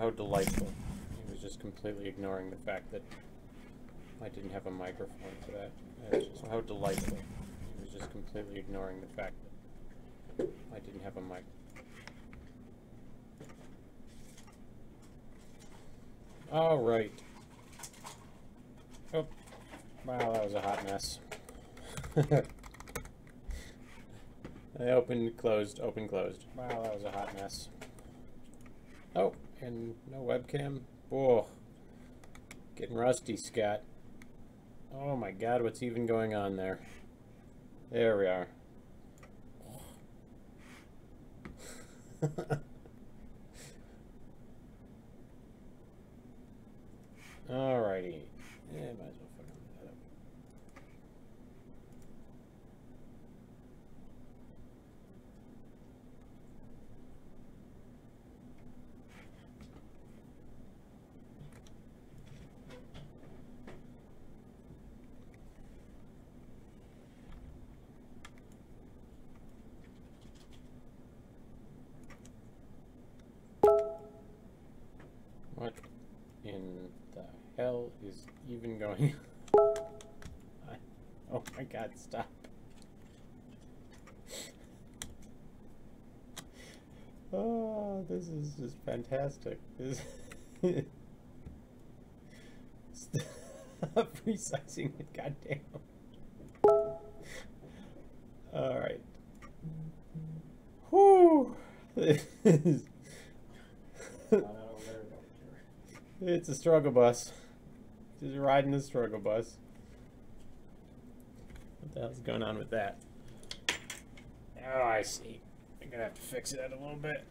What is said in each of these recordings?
how delightful. He was just completely ignoring the fact that I didn't have a microphone for that. That's just how delightful. He was just completely ignoring the fact that I didn't have a mic. All right. Oh, wow, that was a hot mess. I opened, closed, open, closed. Wow, that was a hot mess. Oh, and no webcam. Whoa. Getting rusty, Scott. Oh my god, what's even going on there? There we are. Alrighty. Yeah, might as well fucking that up. What in the hell is even going on? Oh my god, stop. Oh, this is just fantastic. This Stop resizing it, goddamn. Alright. Whew. It's a struggle bus. Just riding the struggle bus. What the hell's going on with that? Oh, I see. I'm gonna have to fix that a little bit.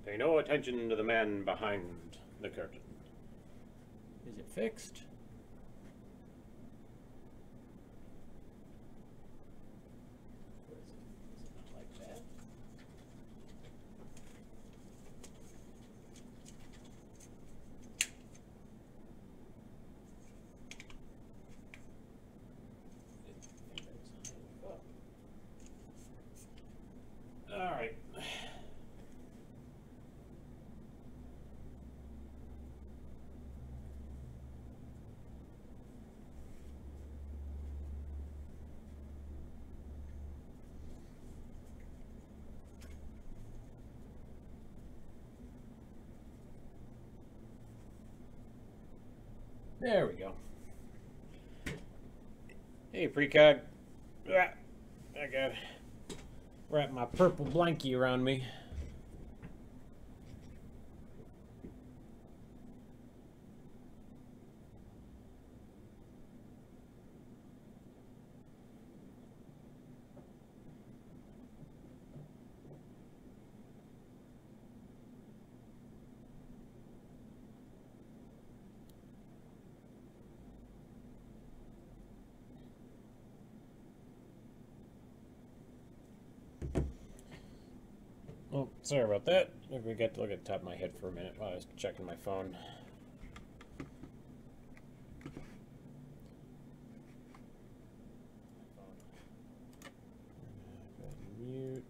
Pay no attention to the man behind the curtain. Is it fixed? Alright. There we go. Hey, precog. I got wrap my purple blankie around me. Well, sorry about that. I forgot to look at the top of my head for a minute while I was checking my phone. Mute.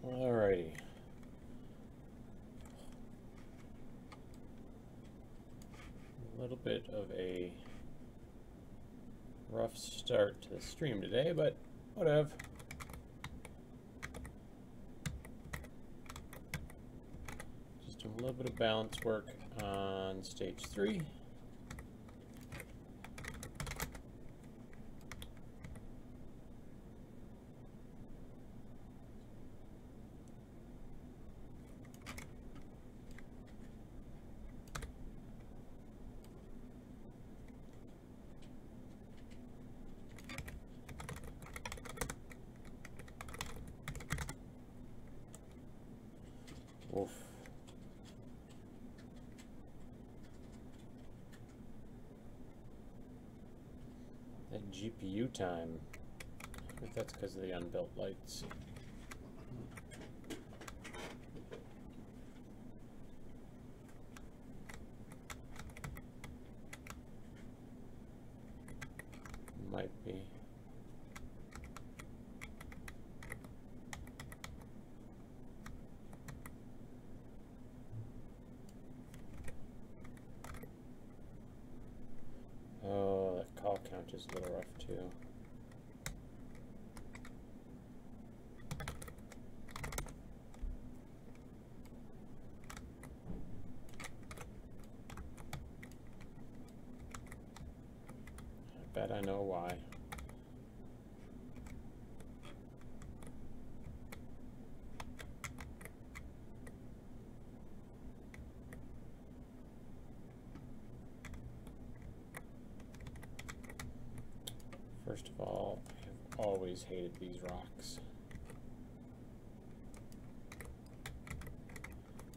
Alrighty. A little bit of a rough start to the stream today, but whatever. Just doing a little bit of balance work on stage 3. Oof. That GPU time. I think that's because of the unbuilt lights. Might be. Oh, that call count is a little rough too. I bet I know why. First of all, I've always hated these rocks.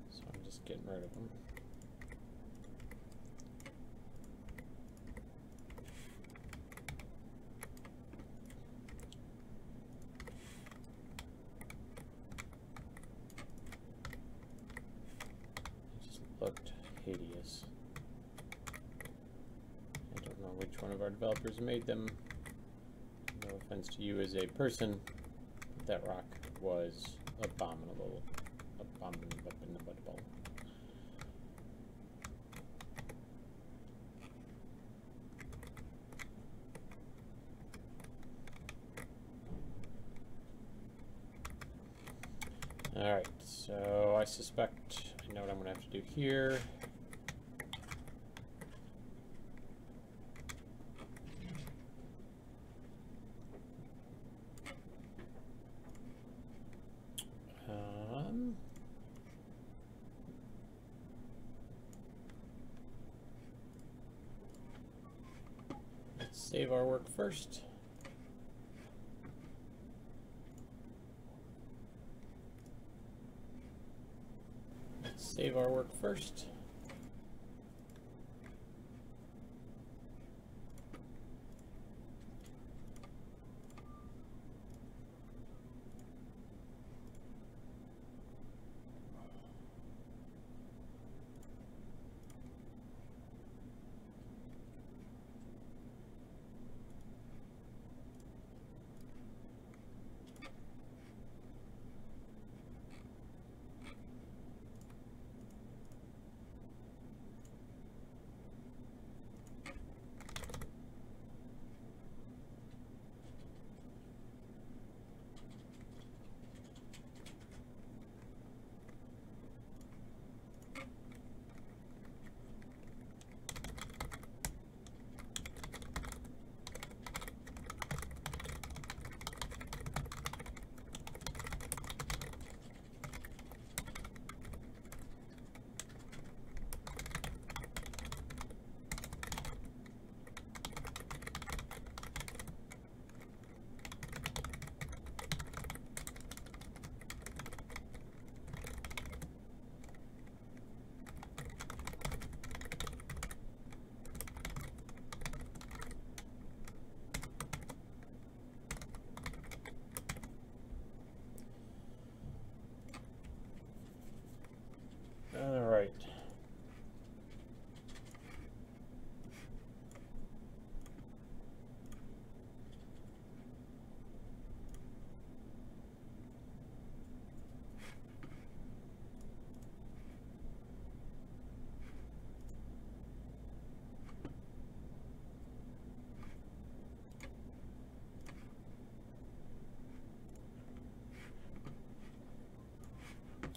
So I'm just getting rid of them. It just looked hideous. I don't know which one of our developers made them. No offense to you as a person, but that rock was abominable. Abominable. Alright, so I suspect I know what I'm going to have to do here. Let's save our work first. Save our work first. All right.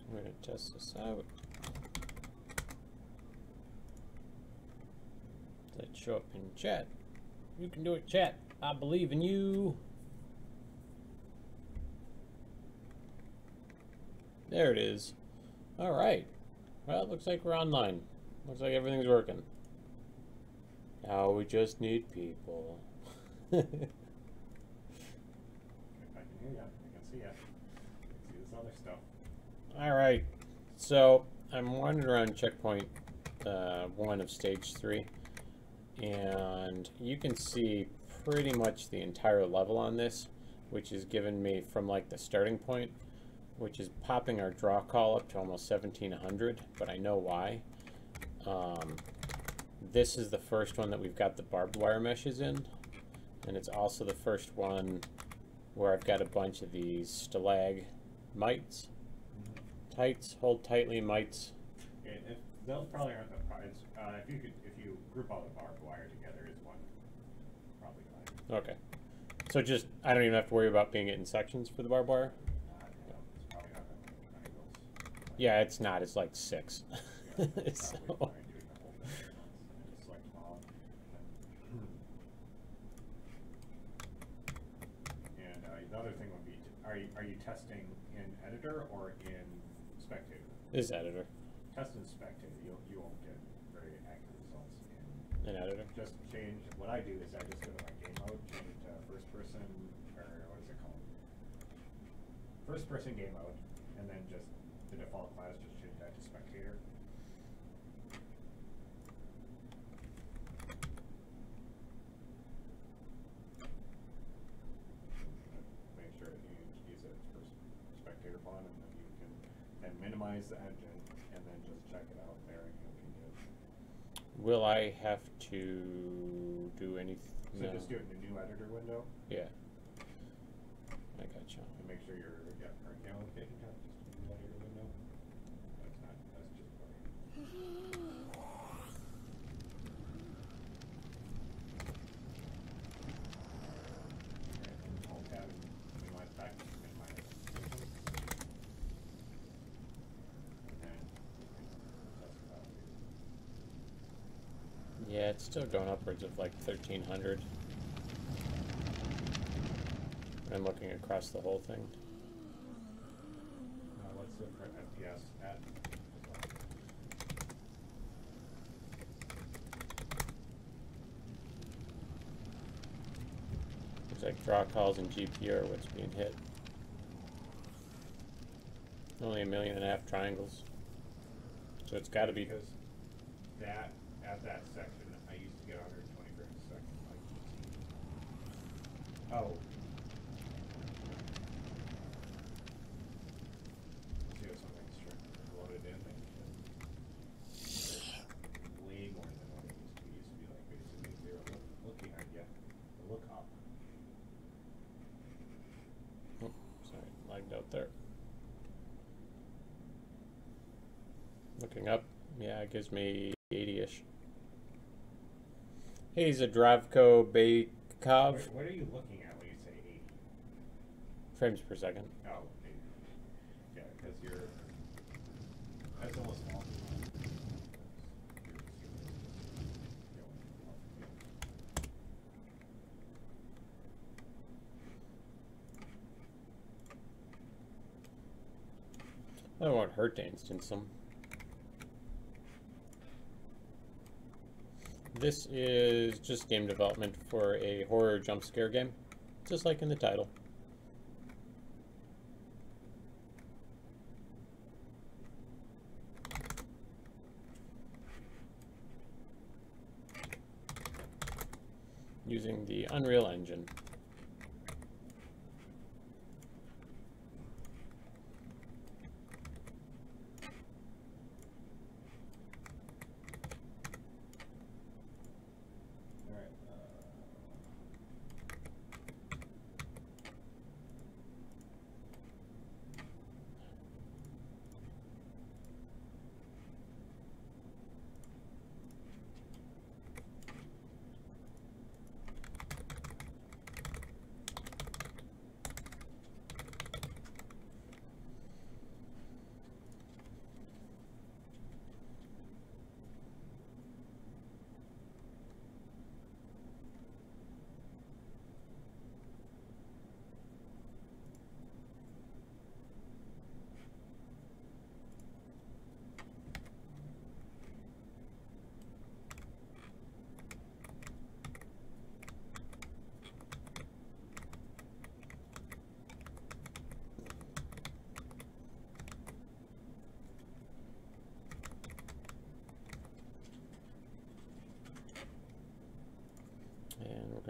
I'm going to test this out. Let's show up in chat. You can do it, chat. I believe in you. There it is. All right. Well, it looks like we're online. Looks like everything's working. Now we just need people. If I can hear you, I can see you. I can see this other stuff. All right. So I'm wandering around checkpoint 1 of stage 3, and you can see pretty much the entire level on this, which is given me from like the starting point, which is popping our draw call up to almost 1700, but I know why. This is the first one that we've got the barbed wire meshes in, and it's also the first one where I've got a bunch of these stalagmites. Tights, hold tightly, mites. Okay, those probably aren't the prize. If you group all the barbed wire together is one, probably fine. Okay. So just, I don't even have to worry about being in sections for the barbed wire? It's probably not that many triangles. Yeah, it's not. It's like 6. Yeah, So. doing the whole thing at once and just select them all. And the other thing would be, are you testing in editor or in spectator? This is editor. Test in spectator, you won't get very accurate results In editor. Just change, what I do is I just go to my game mode, change it to first person, or what is it called? First person game mode, and then just the default class, just change that to spectator. Make sure that you use it as first spectator font, and then you can then minimize the engine, and then just check it out there, and you can get. Will I have to do anything? So No. just do it in the new editor window. Yeah. I gotcha. And make sure your current game location tab just in the new editor window. That's just okay. Alt tab, minimize back, minimize systems. And then test it out. Yeah, it's still going upwards of like 1300. I'm looking across the whole thing. What's the FPS at? Looks like draw calls and GPU are what's being hit. Only 1.5 million triangles. So it's got to be. Because that, at that section, I used to get 120 frames a second. Oh. See if something's loaded in. Way more than what it used to be. It used to be like basically 0. Look behind you. Look up. Oh, sorry, lagged out there. Looking up, yeah, it gives me 80-ish. Hey, Zadravko Baykov. What are you looking at when you say 80? Frames per second. Oh, 80. Yeah, because that's almost all. That won't hurt to instance them. This is just game development for a horror jump scare game, just like in the title. Using the Unreal Engine.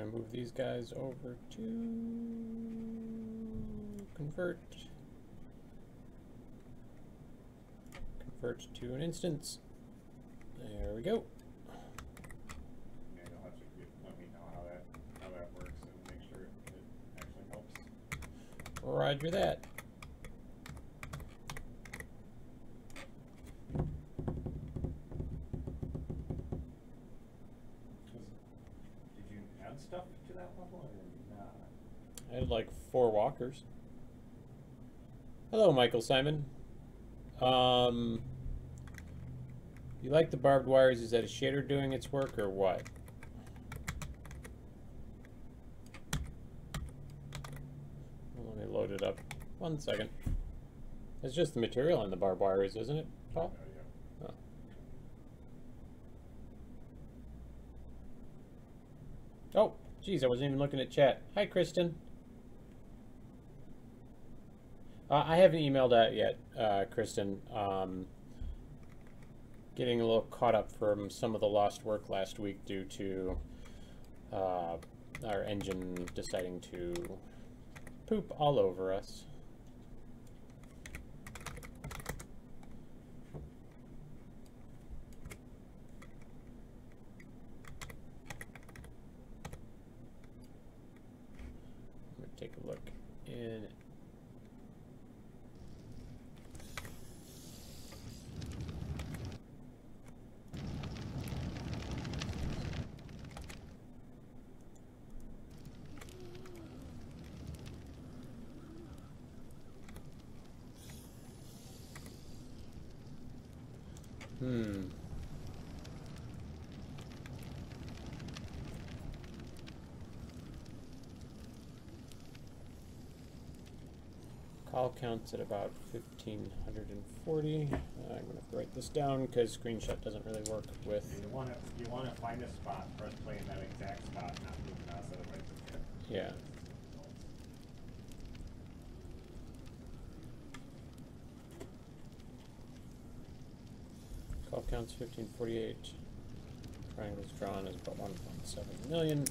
gonna move these guys over to convert. Convert to an instance. There we go. Yeah, you'll have to let me know how that works and make sure it actually helps. Roger that. Did you add stuff to that level or not? I had like 4 walkers. Hello, Michael Simon. You like the barbed wires? Is that a shader doing its work or what? Let me load it up. 1 second. It's just the material on the barbed wires, isn't it, Paul? Yeah. Oh. Oh, geez, I wasn't even looking at chat. Hi, Kristen. I haven't emailed out yet, Kristen. Getting a little caught up from some of the lost work last week due to our engine deciding to poop all over us. I'm going to take a look in. Call counts at about 1,540. I'm going to have to write this down because screenshot doesn't really work with. You want to find a spot, press play in that exact spot, not move mouse, otherwise it's good. Yeah. Call counts 1548. Triangles drawn is about 1.7 million.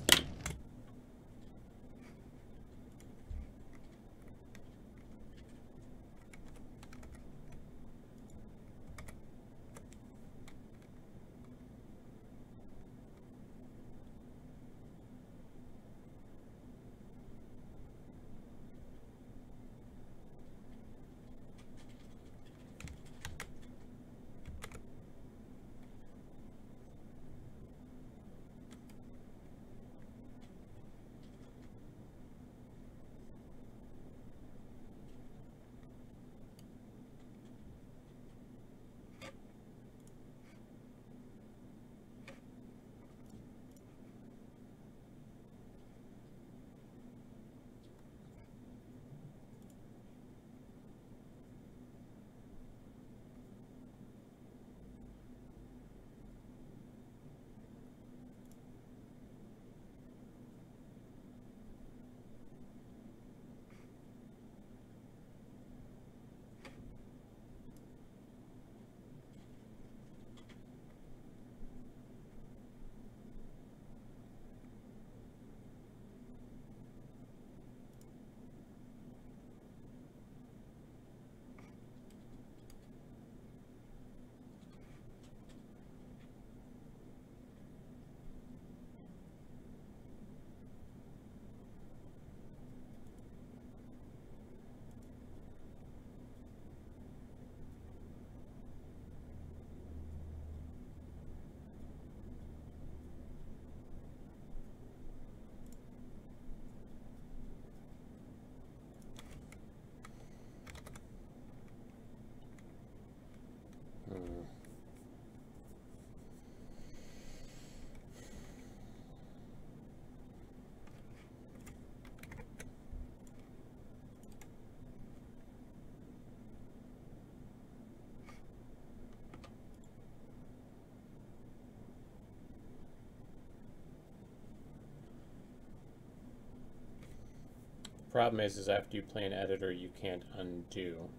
Problem is after you play an editor, you can't undo.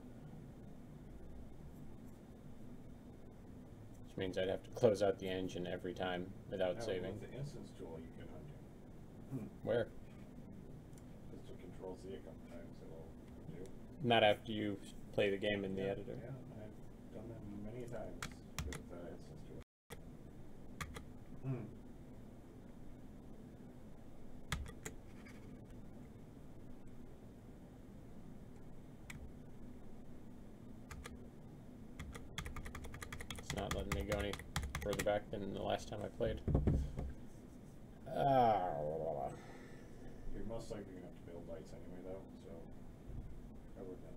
Which means I'd have to close out the engine every time without saving. With the instance tool, you can undo. Where? Just to Control Z a couple times, it will do. Not after you play the game in the editor. Yeah, I've done that many times with instance to it. It's not letting me go any further back than the last time I played. You're most likely going to have to build lights anyway, though, so I would have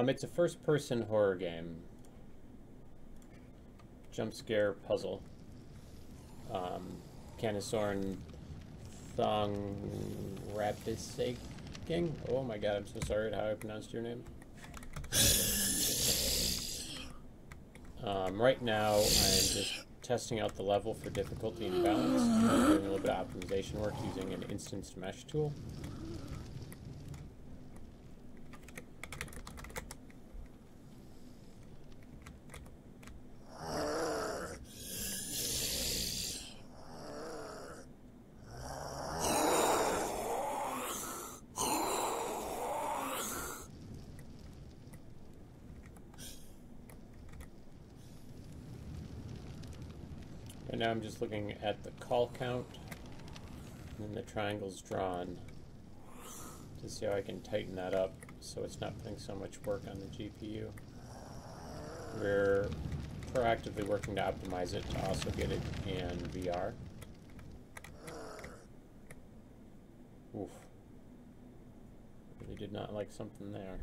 to. It's a first-person horror game. Jump scare puzzle. Canisorn Thong Rapisaking. Oh my god, I'm so sorry at how I pronounced your name. Right now, I'm just testing out the level for difficulty and balance. I'm doing a little bit of optimization work using an instanced mesh tool. Right now I'm just looking at the call count and then the triangles drawn to see how I can tighten that up so it's not putting so much work on the GPU. We're proactively working to optimize it to also get it in VR. Oof. Really did not like something there.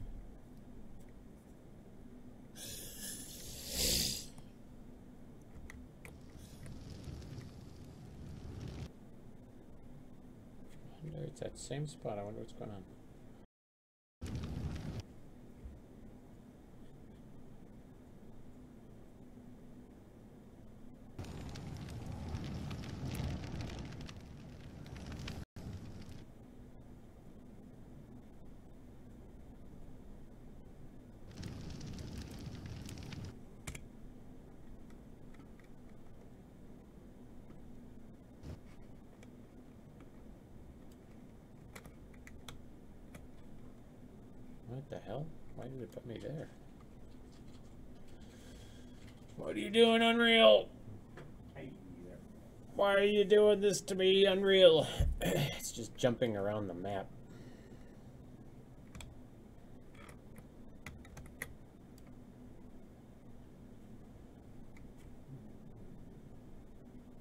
It's that same spot. I wonder what's going on. What the hell? Why did it put me there? What are you doing, Unreal? Why are you doing this to me, Unreal? It's just jumping around the map.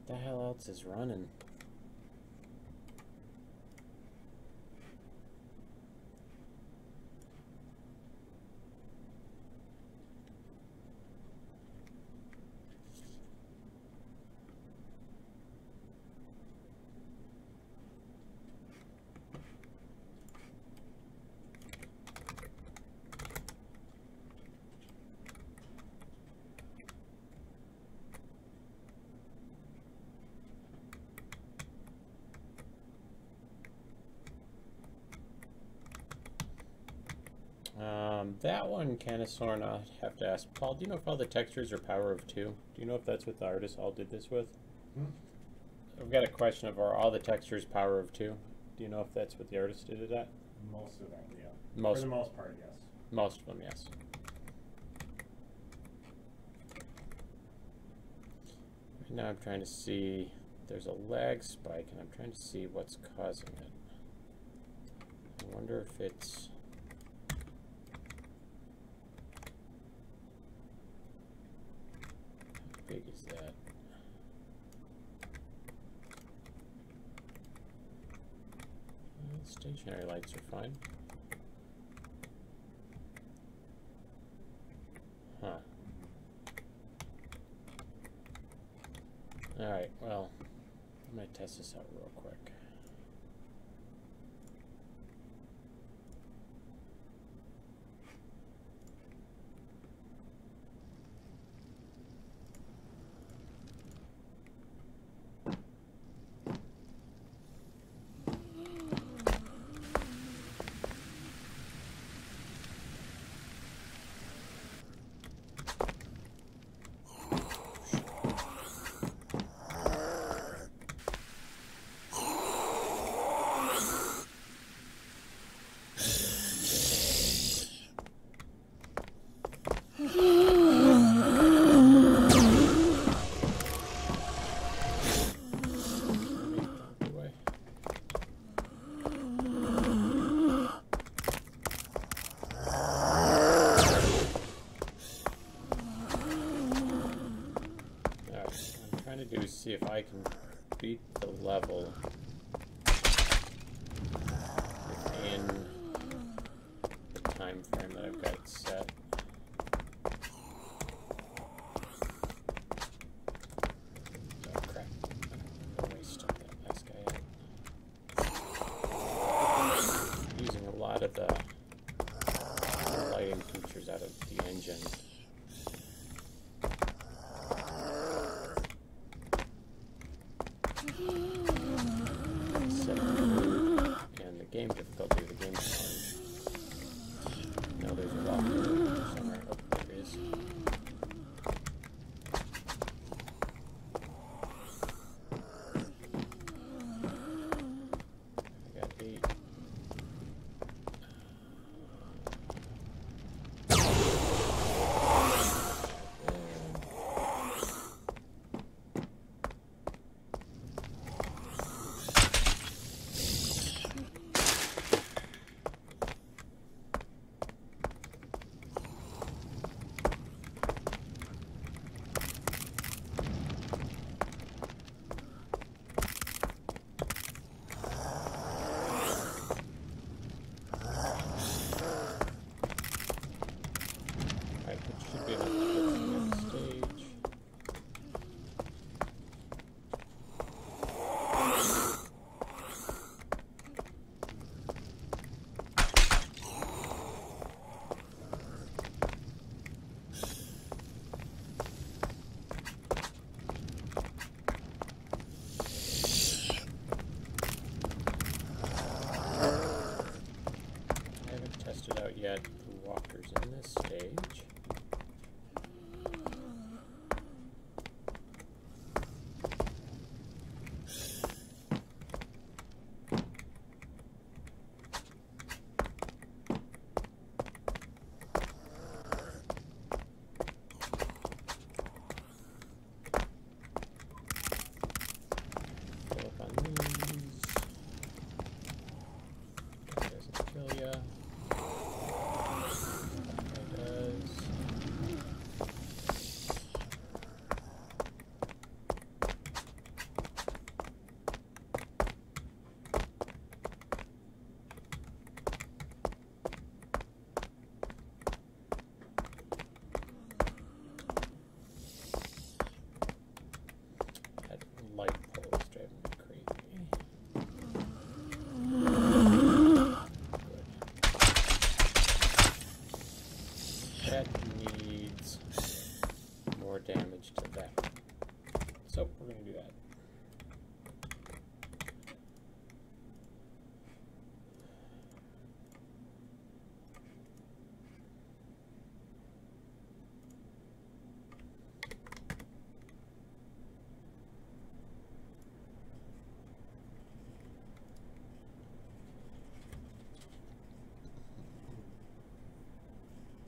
What the hell else is running? That one, Canisorn, I'll have to ask Paul, do you know if all the textures are power of 2? Do you know if that's what the artist all did this with? I've got a question of, are all the textures power of 2? Do you know if that's what the artist did it at? Most of them, yeah. Most, for the most part, yes. Most of them, yes. Right now I'm trying to see, there's a lag spike, and I'm trying to see what's causing it. I wonder if it's... How big is that? Stationary lights are fine. Huh. Alright, well, I'm going to test this out real quick. see if I can beat the level within the time frame that I've got it set. Oh crap. I'm gonna waste that last guy out. Using a lot of the lighting features out of the engine. And the game difficulty of the game challenge. No, there's a walker somewhere. Oh, there he is. I got 8. Yet the walkers in this stage. Fill up on these. That doesn't kill ya. Light pole is driving me crazy. Good. That needs more damage to that. So we're going to do that.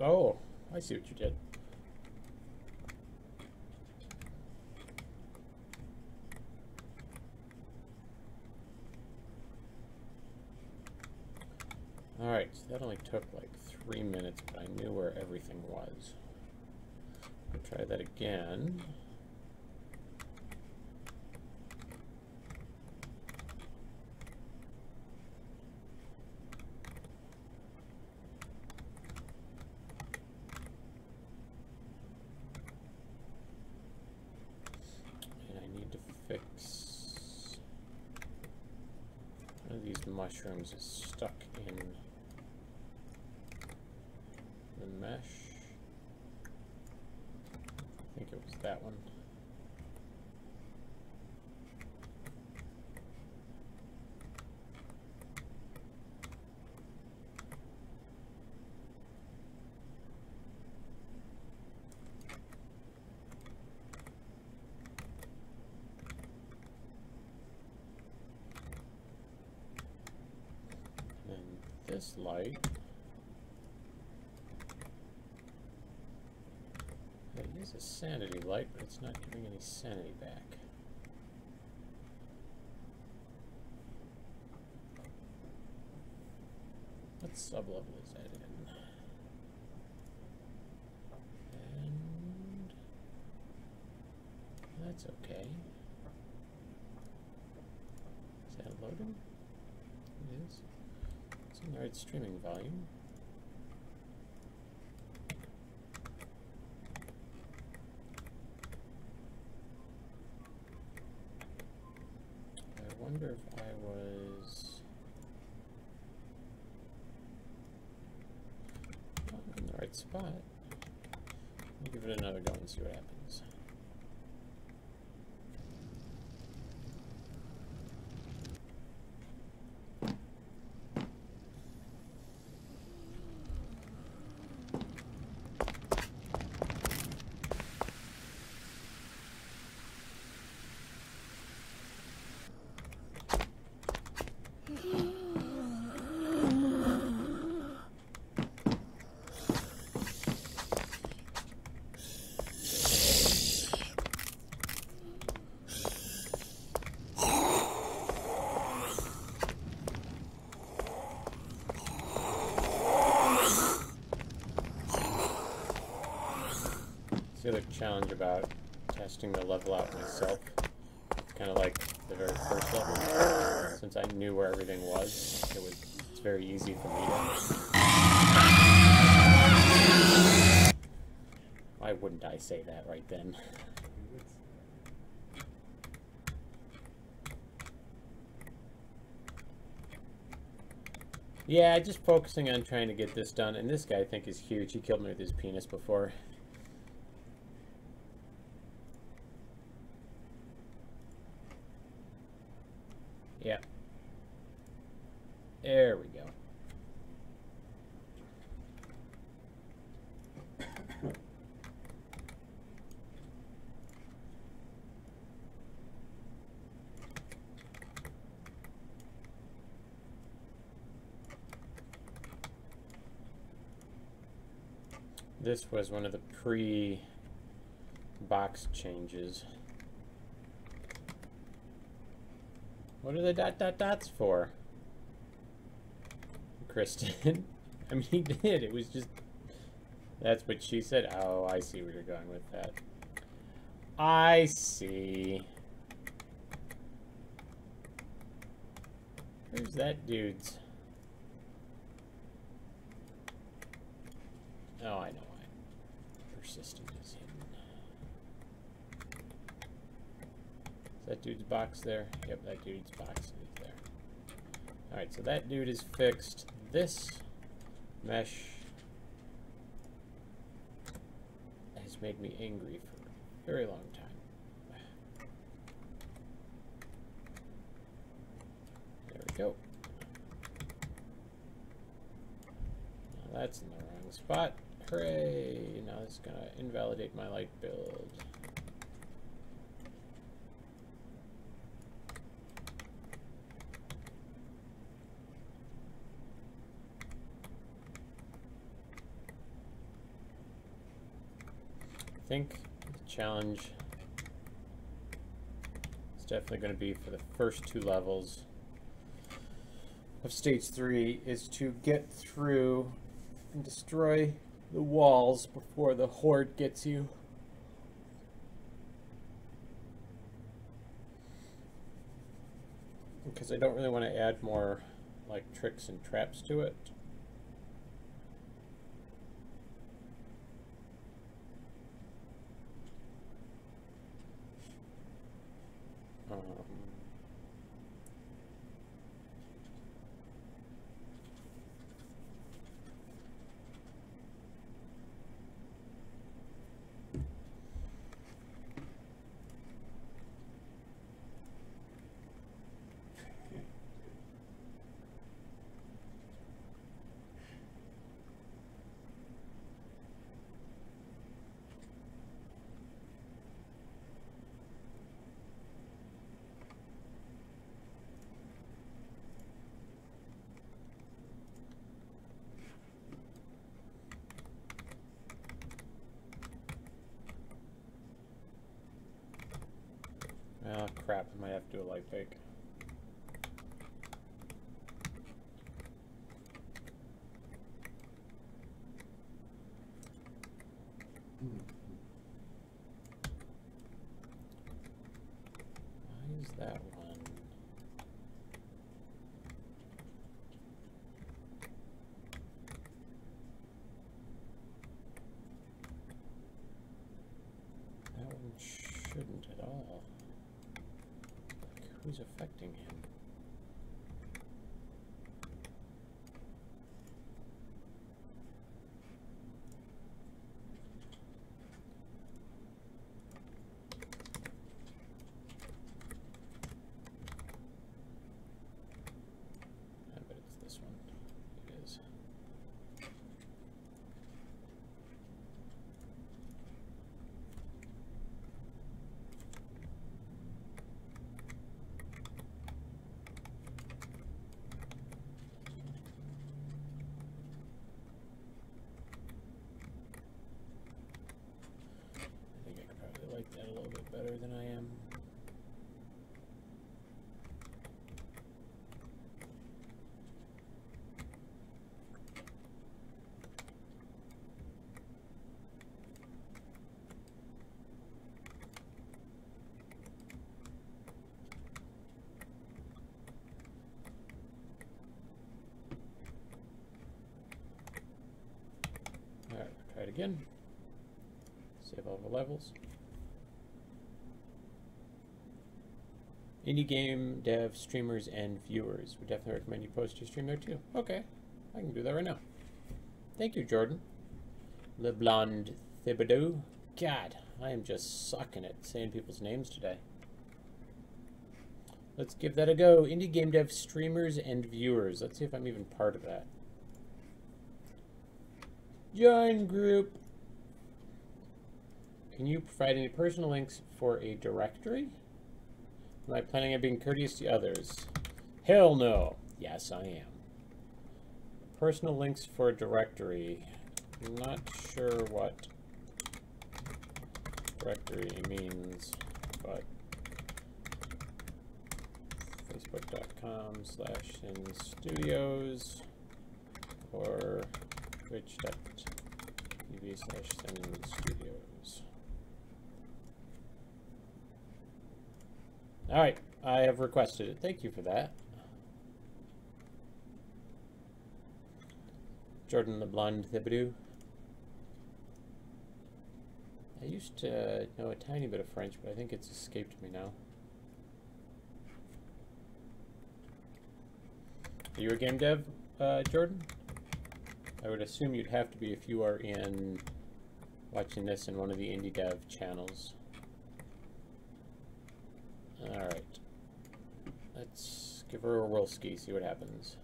Oh, I see what you did. Alright, so that only took like 3 minutes, but I knew where everything was. I'll try that again. Fix one of these mushrooms is stuck in the mesh. I think it was that one. This light, it is a sanity light, but it's not giving any sanity back. What sublevel is that in? And that's okay. open? It is. It's in the right streaming volume. I wonder if I was in the right spot. I'll give it another go and see what happens. The other challenge about testing the level out myself, it's kind of like the very first level. Since I knew where everything was, it's very easy for me to... Why wouldn't I say that right then? Yeah, just focusing on trying to get this done. And this guy I think is huge. He killed me with his penis before. Yeah. There we go. This was one of the pre-box changes. What are the dots for? Kristen? I mean, he did. It was just... That's what she said. Oh, I see where you're going with that. I see. Where's that dude's? Oh, I know why. Persistent is hidden. Is that dude's box there? Yep, that dude's box is there. Alright, so that dude is fixed. This mesh has made me angry for a very long time. There we go. Now that's in the wrong spot. Hooray! Now it's gonna invalidate my light build. I think the challenge is definitely going to be for the first two levels of stage 3 is to get through and destroy the walls before the horde gets you. Because I don't really want to add more like tricks and traps to it. Oh crap, I might have to do a light fake. Why is that one? Who's affecting him? I bet it's this one. It is. Like that a little bit better than I am. All right, try it again. Save all the levels. Indie game dev, streamers, and viewers. Would definitely recommend you post your stream there too. Okay, I can do that right now. Thank you, Jordan. Le Blonde Thibodeau. God, I am just sucking at saying people's names today. Let's give that a go. Indie game dev, streamers, and viewers. Let's see if I'm even part of that. Join group. Can you provide any personal links for a directory? Am I planning on being courteous to others? Hell no. Yes, I am. Personal links for a directory. I'm not sure what directory means, but facebook.com/sinstudios or twitch.tv/sinstudios. All right, I have requested it. Thank you for that. Jordan LeBlond Thibodeau. I used to know a tiny bit of French, but I think it's escaped me now. Are you a game dev, Jordan? I would assume you'd have to be if you are in watching this in one of the indie dev channels. Alright. Let's give her a whirl ski, see what happens.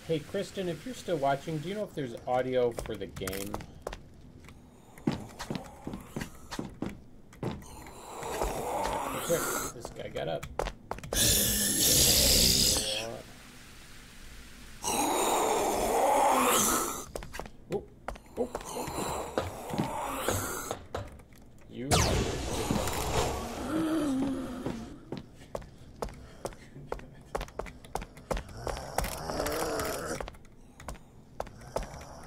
Hey Kristen, if you're still watching, do you know if there's audio for the game? Quick, this guy got up. You.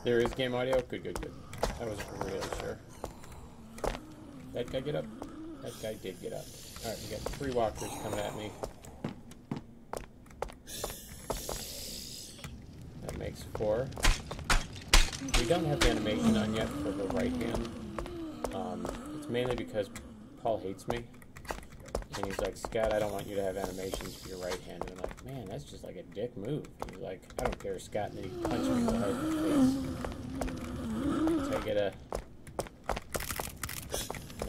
There is game audio? Good, good, good. I wasn't really sure. That guy get up? That guy did get up. Alright, we got 3 walkers coming at me. That makes 4. We don't have the animation on yet for the right hand. It's mainly because Paul hates me. And he's like, Scott, I don't want you to have animations for your right hand. And I'm like, man, that's just like a dick move. And he's like, I don't care, Scott. And then he punches me right in the face. So I get a...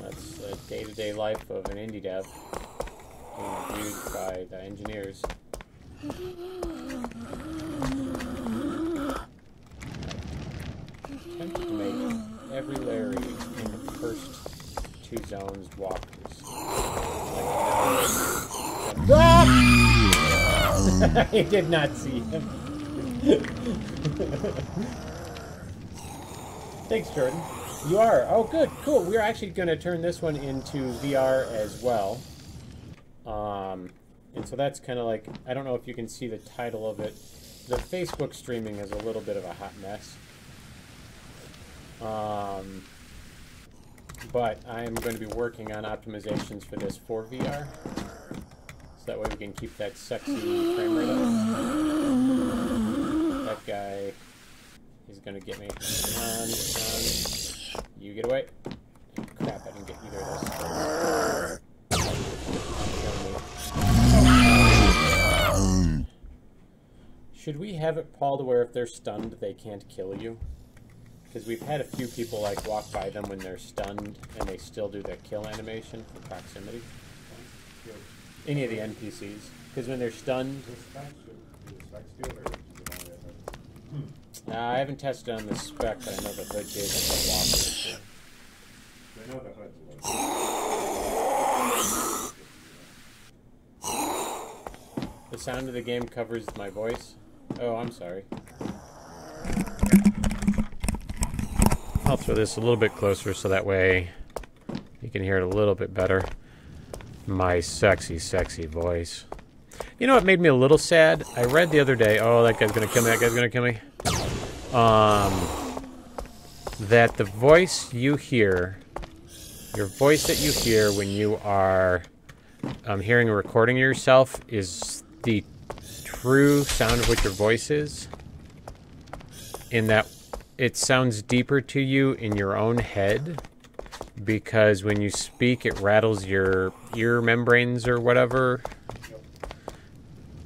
That's the day-to-day life of an indie dev. Being reviewed by the engineers. Attempted to make every Larry in the first 2 zones walkers. I did not see him. Thanks, Jordan. You are. Oh, good. Cool. We're actually going to turn this one into VR as well. And so that's kind of like, I don't know if you can see the title of it. The Facebook streaming is a little bit of a hot mess. But I'm going to be working on optimizations for this for VR. So that way we can keep that sexy frame rate up. That guy, he's gonna get me. Come on, come on. You get away. Oh, crap, I didn't get either of those. Should we have it, Paul, to where if they're stunned, they can't kill you? Because we've had a few people like walk by them when they're stunned and they still do their kill animation for proximity. Any of the NPCs. Because when they're stunned... I haven't tested on the spec, but I know the hood gave them the walkers too. I know the hood's a little... The sound of the game covers my voice. Oh, I'm sorry. I'll throw this a little bit closer so that way you can hear it a little bit better. My sexy, sexy voice. You know what made me a little sad? I read the other day, oh, that guy's gonna kill me, that guy's gonna kill me. That the voice you hear, your voice that you hear when you are hearing a recording of yourself is the true sound of what your voice is. In that it sounds deeper to you in your own head, because when you speak, it rattles your ear membranes or whatever.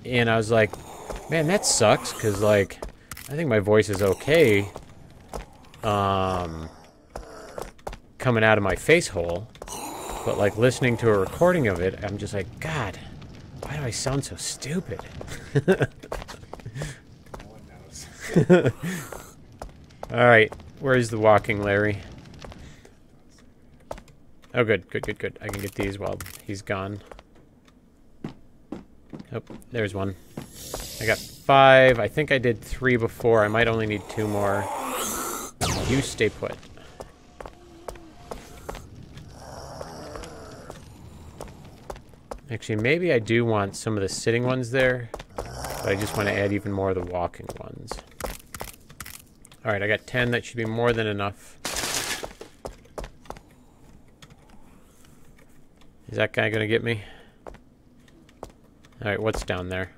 And I was like, man, that sucks, because, like, I think my voice is okay coming out of my face hole. But, like, listening to a recording of it, I'm just like, God, why do I sound so stupid? No one knows. Alright, where's the walking Larry? Oh, good, good, good, good. I can get these while he's gone. Oh, there's one. I got 5. I think I did 3 before. I might only need 2 more. You stay put. Actually, maybe I do want some of the sitting ones there, but I just want to add even more of the walking ones. Alright, I got 10. That should be more than enough. Is that guy gonna get me? Alright, what's down there?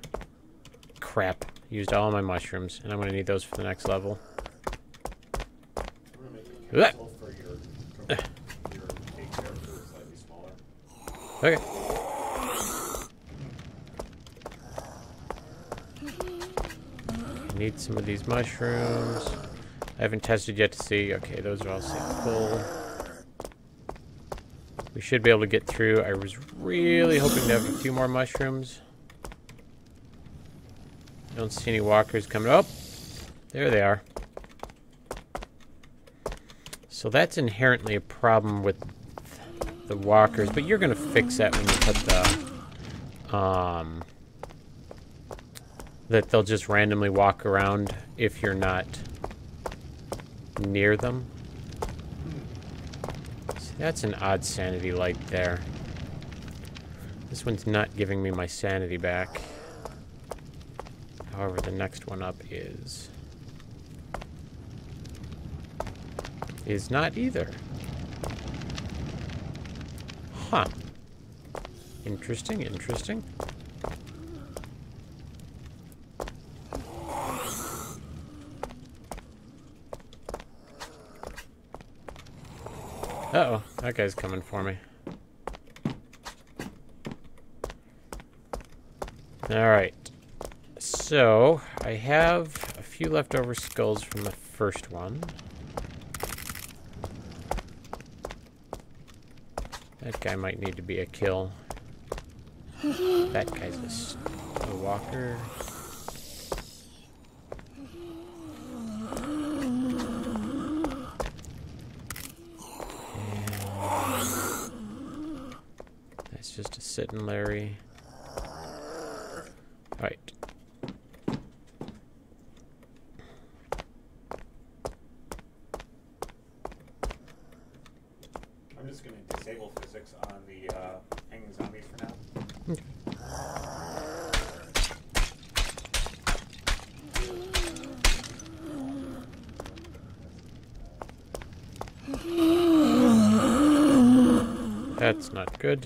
Crap. Used all my mushrooms, and I'm gonna need those for the next level. For your take character slightly smaller. Okay. I need some of these mushrooms. I haven't tested yet to see. Okay, those are all set full. We should be able to get through. I was really hoping to have a few more mushrooms. Don't see any walkers coming up. There they are. So that's inherently a problem with the walkers, but you're gonna fix that when you put the that they'll just randomly walk around if you're not near them. See, that's an odd sanity light there. This one's not giving me my sanity back. However, the next one up is not either. Huh. Interesting, interesting. Uh-oh, that guy's coming for me. Alright. So, I have a few leftover skulls from the first one. That guy might need to be a kill. That guy's a walker. And that's just a sitting Larry. Right. I'm just going to disable physics on the hanging zombies for now. Okay. That's not good.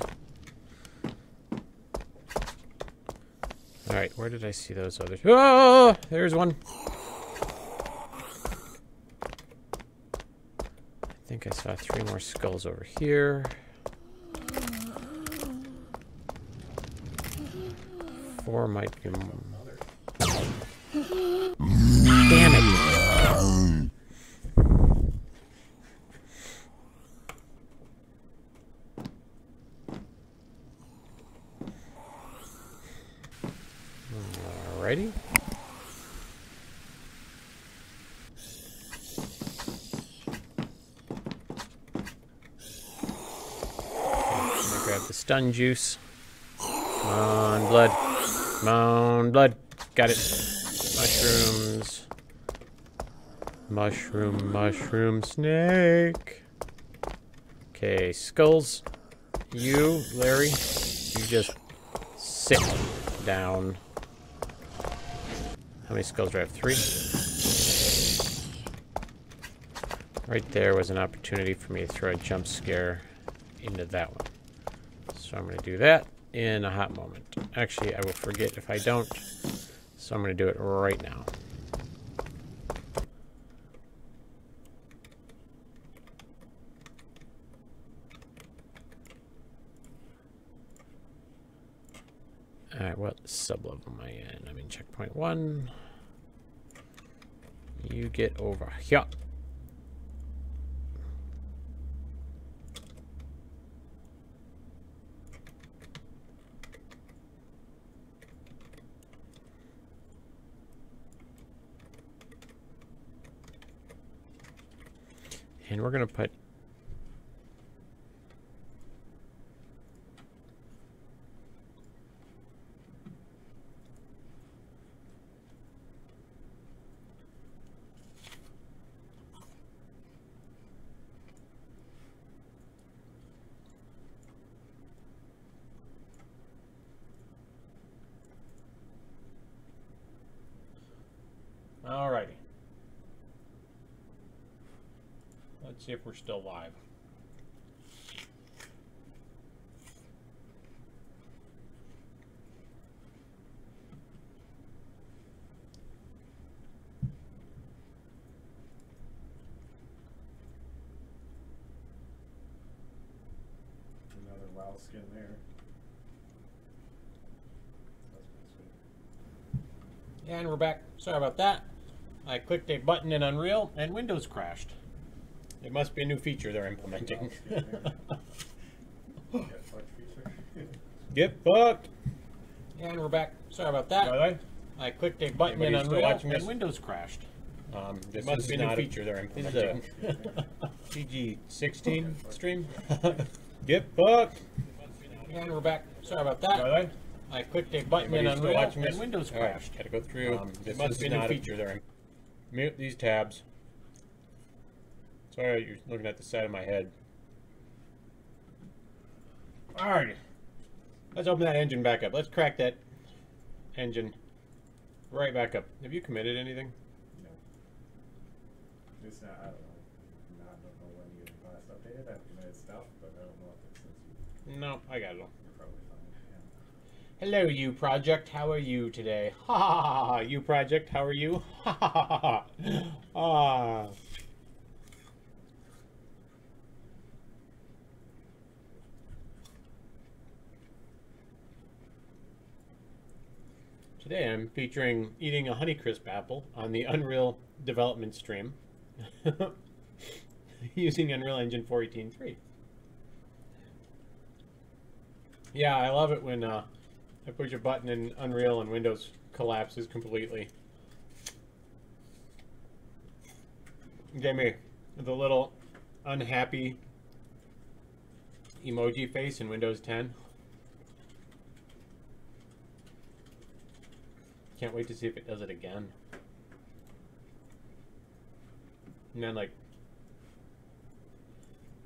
Alright, where did I see those others? Oh, there's one. I think I saw 3 more skulls over here. 4 might be... Damn it! Alrighty. Grab the stun juice. Come on, blood. Come on, blood. Got it. Mushrooms. Mushroom snake. Okay, skulls. You, Larry, you just sit down. How many skulls do I have? 3? Right there was an opportunity for me to throw a jump scare into that one. So I'm going to do that in a hot moment. Actually, I will forget if I don't. So I'm going to do it right now. Alright, what sub-level am I in? I'm in checkpoint 1. You get over here. And we're going to put... Alrighty. Let's see if we're still live. Another WoW skin there. And we're back. Sorry about that. I clicked a button in Unreal and Windows crashed. It must be a new feature they're implementing. Get fucked. And we're back. Sorry about that. I clicked a button in Unreal and Windows crashed. This must be a new feature they're implementing. This is a PG-16 stream. Get fucked. And we're back. Sorry about that. I clicked a button in Unreal and Windows crashed. Had to go through. This must be a new feature they're mute these tabs. Sorry, you're looking at the side of my head. Alright. Let's open that engine back up. Let's crack that engine right back up. Have you committed anything? No. It's not, I don't know. I don't know when you last updated. I've committed stuff, but I don't know if it's since you... No, I got it all. You're probably fine. Yeah. Hello, you project. How are you today? Ha ha ha ha. You project. How are you? Ha ha ha ha. Ah. Today I'm featuring eating a Honeycrisp apple on the Unreal development stream using Unreal Engine 4.18.3. Yeah, I love it when I push a button in Unreal and Windows collapses completely. It gave me the little unhappy emoji face in Windows 10. Can't wait to see if it does it again. And then, like,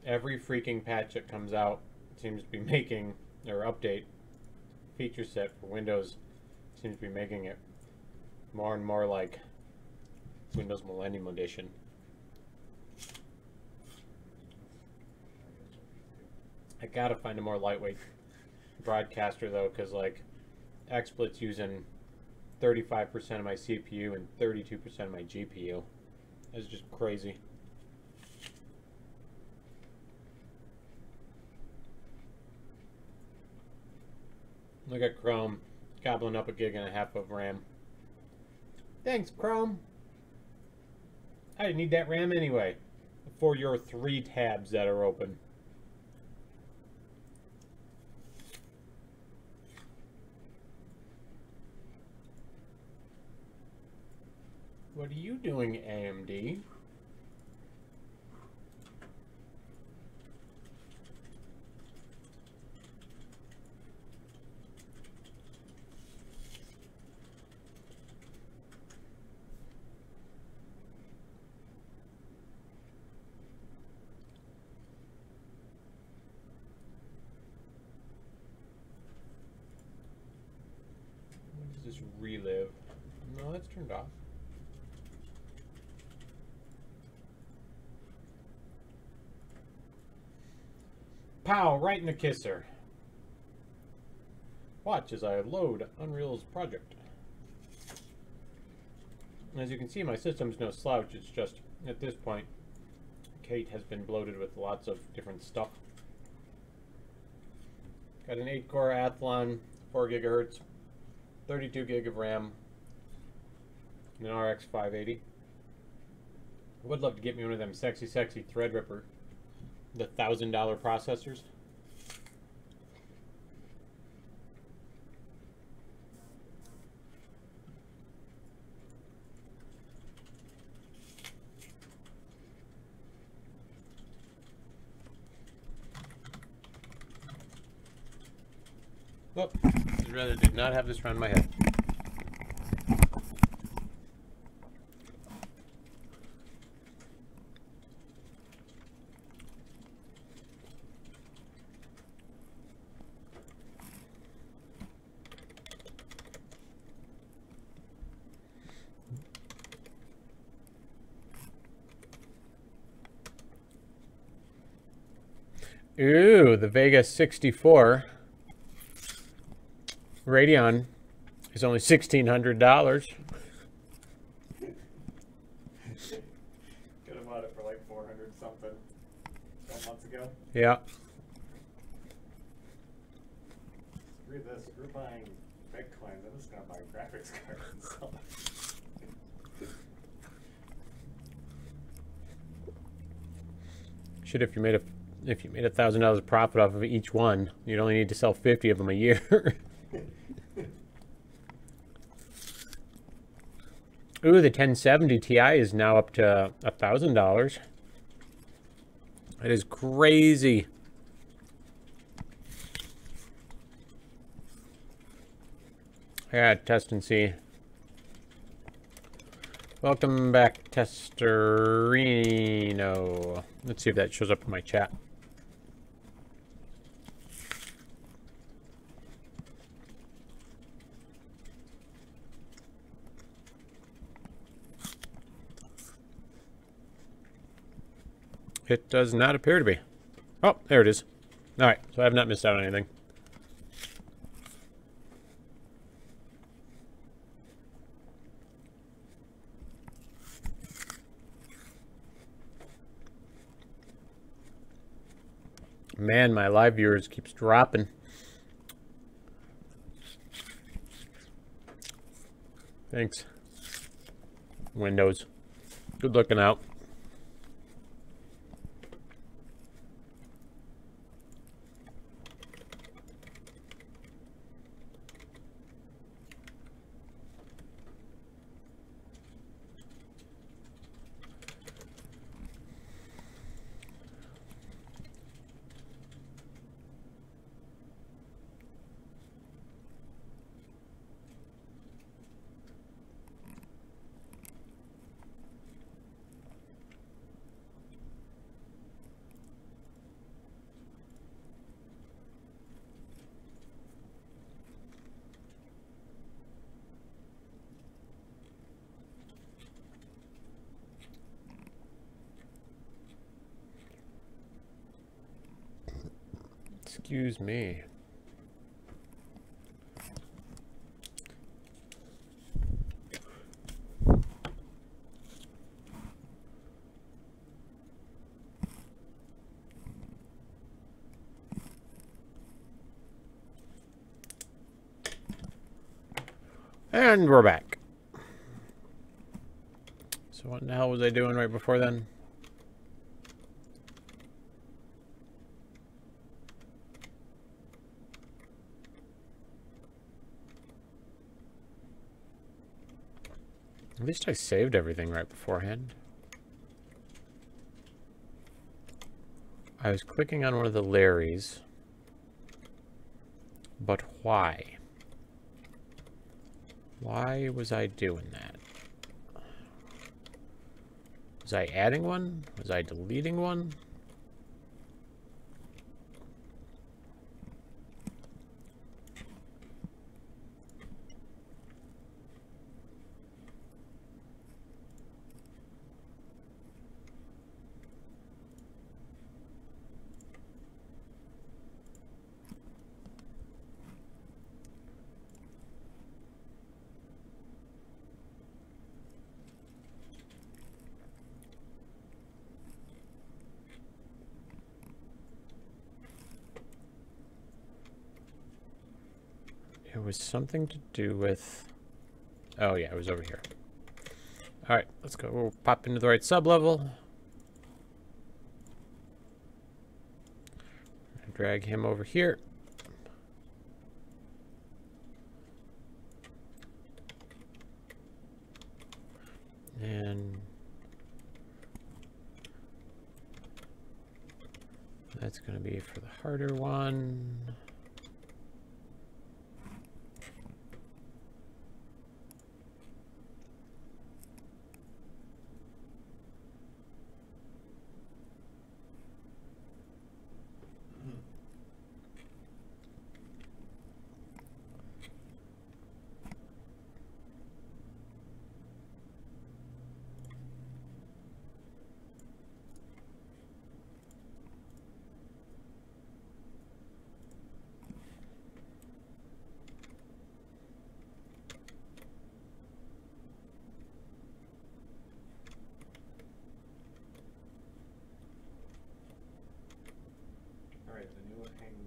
every freaking patch that comes out seems to be making, or update, feature set for Windows seems to be making it more and more like Windows Millennium Edition. I gotta find a more lightweight broadcaster though, because like XSplit's using 35% of my CPU and 32% of my GPU. That's just crazy. Look at Chrome gobbling up 1.5 gigs of RAM. Thanks, Chrome. I didn't need that RAM anyway. For your 3 tabs that are open. What are you doing, AMD? What is this relive? No, that's turned off. Pow, right in the kisser. Watch as I load Unreal's project. As you can see, my system's no slouch. It's just, at this point, Kaet has been bloated with lots of different stuff. Got an 8-core Athlon, 4 gigahertz, 32 gig of RAM, and an RX 580. I would love to get me one of them sexy Threadripper, the $1,000 processors. Oh, I'd rather did not have this around my head. Ooh, the Vega 64 Radeon is only $1,600. Could have bought it for like 400 something 12 months ago. Yeah. Screw this. Screw buying Bitcoins. I'm just gonna buy graphics cards and sell them. Should if you made $1,000 profit off of each one, you'd only need to sell 50 of them a year. Ooh, the 1070 Ti is now up to $1,000. That is crazy. Yeah, test and see. Welcome back, Testerino. Let's see if that shows up in my chat. It does not appear to be. Oh, there it is. All right, so I have not missed out on anything. Man, my live viewers keeps dropping. Thanks. Windows. Good looking out. Excuse me. And we're back. So what in the hell was I doing right before then? At least I saved everything right beforehand. I was clicking on one of the Larrys. But why? Why was I doing that? Was I adding one? Was I deleting one? It was something to do with... Oh yeah, it was over here. Alright, let's go. We'll pop into the right sub-level. Drag him over here. And... that's going to be for the harder one.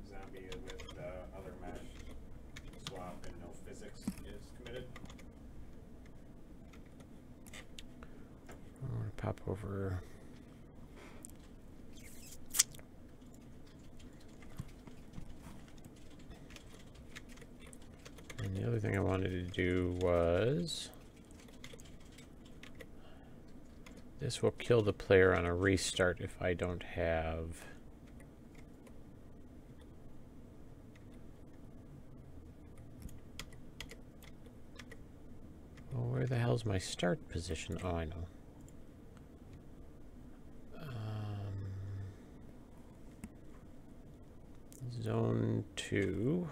Zombie with other mesh swap and no physics is committed. I'm going to pop over. And the other thing I wanted to do was... this will kill the player on a restart if I don't have... well, where the hell's my start position? Oh, I know. Zone 2.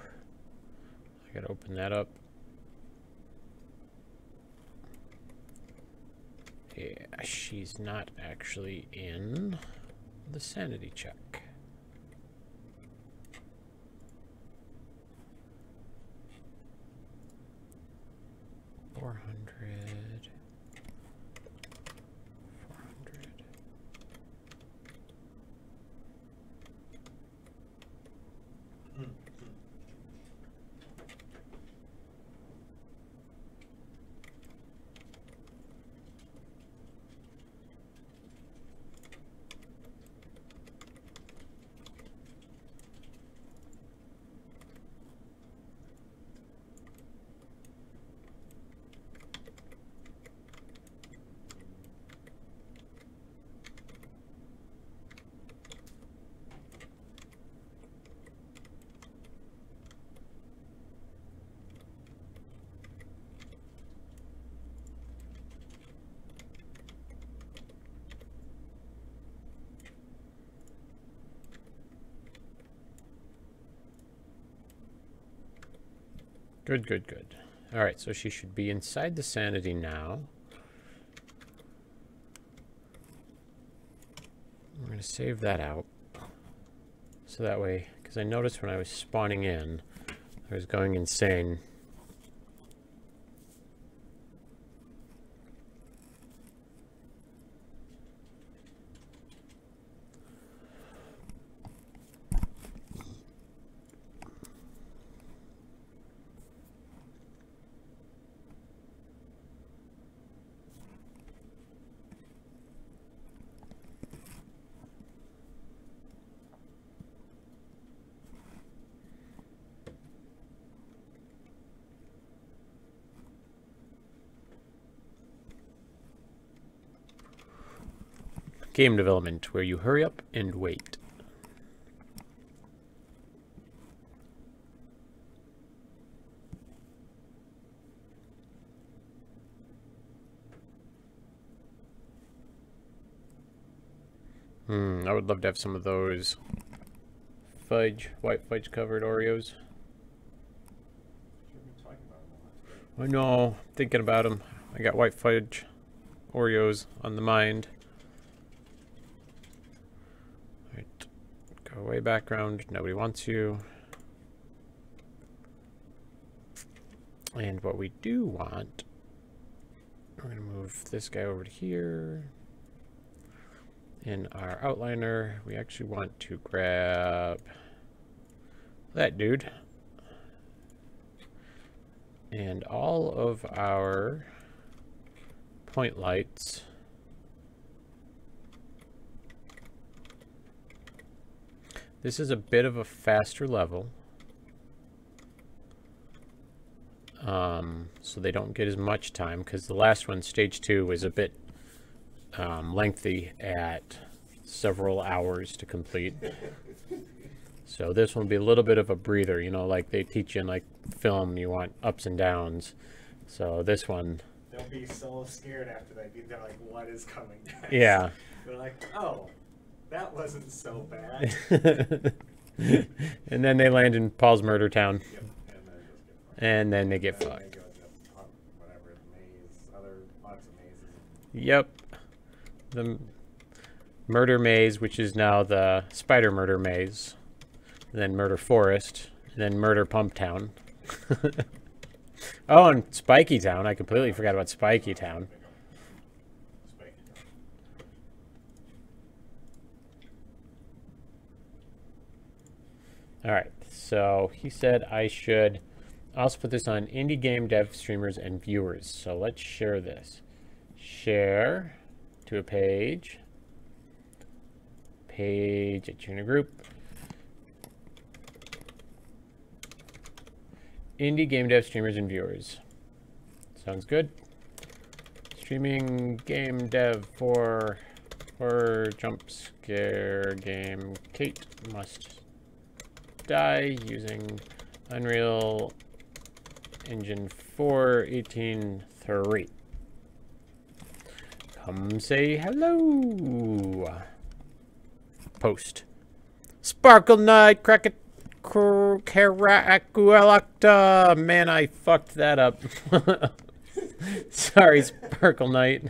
I gotta open that up. Yeah, she's not actually in the sanity check. 400. 400. Good, good, good. All right, so she should be inside the sanity now. We're going to save that out. So that way, because I noticed when I was spawning in, I was going insane. game development, where you hurry up and wait. I would love to have some of those white fudge covered Oreos. I know, thinking about them. I got white fudge Oreos on the mind. Right, go away background, nobody wants you. And what we do want, we're gonna move this guy over to here. In our outliner, we actually want to grab that dude. And all of our point lights this is a bit of a faster level, so they don't get as much time, because the last one, stage 2, was a bit lengthy at several hours to complete. So this one will be a little bit of a breather, you know, like they teach you in like film, you want ups and downs. So this one, they'll be so scared after that. They're like, what is coming next? Yeah. They're like, oh, that wasn't so bad. And then they land in Paul's murder town. Yep. And then they get They fucked. go to whatever, maze, lots of mazes. Yep. The murder maze, which is now the spider murder maze. And then murder forest. And then murder pump town. Oh, and Spiky Town. I completely forgot about Spiky Town. Alright, so he said I should also put this on indie game dev streamers and viewers. So let's share this. Share to a page. Page at your group. Indie game dev streamers and viewers. Sounds good. Streaming game dev for horror jump scare game. Kaet must die using Unreal Engine 4.18.3. Come say hello. Post. Sparkle Knight, Cracket. Man, I fucked that up. Sorry, Sparkle Knight.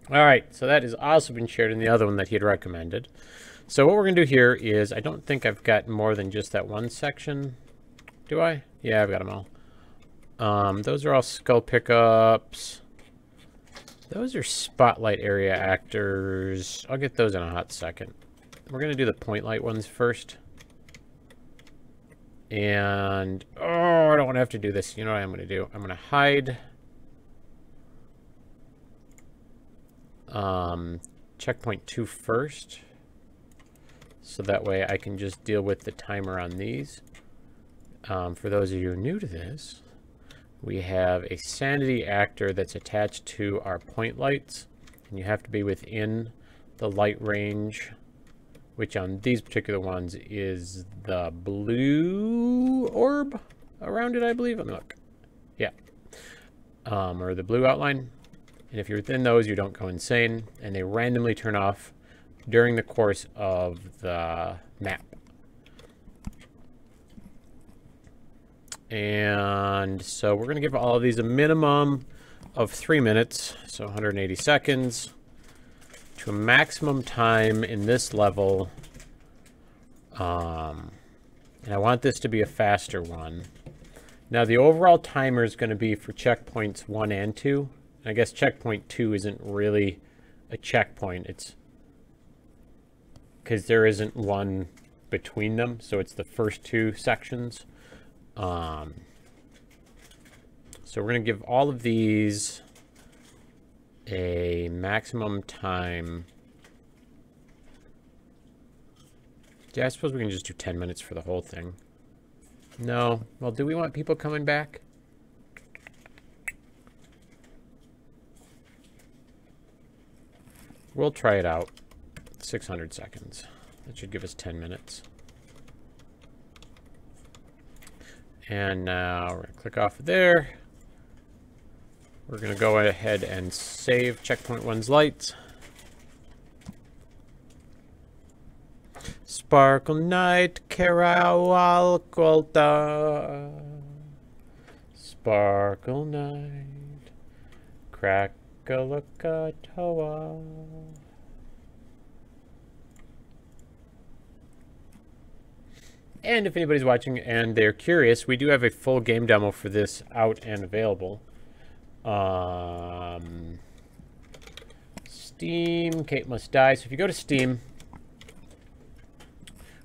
Alright, so that has also been shared in the other one that he had recommended. So what we're going to do here is, I don't think I've got more than just that one section. Do I? Yeah, I've got them all. Those are all skull pickups. Those are spotlight area actors. I'll get those in a hot second. We're going to do the point light ones first. And, oh, I don't want to have to do this. You know what I'm going to do? I'm going to hide checkpoint 2 first. So that way I can just deal with the timer on these. For those of you new to this, we have a sanity actor that's attached to our point lights, and you have to be within the light range, which on these particular ones is the blue orb around it, I believe. Let me look. Yeah. Or the blue outline. And if you're within those, you don't go insane, and they randomly turn off during the course of the map. And so we're going to give all of these a minimum of 3 minutes, so 180 seconds, to a maximum time in this level. And I want this to be a faster one. Now the overall timer is going to be for checkpoints 1 and 2. I guess checkpoint 2 isn't really a checkpoint. It's because there isn't one between them, so it's the first 2 sections. So we're going to give all of these a maximum time. Yeah, I suppose we can just do 10 minutes for the whole thing. No. Well, do we want people coming back? We'll try it out. 600 seconds. That should give us 10 minutes. And now we're going to click off of there. We're going to go ahead and save checkpoint 1's lights. Sparkle Night, Carawal Colta. Sparkle Night, Crack-a-look-a-toa. And if anybody's watching and they're curious, we do have a full game demo for this out and available. Steam, Kaet Must Die. So if you go to Steam,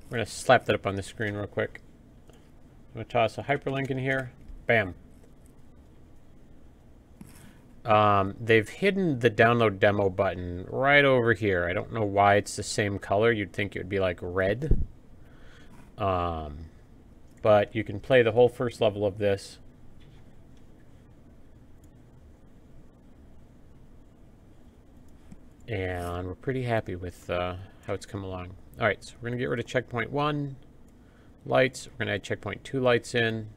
we're going to slap that up on the screen real quick. I'm going to toss a hyperlink in here. Bam. They've hidden the download demo button right over here. I don't know why it's the same color. You'd think it would be like red. But you can play the whole first level of this. And we're pretty happy with how it's come along. All right, so we're going to get rid of checkpoint 1 lights. We're going to add checkpoint 2 lights in,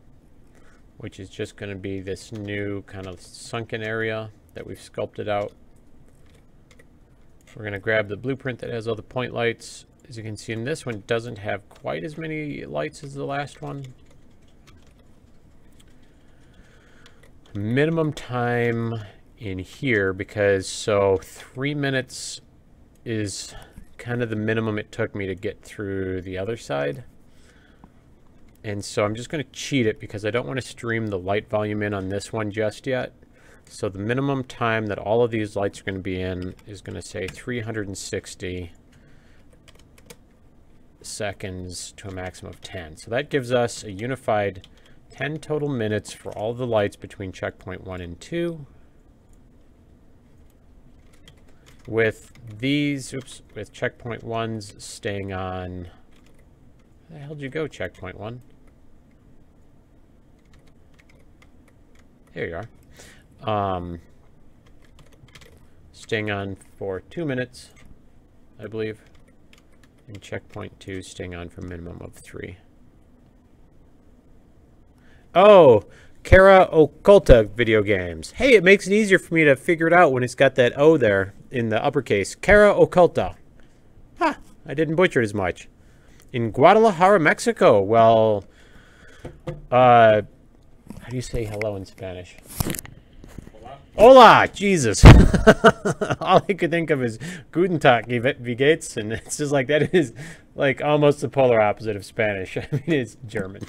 which is just going to be this new kind of sunken area that we've sculpted out. We're going to grab the blueprint that has all the point lights. As you can see in this one, doesn't have quite as many lights as the last one. Minimum time in here, because so 3 minutes is kind of the minimum it took me to get through the other side. And so I'm just going to cheat it because I don't want to stream the light volume in on this one just yet. So the minimum time that all of these lights are going to be in is going to say 360 seconds to a maximum of 10. So that gives us a unified 10 total minutes for all the lights between checkpoint 1 and 2. With these, with checkpoint 1's staying on. Where the hell did you go, checkpoint 1? Here you are. Staying on for 2 minutes, I believe. And checkpoint 2 staying on for a minimum of 3. Oh, Kara Occulta video games. Hey, it makes it easier for me to figure it out when it's got that O there in the uppercase. Kara Occulta. Ha, I didn't butcher it as much. In Guadalajara, Mexico. Well, how do you say hello in Spanish? Hola, Jesus. All I could think of is Guten Tag, wie geht's? And it's just like, that is like almost the polar opposite of Spanish. I mean, it's German.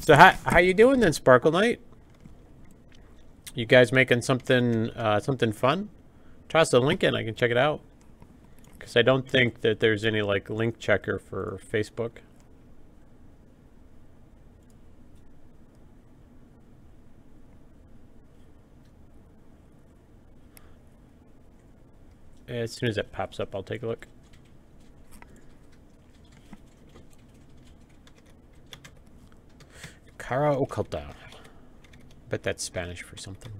So how you doing then, Sparkle Knight? You guys making something something fun? Toss a link in, I can check it out. Because I don't think that there's any like link checker for Facebook. As soon as it pops up, I'll take a look. Cara Oculta. Bet that's Spanish for something.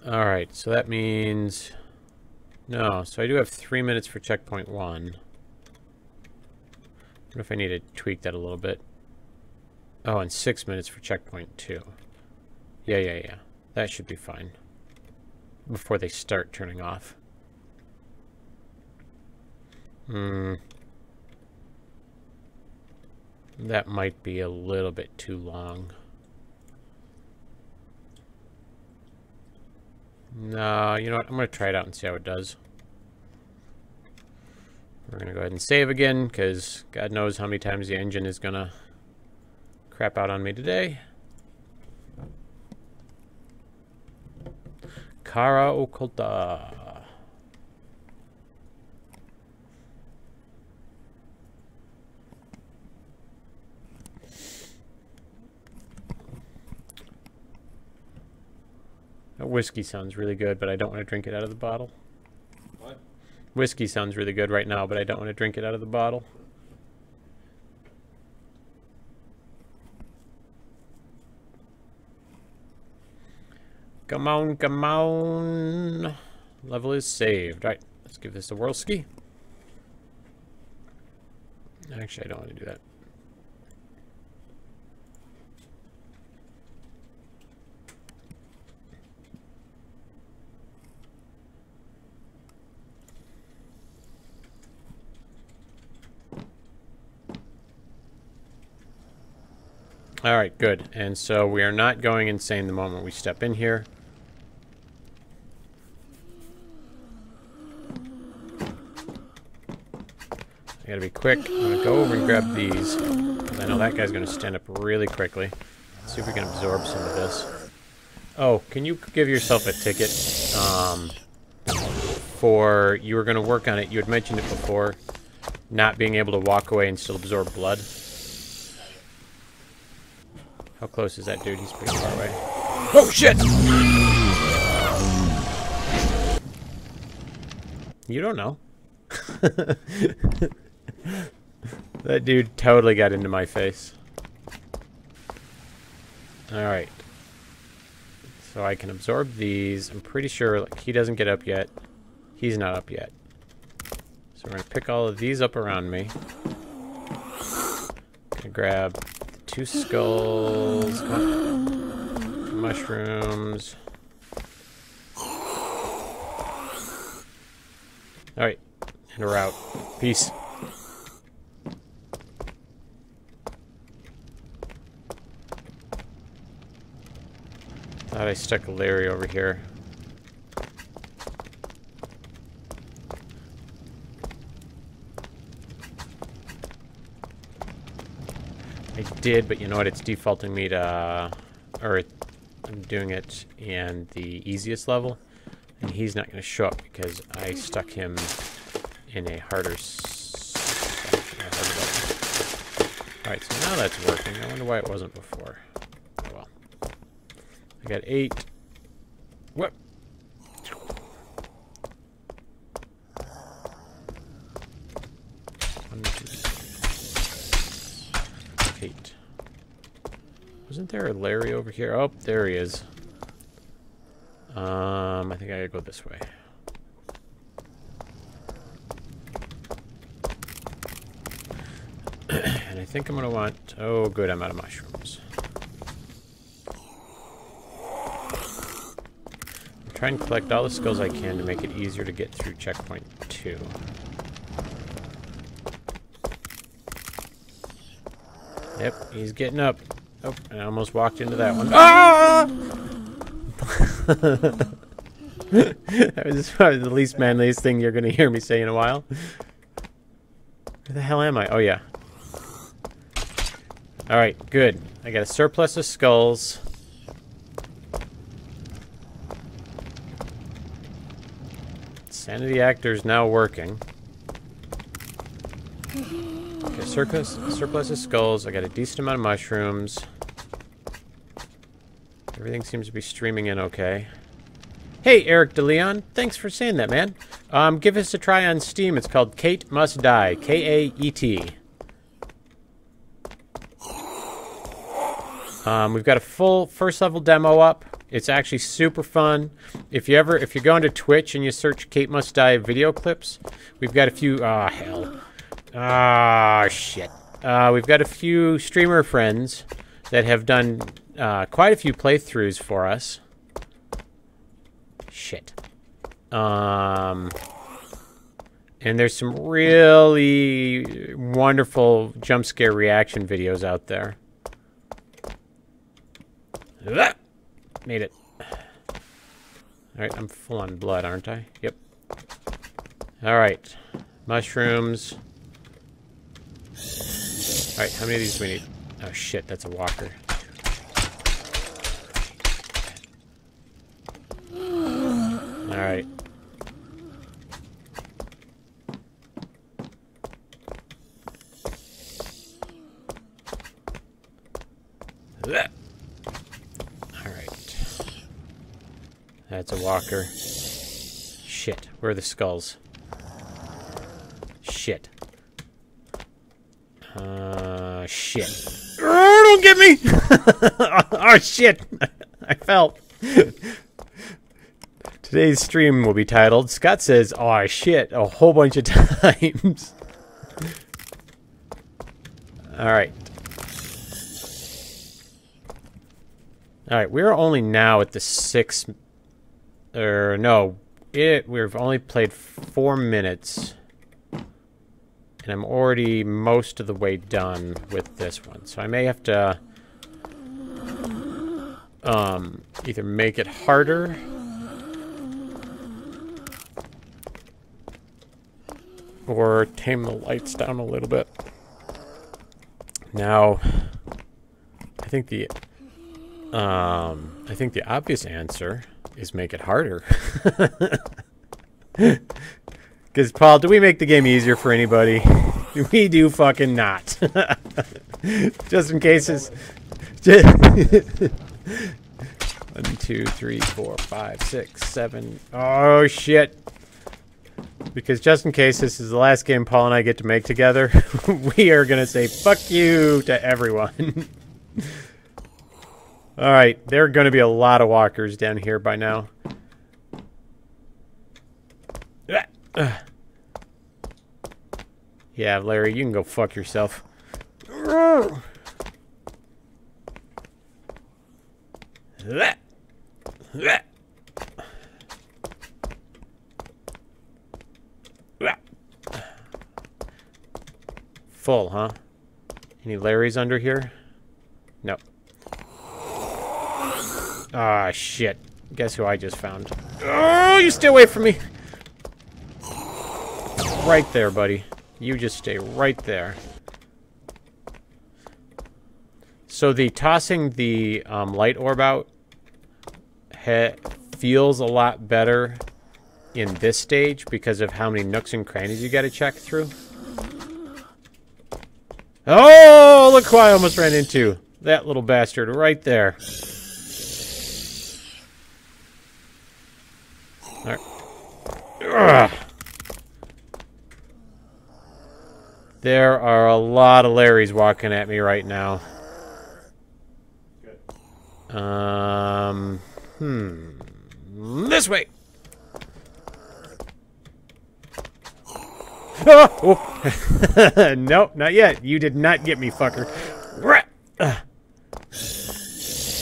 Alright, so that means... No, so I do have 3 minutes for checkpoint 1. I wonder if I need to tweak that a little bit. Oh, and 6 minutes for checkpoint 2. Yeah. That should be fine. Before they start turning off. That might be a little bit too long. No, you know what? I'm going to try it out and see how it does. We're going to go ahead and save again, because God knows how many times the engine is going to crap out on me today. Cara Occulta. That whiskey sounds really good, but I don't want to drink it out of the bottle. What? Whiskey sounds really good right now, but I don't want to drink it out of the bottle. Come on, come on. Level is saved. Alright, let's give this a whirl ski. Actually, I don't want to do that. Alright, good. And so we are not going insane the moment we step in here. I gotta be quick. I'm gonna go over and grab these. I know that guy's gonna stand up really quickly. Let's see if we can absorb some of this. Oh, can you give yourself a ticket? For you were gonna work on it. You had mentioned it before. Not being able to walk away and still absorb blood. How close is that dude? He's pretty far away. Oh, shit! You don't know. That dude totally got into my face. Alright. So I can absorb these. I'm pretty sure like, he doesn't get up yet. He's not up yet. So we're going to pick all of these up around me. Gonna grab 2 skulls. Mushrooms. Alright. And we're out. Peace. Thought I stuck a Larry over here. I did, but you know what? It's defaulting me to, I'm doing it in the easiest level, and he's not going to show up because I stuck him in a harder level. Alright, so now that's working. I wonder why it wasn't before. Oh well. I got 8. What? Wasn't there a Larry over here? Oh, there he is. I think I gotta go this way. And I think I'm gonna want... Oh, good, I'm out of mushrooms. I'm trying to collect all the skulls I can to make it easier to get through checkpoint 2. Yep, he's getting up. Oh, I almost walked into that one. Ah! That was probably the least manliest thing you're going to hear me say in a while. Where the hell am I? Oh, yeah. Alright, good. I got a surplus of skulls. Sanity Actor's now working. Okay, surplus of skulls. I got a decent amount of mushrooms. Everything seems to be streaming in okay. Hey, Eric DeLeon. Thanks for saying that, man. Give us a try on Steam. It's called Kaet Must Die. K-A-E-T. We've got a full first level demo up. It's actually super fun. If you go onto Twitch and you search Kaet Must Die video clips, we've got a few... Ah, hell. Ah, shit. We've got a few streamer friends that have done quite a few playthroughs for us. Shit. And there's some really wonderful jump scare reaction videos out there. Made it. Alright, I'm full on blood, aren't I? Yep. Alright. Mushrooms. Alright, how many of these do we need? Oh shit, that's a walker. Alright. Alright. That's a walker. Shit, where are the skulls? Shit. Shit. Oh, don't get me! Oh, shit! I fell. Today's stream will be titled, Scott says, "Aw, shit," a whole bunch of times. Alright. Alright, we're only now at the 6... no. We've only played 4 minutes. And I'm already most of the way done with this one. So I may have to... either make it harder... or tame the lights down a little bit. Now, I think the obvious answer is make it harder. Because, Paul, do we make the game easier for anybody? We do fucking not. Just in case it's... 1, 2, 3, 4, 5, 6, 7... Oh, shit. Because just in case this is the last game Paul and I get to make together, we are going to say fuck you to everyone. Alright, there are going to be a lot of walkers down here by now. Yeah, Larry, you can go fuck yourself. Full, huh? Any Larrys under here? No. Ah, shit. Guess who I just found? Oh, you stay away from me! Right there, buddy. You just stay right there. So the tossing the light orb out feels a lot better in this stage because of how many nooks and crannies you gotta check through. Oh, look who I almost ran into. That little bastard right there. All right. Ugh. There are a lot of Larrys walking at me right now. This way. Oh! Nope, not yet. You did not get me, fucker.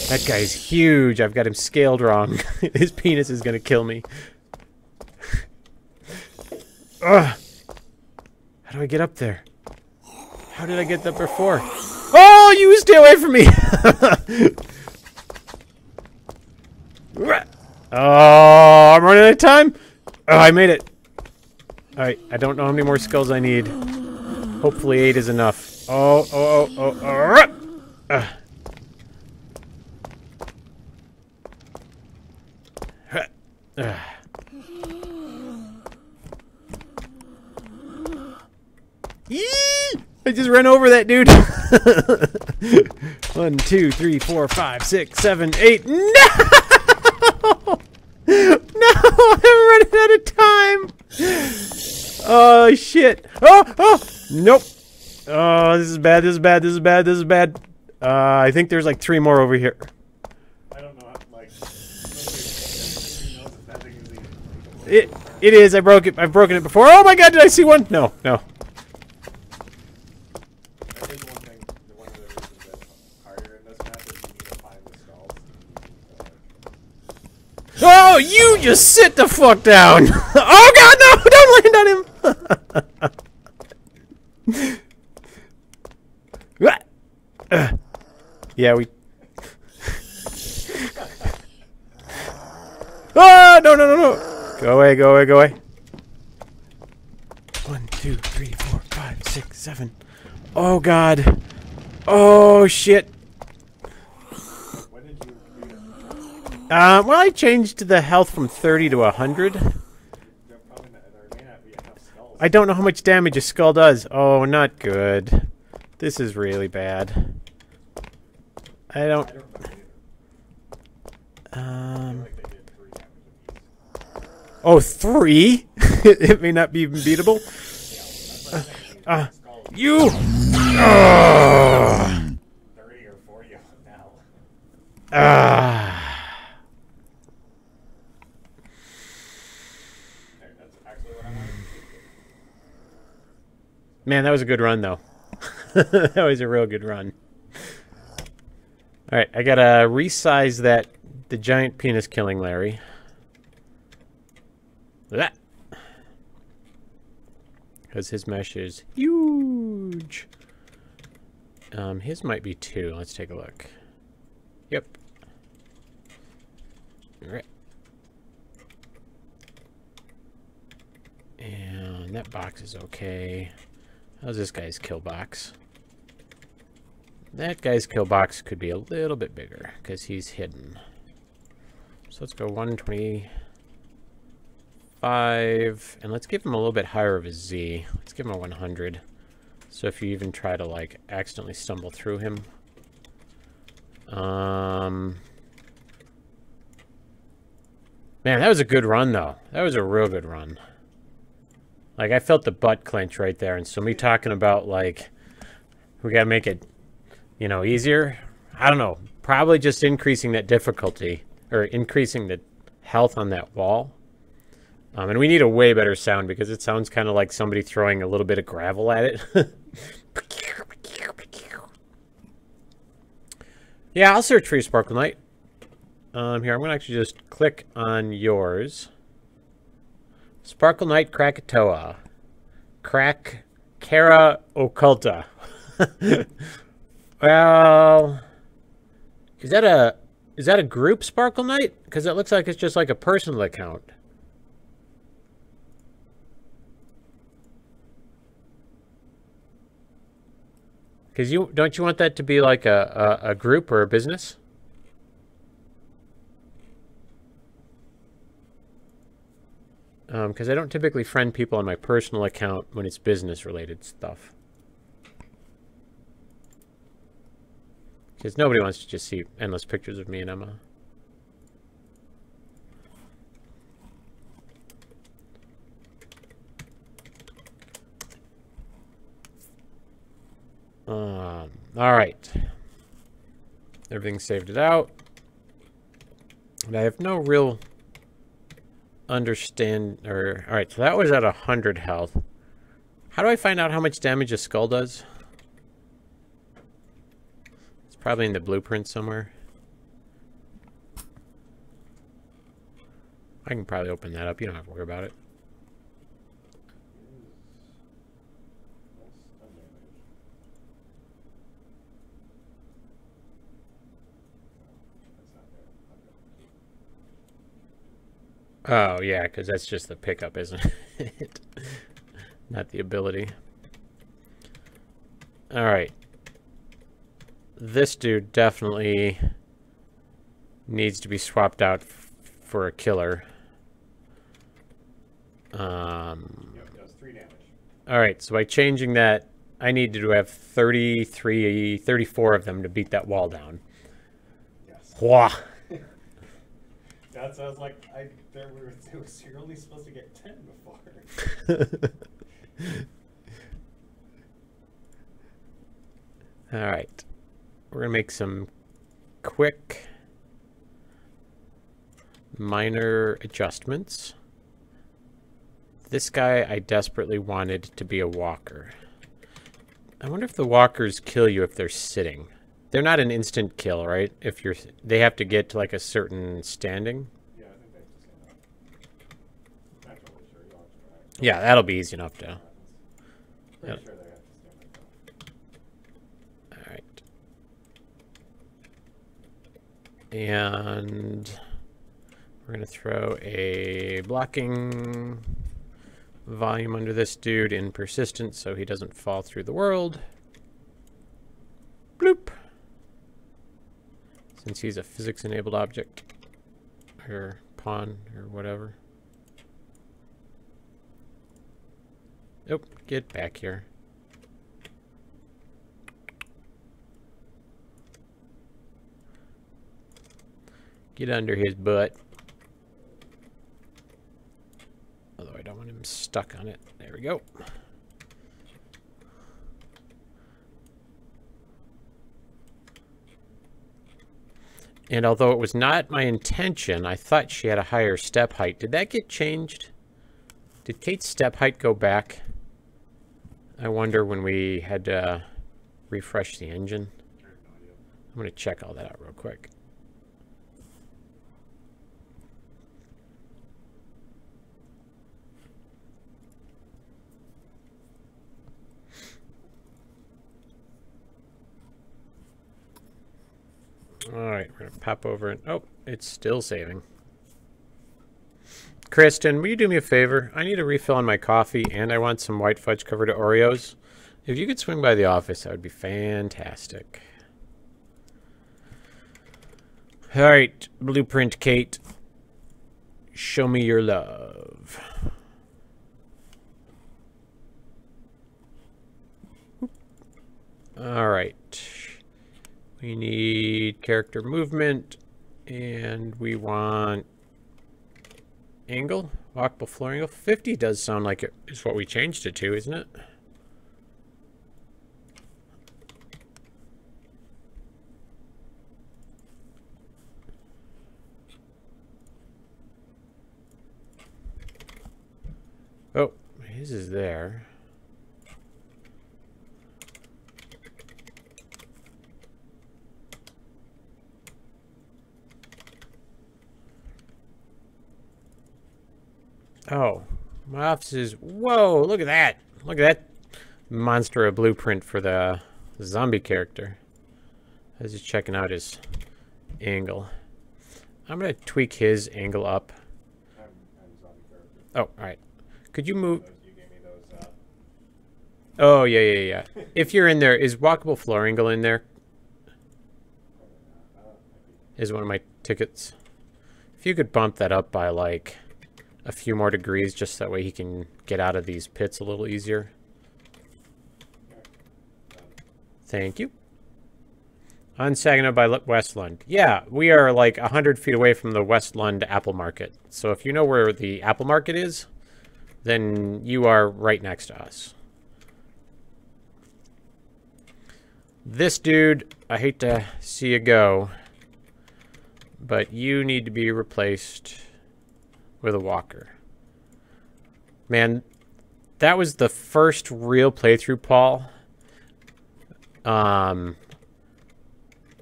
That guy's huge. I've got him scaled wrong. His penis is gonna kill me. How do I get up there? How did I get up before? Oh, you stay away from me! Oh, I'm running out of time. Oh, I made it. Alright, I don't know how many more skulls I need. Hopefully 8 is enough. Oh. I just ran over that dude. 1, 2, 3, 4, 5, 6, 7, 8. No! No, I'm running out of time. Oh shit! Oh! Nope. Oh, this is bad. I think there's like 3 more over here. I don't know. Like, it is. I broke it. I've broken it before. Oh my god! Did I see one? No. Oh, you just sit the fuck down! Oh god, no! Don't land on him! Yeah, we... Oh, no! Go away. 1, 2, 3, 4, 5, 6, 7. Oh god. Oh shit. Well, I changed the health from 30 to 100. I don't know how much damage a skull does. Oh, not good. This is really bad. I don't... Oh, 3? It may not be even beatable. You! 30 or 40 now. Man, that was a good run, though. That was a real good run. Alright, I gotta resize the giant penis killing Larry. That. Because his mesh is huge. His might be 2. Let's take a look. Yep. Alright. And that box is okay. How's this guy's kill box? That guy's kill box could be a little bit bigger because he's hidden. So let's go 125. And let's give him a little bit higher of a Z. Let's give him a 100. So if you even try to, like, accidentally stumble through him. Man, that was a good run, though. That was a real good run. Like, I felt the butt clench right there. And so me talking about, like, we gotta make it, you know, easier. I don't know. Probably just increasing that difficulty. Or increasing the health on that wall. And we need a way better sound because it sounds kind of like somebody throwing a little bit of gravel at it. Yeah, I'll search for you, Sparkle Knight. Here, I'm going to actually just click on yours. Sparkle Knight Krakatoa. Kara Occulta. Well, is that a group Sparkle Knight? Because it looks like it's just like a personal account. Because don't you want that to be like a group or a business? Because I don't typically friend people on my personal account when it's business-related stuff. Because nobody wants to just see endless pictures of me and Emma. All right. Everything saved it out. And I have no real all right, so that was at 100 health. How do I find out how much damage a skull does? It's probably in the blueprint somewhere. I can probably open that up. You don't have to worry about it. Oh, yeah, because that's just the pickup, isn't it? Not the ability. Alright. This dude definitely needs to be swapped out for a killer. Yep, does 3 damage. Alright, so by changing that, I need to have 34 of them to beat that wall down. Yes. Wah! That sounds like they were only supposed to get 10 before. All right, we're gonna make some quick minor adjustments. This guy I desperately wanted to be a walker. I wonder if the walkers kill you if they're sitting. They're not an instant kill, right? If they have to get to like a certain standing. Yeah, I think they just stand up. Not totally sure. You'll have to try. Yeah, that'll be easy enough to. Pretty Yep. sure they have to stand like that. All right. And we're gonna throw a blocking volume under this dude in persistent so he doesn't fall through the world. Bloop. Since he's a physics-enabled object, or pawn, or whatever. Oh, get back here. Get under his butt. Although I don't want him stuck on it. There we go. And although it was not my intention, I thought she had a higher step height. Did that get changed? Did Kate's step height go back? I wonder when we had to refresh the engine. I have no idea. I'm going to check all that out real quick. Alright, we're going to pop over and... Oh, it's still saving. Kristen, will you do me a favor? I need a refill on my coffee, and I want some white fudge covered Oreos. If you could swing by the office, that would be fantastic. Alright, Blueprint Kaet. Show me your love. Alright. We need character movement, and we want angle, walkable floor angle. 50 does sound like it is what we changed it to, isn't it? Oh, his is there. Oh, my office is... Whoa, look at that. Look at that monster of blueprint for the zombie character. I was just checking out his angle. I'm going to tweak his angle up. I'm a zombie character. Oh, all right. Could you move... You gave me those, Oh, yeah. If you're in there, is walkable floor angle in there? Is one of my tickets. If you could bump that up by, like... a few more degrees, just that way he can get out of these pits a little easier. Thank you. On Saginaw by West Lund. Yeah, we are like 100 feet away from the West Lund Apple Market. So if you know where the Apple Market is, then you are right next to us. This dude, I hate to see you go, but you need to be replaced with a walker. Man, that was the first real playthrough, Paul,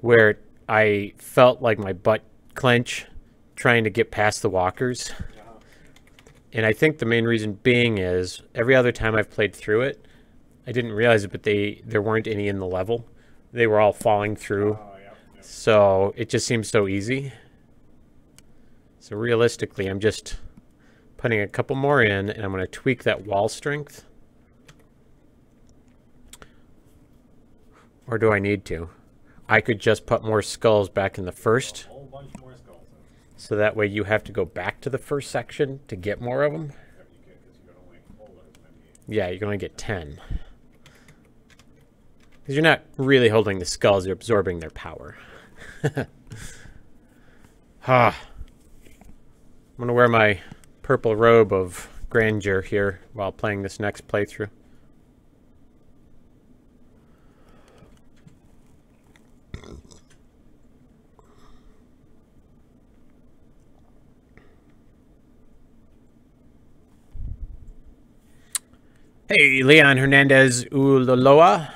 where I felt like my butt clench trying to get past the walkers. And I think the main reason being is every other time I've played through it, I didn't realize it, but there weren't any in the level. They were all falling through. Yep. So it just seems so easy. So realistically, I'm just putting a couple more in, and I'm going to tweak that wall strength. Or do I need to? I could just put more skulls back in the first. A whole bunch more skulls. So that way you have to go back to the first section to get more of them. Yep, you could, because you can only hold it. Yeah, you can only get 10. Because you're not really holding the skulls, you're absorbing their power. I'm going to wear my purple robe of grandeur here while playing this next playthrough. Hey, Leon Hernandez Uloloa.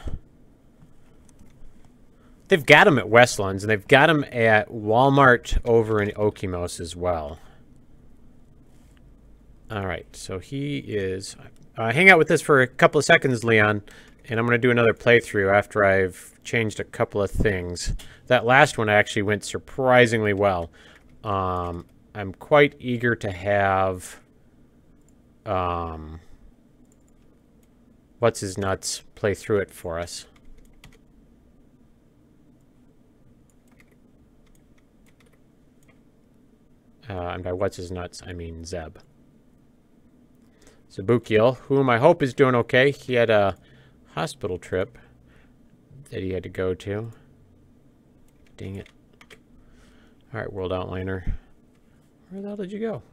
They've got them at Westlands, and they've got them at Walmart over in Okemos as well. All right, so he is... hang out with this for a couple of seconds, Leon, and I'm going to do another playthrough after I've changed a couple of things. That last one actually went surprisingly well. I'm quite eager to have... What's-his-nuts play through it for us. And by what's-his-nuts, I mean Zeb. Zabukiel, whom I hope is doing okay. He had a hospital trip that he had to go to. Dang it. Alright, World Outliner. Where the hell did you go?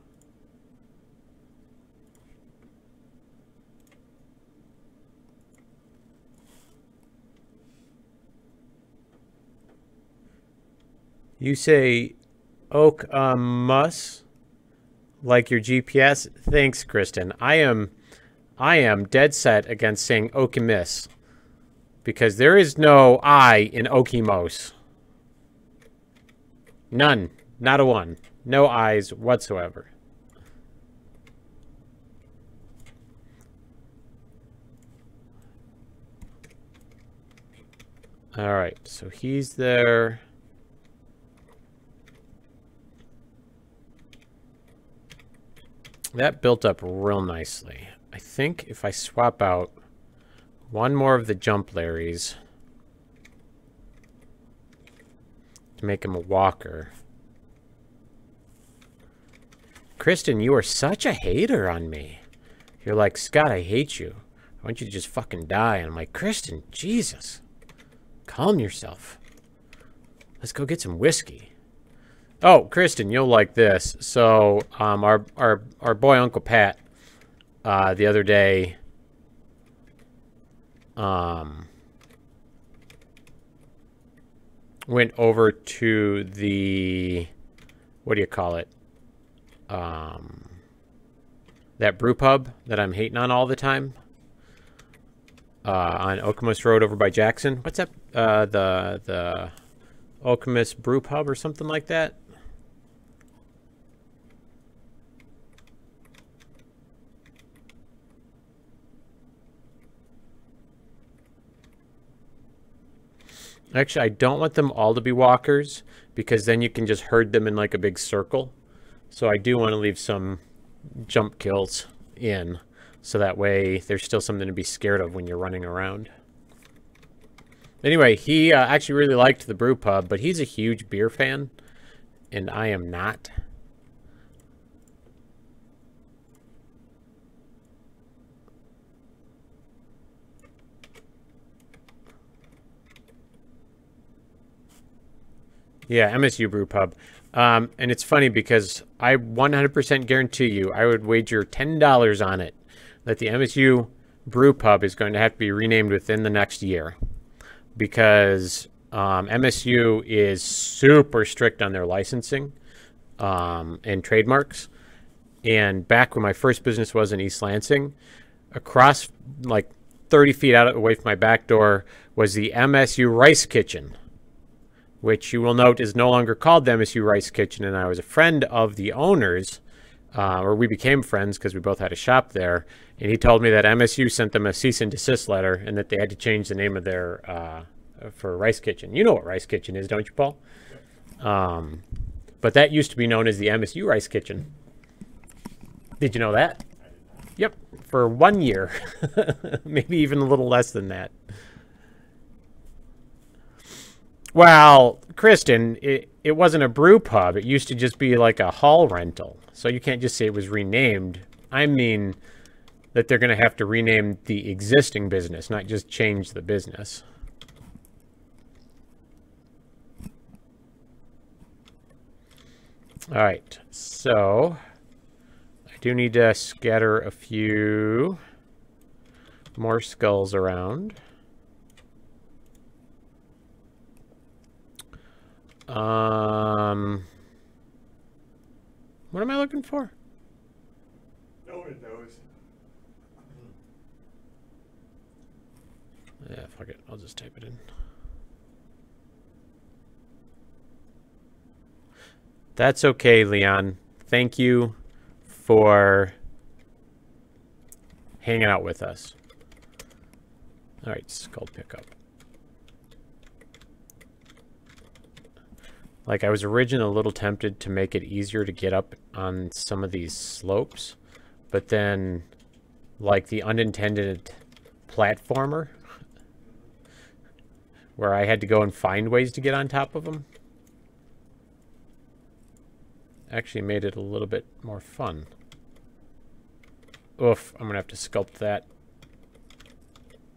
You say Oak Mus, like your GPS. Thanks, Kristen. I am I am dead set against saying Okemos. Because there is no I in Okemos. None. Not a one. No I's whatsoever. Alright, so he's there. That built up real nicely. I think if I swap out one more of the jump Larrys to make him a walker. Kristen, you are such a hater on me. You're like, Scott, I hate you. I want you to just fucking die. And I'm like, Kristen, Jesus. Calm yourself. Let's go get some whiskey. Oh, Kristen, you'll like this. So, our boy Uncle Pat, the other day, went over to the, what do you call it? That brew pub that I'm hating on all the time. On Okemos Road over by Jackson. What's that? The Okemos Brew Pub or something like that. Actually, I don't want them all to be walkers because then you can just herd them in like a big circle. So I do want to leave some jump kills in so that way there's still something to be scared of when you're running around. Anyway, he actually really liked the brew pub, but he's a huge beer fan and I am not. Yeah, MSU Brew Pub. And it's funny because I 100% guarantee you, I would wager $10 on it that the MSU Brew Pub is going to have to be renamed within the next year. Because MSU is super strict on their licensing and trademarks. And back when my first business was in East Lansing, across like 30 feet out away from my back door was the MSU Rice Kitchen, which you will note is no longer called the MSU Rice Kitchen. And I was a friend of the owners, or we became friends because we both had a shop there. And he told me that MSU sent them a cease and desist letter and that they had to change the name of their, for Rice Kitchen. You know what Rice Kitchen is, don't you, Paul? But that used to be known as the MSU Rice Kitchen. Did you know that? Yep, for 1 year. Maybe even a little less than that. Well, Kristen, it wasn't a brew pub. It used to just be like a hall rental. So you can't just say it was renamed. I mean that they're going to have to rename the existing business, not just change the business. All right, so I do need to scatter a few more skulls around. What am I looking for? No one knows. Yeah, fuck it. I'll just type it in. That's okay, Leon. Thank you for hanging out with us. All right, skull pickup. Like, I was originally a little tempted to make it easier to get up on some of these slopes, but then, like the unintended platformer, where I had to go and find ways to get on top of them, actually made it a little bit more fun. Oof, I'm gonna have to sculpt that,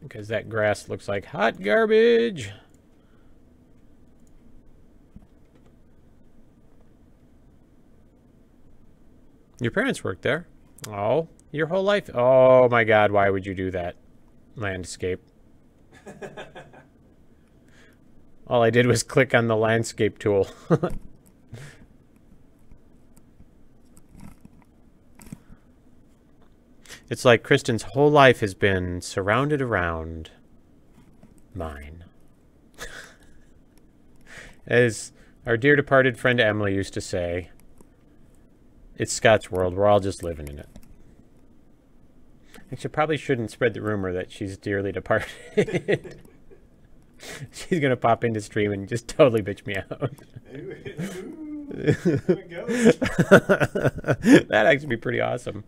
because that grass looks like hot garbage. Your parents worked there. Oh, your whole life. Oh my God, why would you do that? Landscape. All I did was click on the landscape tool. It's like Kristen's whole life has been surrounded around mine. As our dear departed friend Emily used to say, it's Scott's world. We're all just living in it. Actually, probably shouldn't spread the rumor that she's dearly departed. She's going to pop into stream and just totally bitch me out. That'd actually be pretty awesome.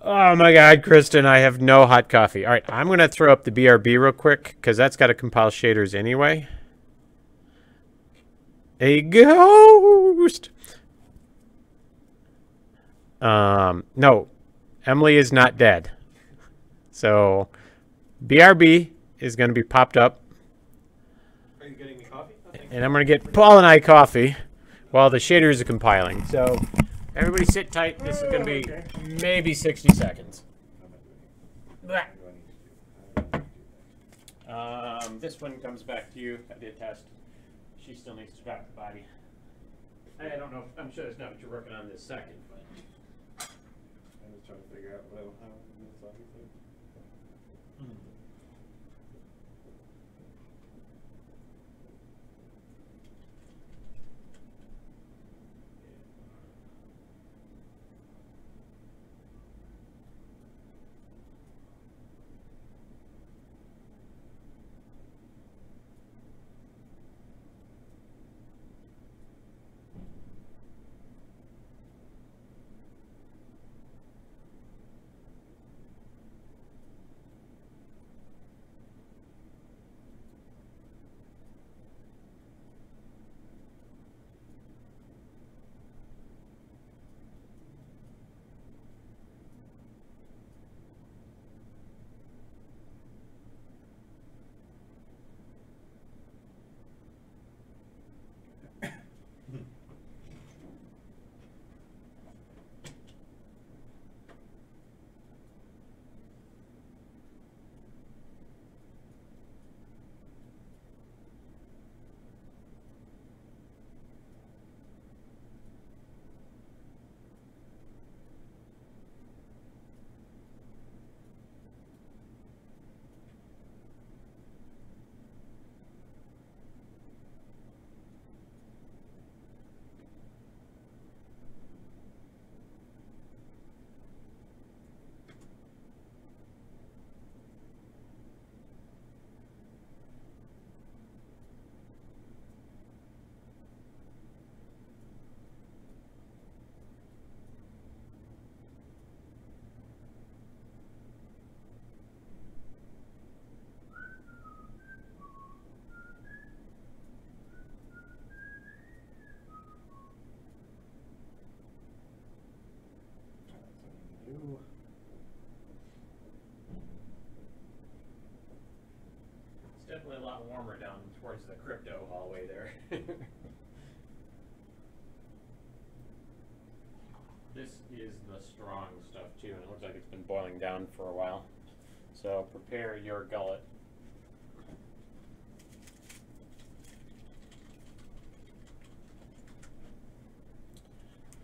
Oh my god, Kristen, I have no hot coffee. All right, I'm going to throw up the BRB real quick because that's got to compile shaders anyway. A ghost! No, Emily is not dead. So, BRB is going to be popped up. Are you getting me coffee? And I'm going to get Paul and I coffee while the shaders are compiling. So, everybody sit tight. This is going to be maybe 60 seconds. This one comes back to you. I did test. She still needs to drop the body. I don't know. I'm sure that's not what you're working on this second, but I'm just trying to figure out how this obviously. it's definitely a lot warmer down towards the crypto hallway there. This is the strong stuff too, and it looks like it's been boiling down for a while. So prepare your gullet.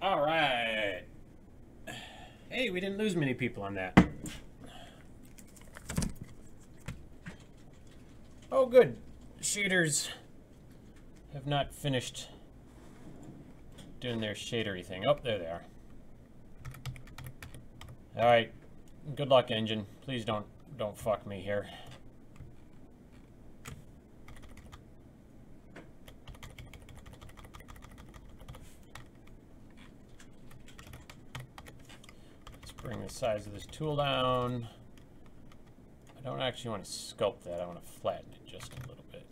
All right. Hey, we didn't lose many people on that. Oh, good. Shaders have not finished doing their shadery thing. Oh, there they are. All right. Good luck, engine. Please don't fuck me here. Let's bring the size of this tool down. I don't actually want to sculpt that. I want to flatten it just a little bit.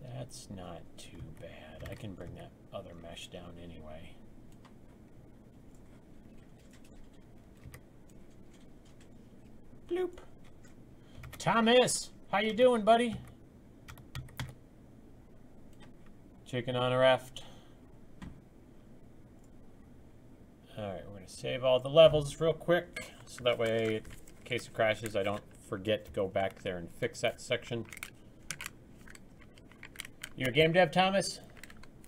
That's not too bad. I can bring that other mesh down anyway. Bloop. Thomas, how you doing, buddy? Chicken on a raft. All right, we're gonna save all the levels real quick. so that way, in case it crashes, I don't forget to go back there and fix that section. You a game dev, Thomas?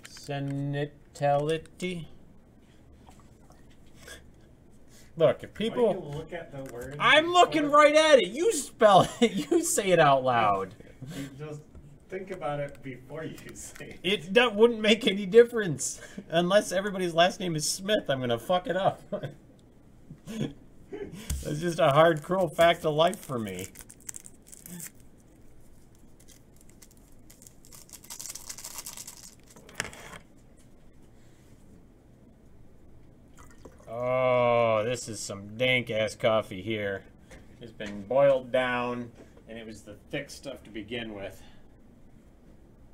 Senitality? Look, if people... Why do you look at the words? I'm looking right at it. You spell it. You say it out loud. You just think about it before you say it. That wouldn't make any difference. Unless everybody's last name is Smith, I'm going to fuck it up. That's just a hard, cruel fact of life for me. Oh, this is some dank-ass coffee here. It's been boiled down, and it was the thick stuff to begin with.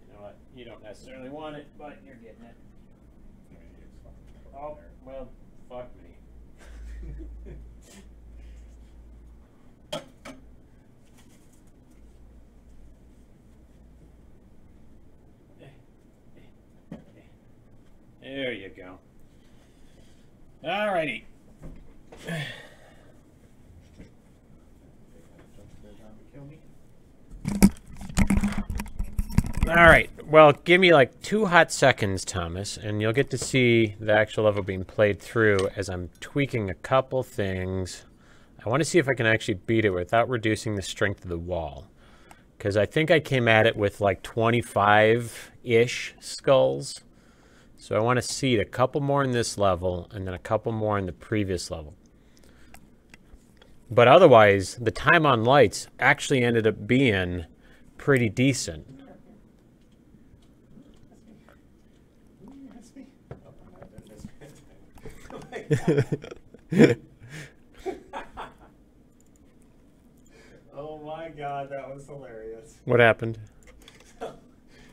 You know what? You don't necessarily want it, but you're getting it. Oh, well, fuck me. There you go. Alrighty. Alright, well, give me like 2 hot seconds, Thomas, and you'll get to see the actual level being played through as I'm tweaking a couple things. I want to see if I can actually beat it without reducing the strength of the wall. Because I think I came at it with like 25-ish skulls. So I want to seed a couple more in this level, and then a couple more in the previous level. But otherwise, the time on lights actually ended up being pretty decent. Oh my god, that was hilarious. What happened?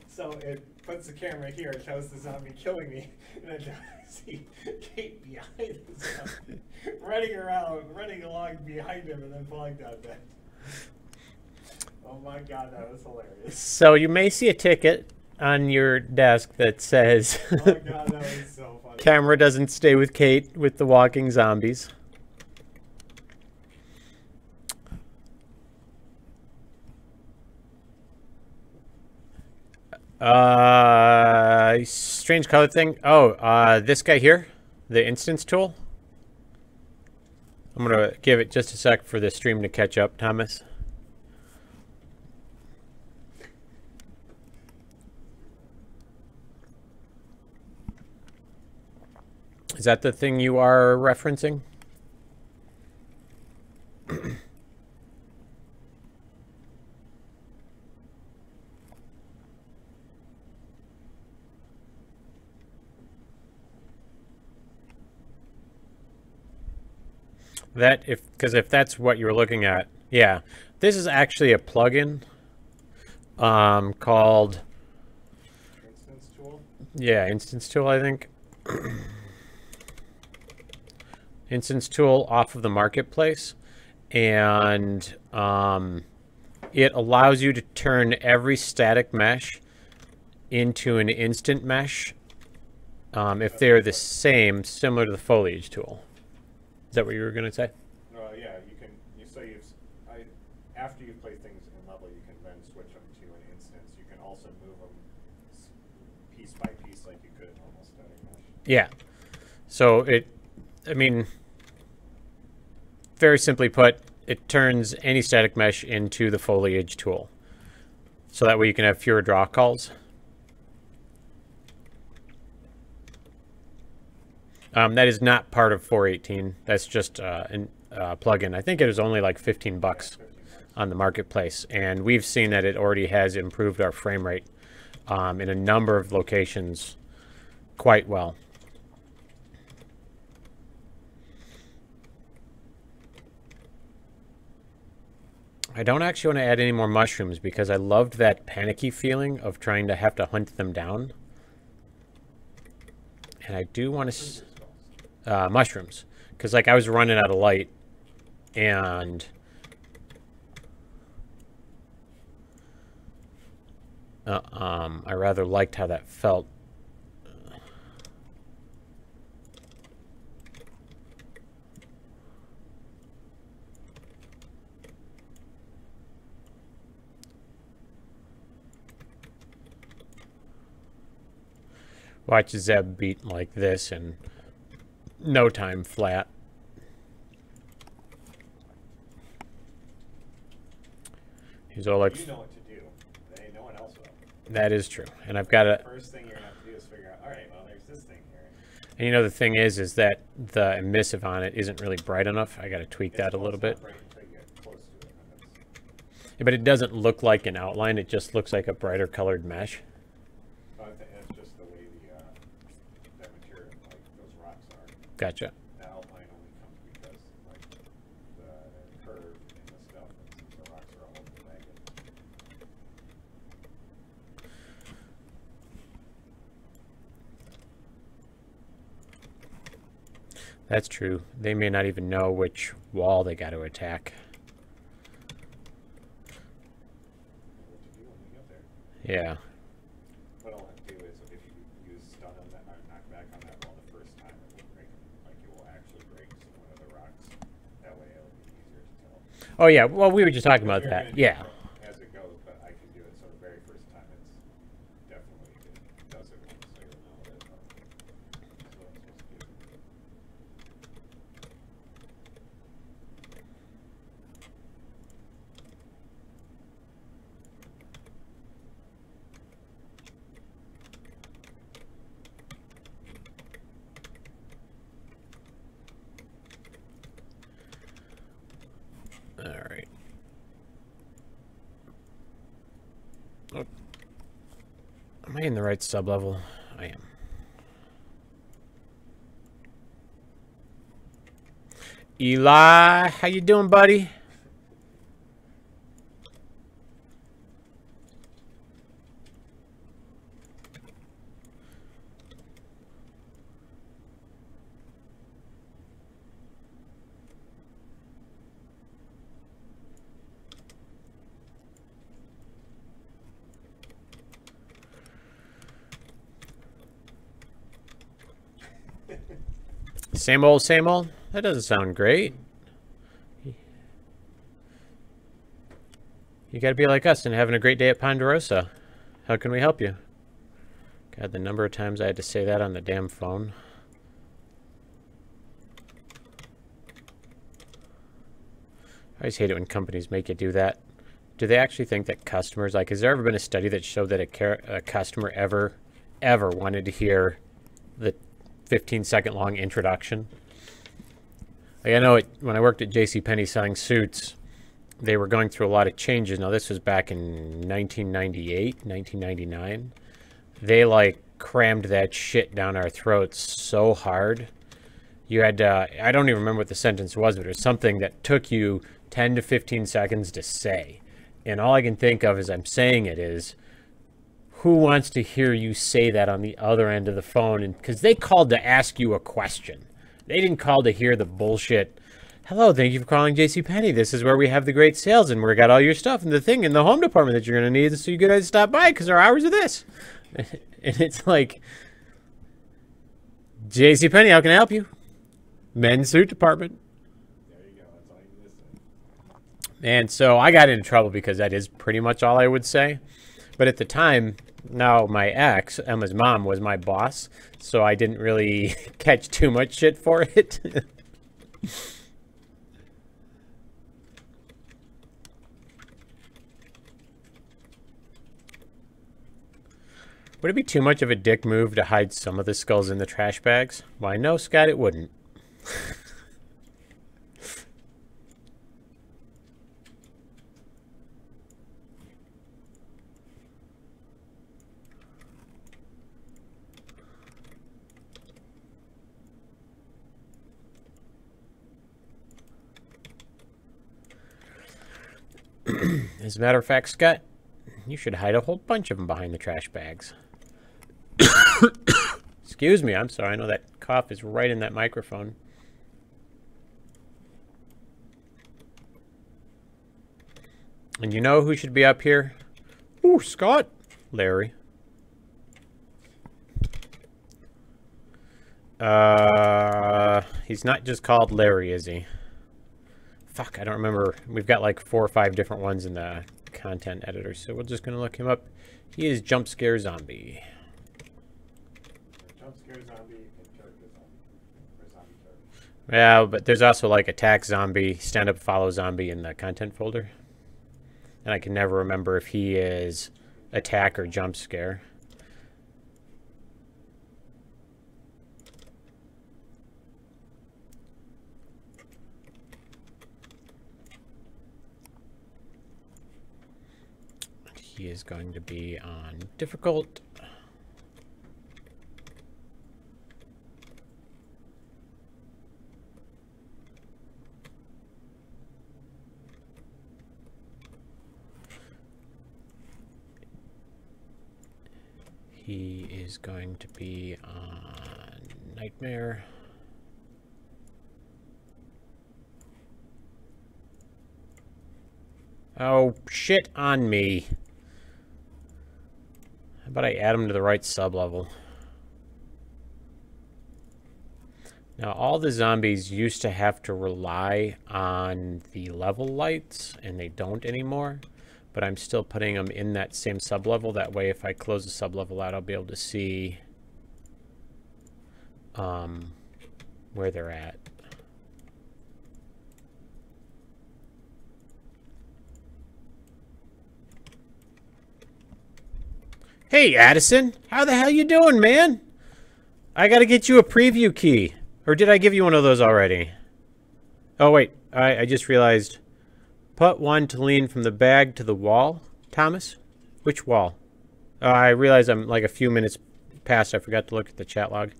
So it puts the camera here, it shows the zombie killing me, and then I see Kaet behind the zombie, running along behind him, and then falling down dead. Oh my god, that was hilarious. So you may see a ticket on your desk that says, oh my god, that was so funny. Camera doesn't stay with Kaet with the walking zombies. Strange color thing. Oh, this guy here, the instance tool. I'm gonna give it just a sec for the stream to catch up, Thomas. Is that the thing you are referencing? Because if that's what you were looking at, yeah, this is actually a plugin called Instance tool? Yeah, instance tool, I think. Instance tool off of the marketplace, and it allows you to turn every static mesh into an instant mesh if they're the same, similar to the foliage tool. Is that what you were going to say? Yeah, you can. After you play things in level, you can then switch them to an instance. You can also move them piece by piece like you could in normal static mesh. Yeah. So I mean, very simply put, it turns any static mesh into the foliage tool. So that way you can have fewer draw calls. That is not part of 4.18. That's just a plugin. I think it was only like 15 bucks on the marketplace, and we've seen that it already has improved our frame rate in a number of locations quite well. I don't actually want to add any more mushrooms because I loved that panicky feeling of trying to have to hunt them down. And I do want to... mushrooms, because like I was running out of light, and I rather liked how that felt. Watch Zeb beat like this in no time flat. He's all like... You know what to do. No one else will. That is true. And I've got to... First thing you're going to have to do is figure out, all right, well, there's this thing here. And you know, the thing is that the emissive on it isn't really bright enough. I got to tweak that a little bit. Yeah, but it doesn't look like an outline. It just looks like a brighter colored mesh. I think that's just the way that material, like those rocks are. Gotcha. The outline only comes because, like, the curve and the stuff, and the rocks are all over the wagon. That's true. They may not even know which wall they got to attack. Yeah. What I'll have to do is, if you use stun on that, or knock back on that wall the first time, it will break, like it will actually break some of the rocks. That way it'll be easier to tell. Oh yeah, well we were just talking about that. Yeah. As it goes, but I can do it so the very first time it's definitely, it does it once, so you'll know that. So that's supposed to do. All right. Oh. Am I in the right sublevel? I am. Eli, how you doing, buddy? Same old, same old? That doesn't sound great. You gotta be like us and having a great day at Ponderosa. How can we help you? God, the number of times I had to say that on the damn phone. I always hate it when companies make you do that. Do they actually think that customers, like, has there ever been a study that showed that a customer ever wanted to hear the 15-second long introduction? Like, I know when I worked at JCPenney selling suits, they were going through a lot of changes. Now, this was back in 1998, 1999. They, like, crammed that shit down our throats so hard. You had to, I don't even remember what the sentence was, but it was something that took you 10 to 15 seconds to say. And all I can think of as I'm saying it is, who wants to hear you say that on the other end of the phone? And because they called to ask you a question. They didn't call to hear the bullshit. Hello, thank you for calling JCPenney. This is where we have the great sales and we got all your stuff and the thing in the home department that you're going to need. So you guys stop by because our hours are this. And it's like, JCPenney, how can I help you? Men's suit department. There you go. That's all you listen. And so I got into trouble because that is pretty much all I would say. But at the time, now my ex, Emma's mom, was my boss, so I didn't really catch too much shit for it. Would it be too much of a dick move to hide some of the skulls in the trash bags? Why, no, Scott, it wouldn't. As a matter of fact, Scott, you should hide a whole bunch of them behind the trash bags. Excuse me, I'm sorry. I know that cough is right in that microphone. And you know who should be up here? Ooh, Scott. Larry. He's not just called Larry, is he? Fuck, I don't remember. We've got like 4 or 5 different ones in the content editor, so we're just going to look him up. He is Jump Scare Zombie. jump scare zombie and character zombie. Or zombie character. Yeah, but there's also like attack zombie, stand up follow zombie in the content folder. And I can never remember if he is attack or jump scare. He is going to be on difficult. He is going to be on Nightmare. Oh, shit on me. How about I add him to the right sub-level? Now, all the zombies used to have to rely on the level lights, and they don't anymore. But I'm still putting them in that same sub-level. That way, if I close the sub-level out, I'll be able to see where they're at. Hey, Addison. How the hell you doing, man? I gotta get you a preview key. Or did I give you one of those already? Oh, wait. I just realized. Put one to lean from the bag to the wall. Thomas? Which wall? I realize I'm like a few minutes past. I forgot to look at the chat log.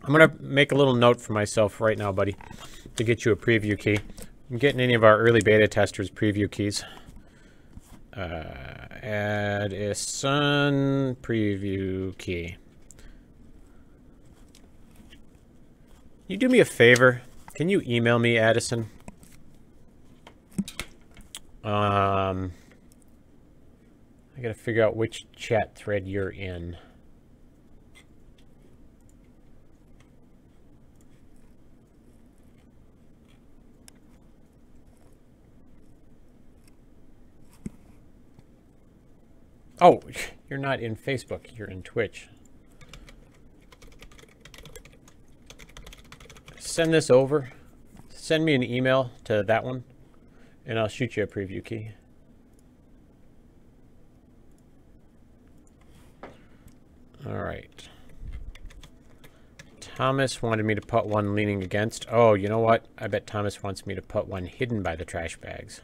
I'm going to make a little note for myself right now, buddy, to get you a preview key. I'm getting any of our early beta testers preview keys. Addison preview key. You do me a favor. Can you email me, Addison? I gotta figure out which chat thread you're in. Oh, you're not in Facebook. You're in Twitch. Send this over. Send me an email to that one, and I'll shoot you a preview key. All right. Thomas wanted me to put one leaning against. Oh, you know what? I bet Thomas wants me to put one hidden by the trash bags.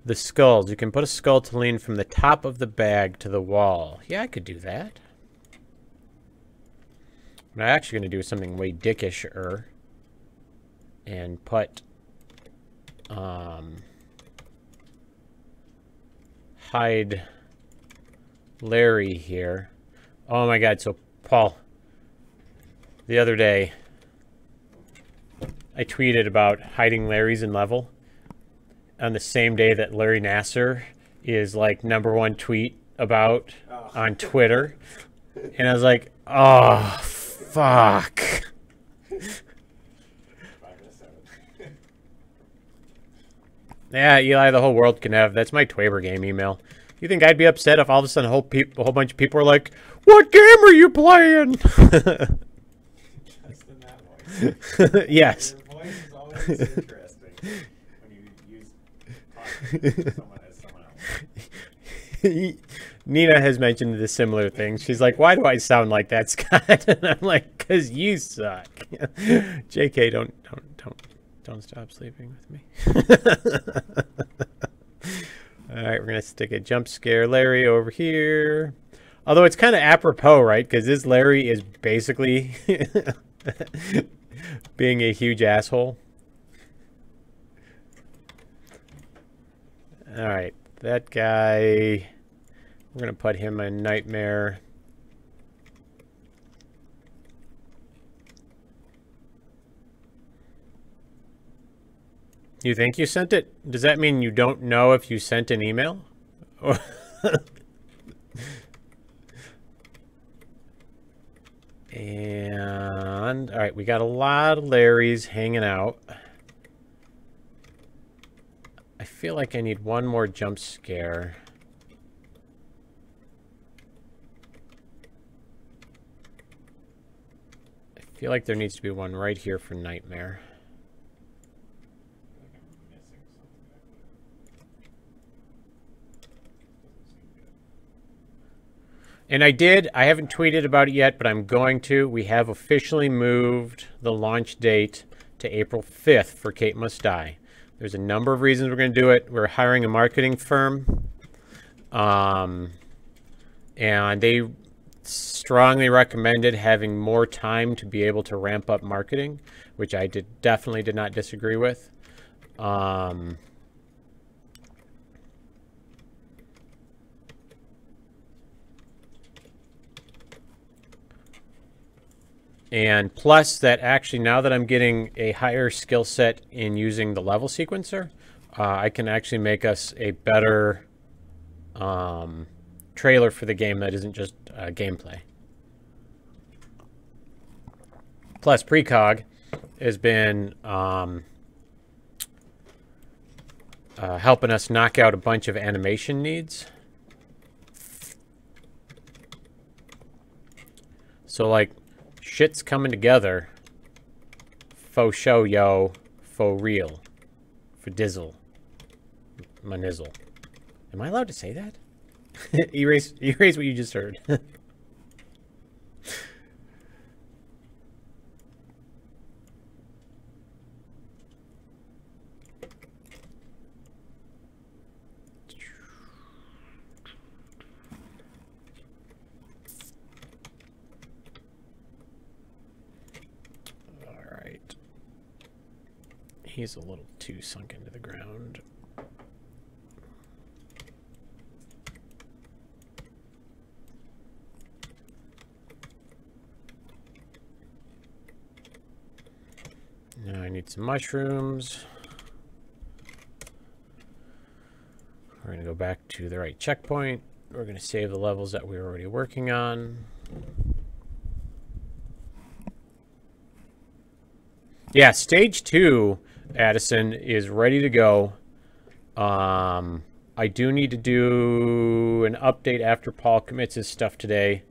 The skulls. You can put a skull to lean from the top of the bag to the wall. Yeah, I could do that. But I'm actually going to do something way dickish-er and put hide Larry here. Oh my god, so Paul, the other day I tweeted about hiding Larry's in level on the same day that Larry Nasser is like #1 tweet about on Twitter. And I was like, oh, fuck. Yeah, Eli, the whole world can have. That's my Twaber game email. You think I'd be upset if all of a sudden a whole bunch of people are like, what game are you playing? Just in that voice. Yes. Your voice is always interesting when you use someone as someone else. Nina has mentioned a similar thing. She's like, why do I sound like that, Scott? And I'm like, because you suck. JK, don't stop sleeping with me. All right, we're going to stick a jump scare Larry over here. Although it's kind of apropos, right? Because this Larry is basically being a huge asshole. All right, that guy, we're going to put him in Nightmare. You think you sent it? Does that mean you don't know if you sent an email? And, all right, we got a lot of Larrys hanging out. I feel like I need one more jump scare. feel like there needs to be one right here for Nightmare. And I haven't tweeted about it yet, but I'm going to. We have officially moved the launch date to April 5th for Kaet Must Die. There's a number of reasons we're going to do it. We're hiring a marketing firm. And they strongly recommended having more time to be able to ramp up marketing, which I definitely did not disagree with. And plus that actually, now that I'm getting a higher skill set in using the level sequencer, I can actually make us a better trailer for the game that isn't just gameplay. Plus Precog has been helping us knock out a bunch of animation needs. So like, shit's coming together. Faux show, yo. Faux real. For dizzle. Manizzle. Am I allowed to say that? erase what you just heard. He's a little too sunk into the ground. Now I need some mushrooms. We're going to go back to the right checkpoint. We're going to save the levels that we were already working on. Yeah, stage 2, Addison, is ready to go. I do need to do an update after Paul commits his stuff today.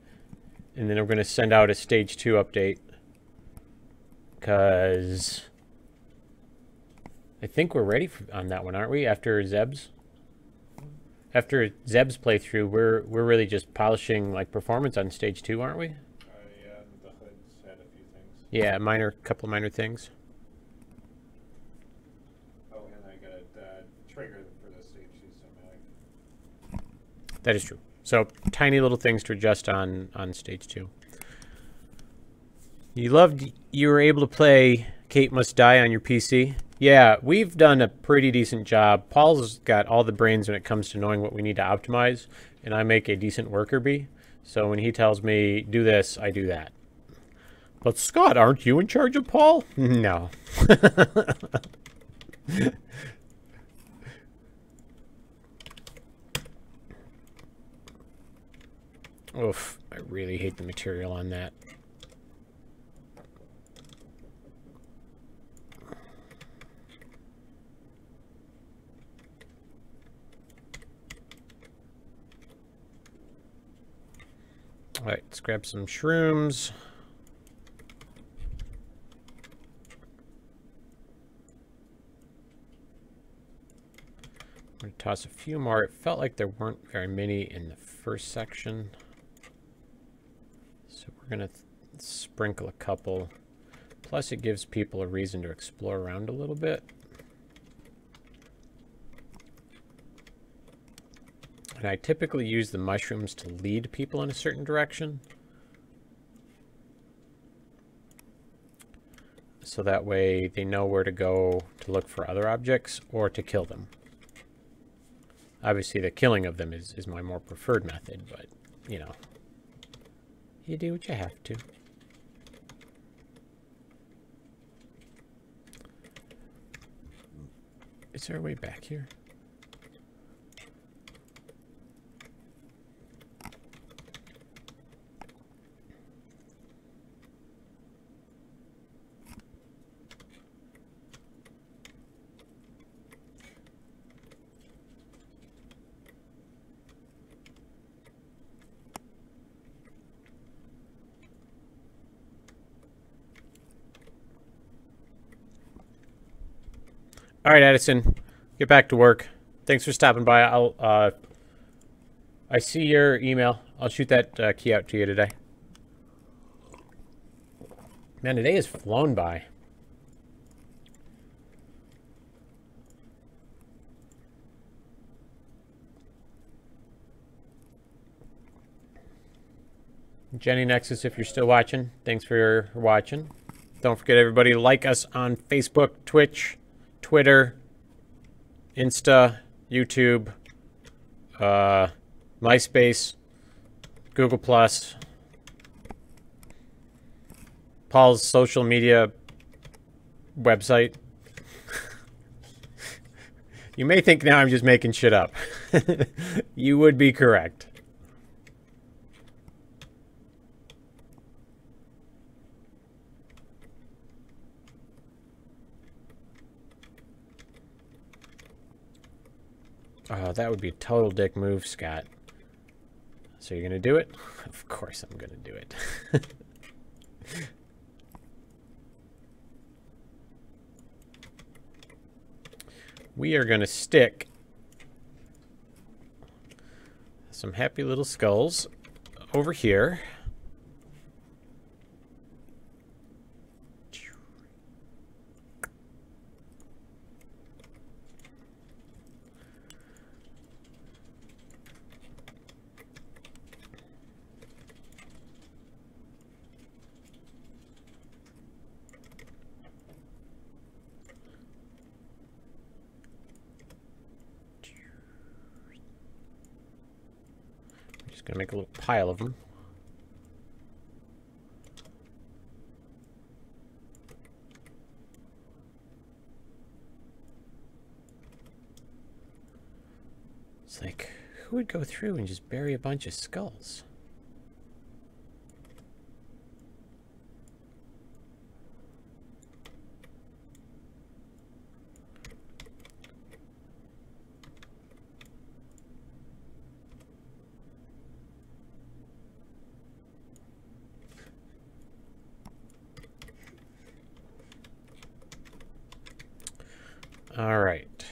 And then I'm going to send out a stage 2 update. Because I think we're ready on that one, aren't we? After Zeb's? After Zeb's playthrough, we're really just polishing like performance on stage 2, aren't we? Yeah, the hood's had a few things. Yeah, couple minor things. Oh, and I got a trigger for the stage 2 cinematic. That is true. So tiny little things to adjust on stage 2. You were able to play Kaet Must Die on your PC. Yeah, we've done a pretty decent job. Paul's got all the brains when it comes to knowing what we need to optimize, and I make a decent worker bee. So when he tells me, do this, I do that. But Scott, aren't you in charge of Paul? No. Oof, I really hate the material on that. All right, let's grab some shrooms. I'm going to toss a few more. It felt like there weren't very many in the first section. So we're going to sprinkle a couple. Plus it gives people a reason to explore around a little bit. And I typically use the mushrooms to lead people in a certain direction. So that way they know where to go to look for other objects or to kill them. Obviously the killing of them is my more preferred method, but you know, you do what you have to. Is there a way back here? All right, Addison, get back to work. Thanks for stopping by. I see your email. I'll shoot that key out to you today. Man, today has flown by. Jenny Nexus, if you're still watching, thanks for watching. Don't forget, everybody, like us on Facebook, Twitch, Twitter, Insta, YouTube, MySpace, Google+, Paul's social media website. You may think now I'm just making shit up. You would be correct. Oh, that would be a total dick move, Scott. So you're going to do it? Of course I'm going to do it. We are going to stick some happy little skulls over here. Gonna make a little pile of them. It's like, who would go through and just bury a bunch of skulls? All right.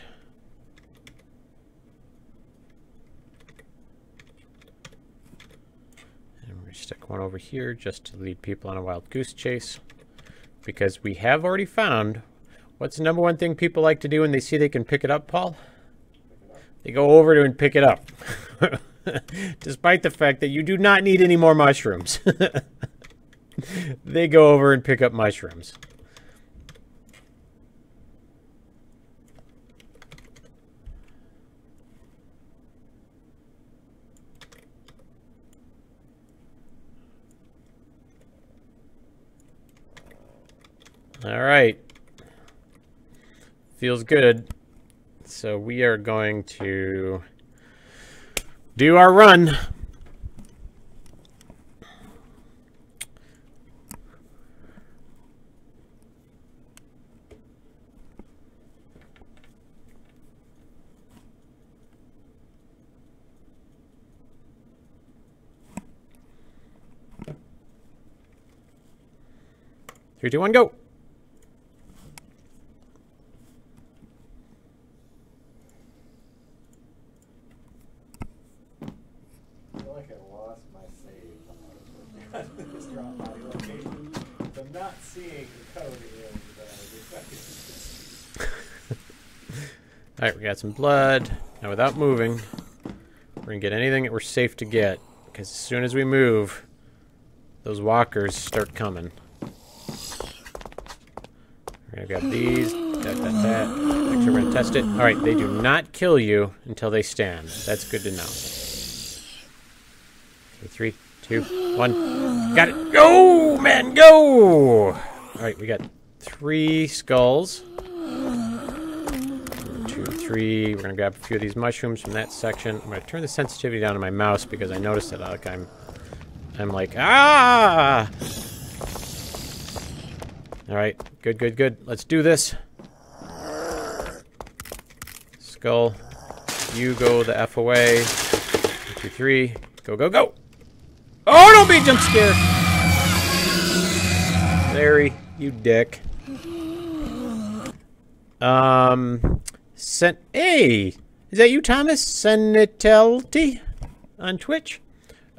And we're going to stick one over here just to lead people on a wild goose chase. Because we have already found, what's the number one thing people like to do when they see they can pick it up, Paul? They go over to and pick it up. Despite the fact that you do not need any more mushrooms. They go over and pick up mushrooms. All right. Feels good. So we are going to do our run. Three, two, one, go. Alright, we got some blood. Now without moving, we're going to get anything that we're safe to get. Because as soon as we move, those walkers start coming. We're going to grab these. That. Actually, we're going to test it. Alright, they do not kill you until they stand. That's good to know. Okay, 3, 2, 1. Got it. Go, man, go! Alright, we got 3 skulls. 2, 3. We're gonna grab a few of these mushrooms from that section. I'm gonna turn the sensitivity down on my mouse because I noticed that like I'm like, ah! Alright, good. Let's do this. Skull. You go the F away. 1, 2, 3. Go. Oh, don't be jump scared! Larry, you dick. Hey, is that you, Thomas? Senitelty on Twitch?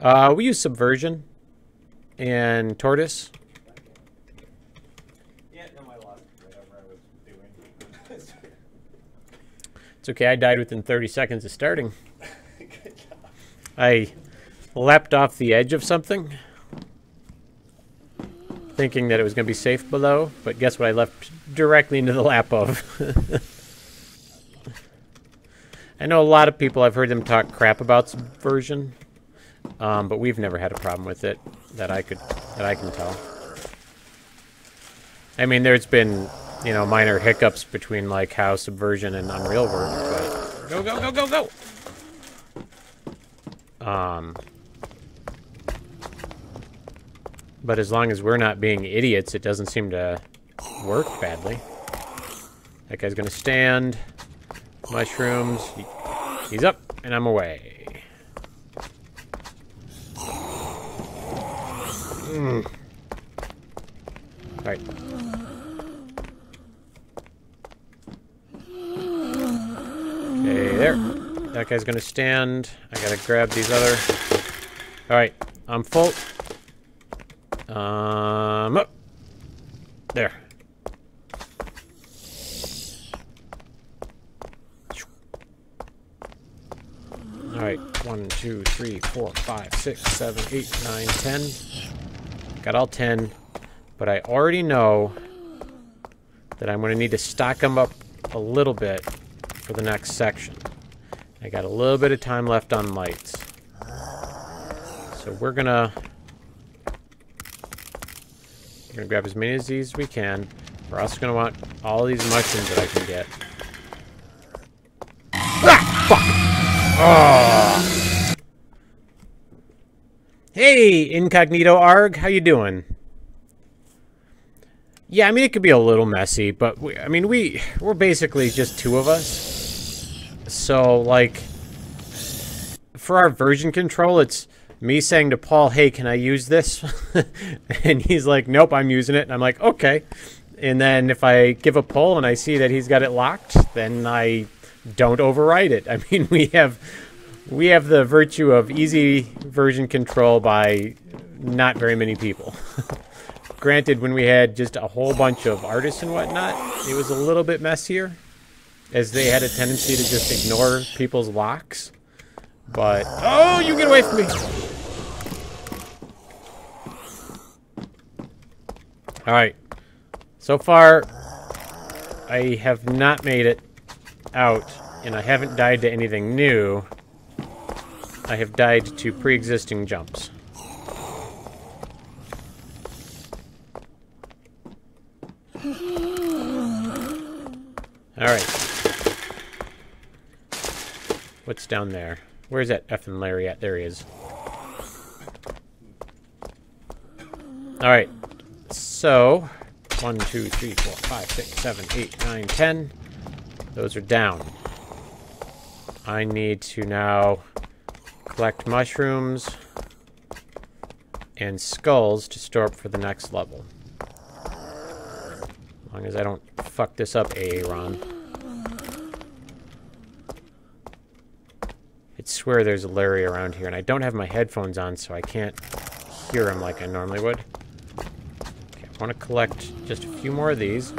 We use Subversion and Tortoise. Yeah, no, I lost whatever I was doing. It's okay, I died within 30 seconds of starting. Good job. I leapt off the edge of something, thinking that it was going to be safe below, but guess what I left directly into the lap of? I know a lot of people, I've heard them talk crap about Subversion, but we've never had a problem with it that I can tell. I mean, there's been, you know, minor hiccups between like how Subversion and Unreal work, but go, go, go, go, go! But as long as we're not being idiots, it doesn't seem to work badly. That guy's gonna stand. Mushrooms. He's up, and I'm away. Alright. Okay, there. That guy's gonna stand. I gotta grab these other. Alright, I'm full. Up. There. Alright, 1, 2, 3, 4, 5, 6, 7, 8, 9, 10. Got all 10, but I already know that I'm going to need to stock them up a little bit for the next section. I got a little bit of time left on lights. So we're gonna grab as many of these as we can. We're also gonna want all these mushrooms that I can get. Ah! Fuck! Oh. Hey, Incognito Arg, how you doing? Yeah, I mean, it could be a little messy, but we're basically just two of us. So, like, for our version control, it's me saying to Paul, hey, can I use this? And he's like, nope, I'm using it. And I'm like, okay. And then if I give a pull and I see that he's got it locked, then I don't override it. I mean, we have the virtue of easy version control by not very many people. Granted, when we had just a whole bunch of artists and whatnot, it was a little bit messier, as they had a tendency to just ignore people's locks. But, oh, you get away from me! Alright. So far, I have not made it out, and I haven't died to anything new. I have died to pre-existing jumps. Alright. What's down there? Where's that effing Larry at? There he is. Alright. So, 1, 2, 3, 4, 5, 6, 7, 8, 9, 10. Those are down. I need to now collect mushrooms and skulls to store up for the next level. As long as I don't fuck this up, Aaron. I swear there's a Larry around here, and I don't have my headphones on, so I can't hear him like I normally would. Okay, I want to collect just a few more of these.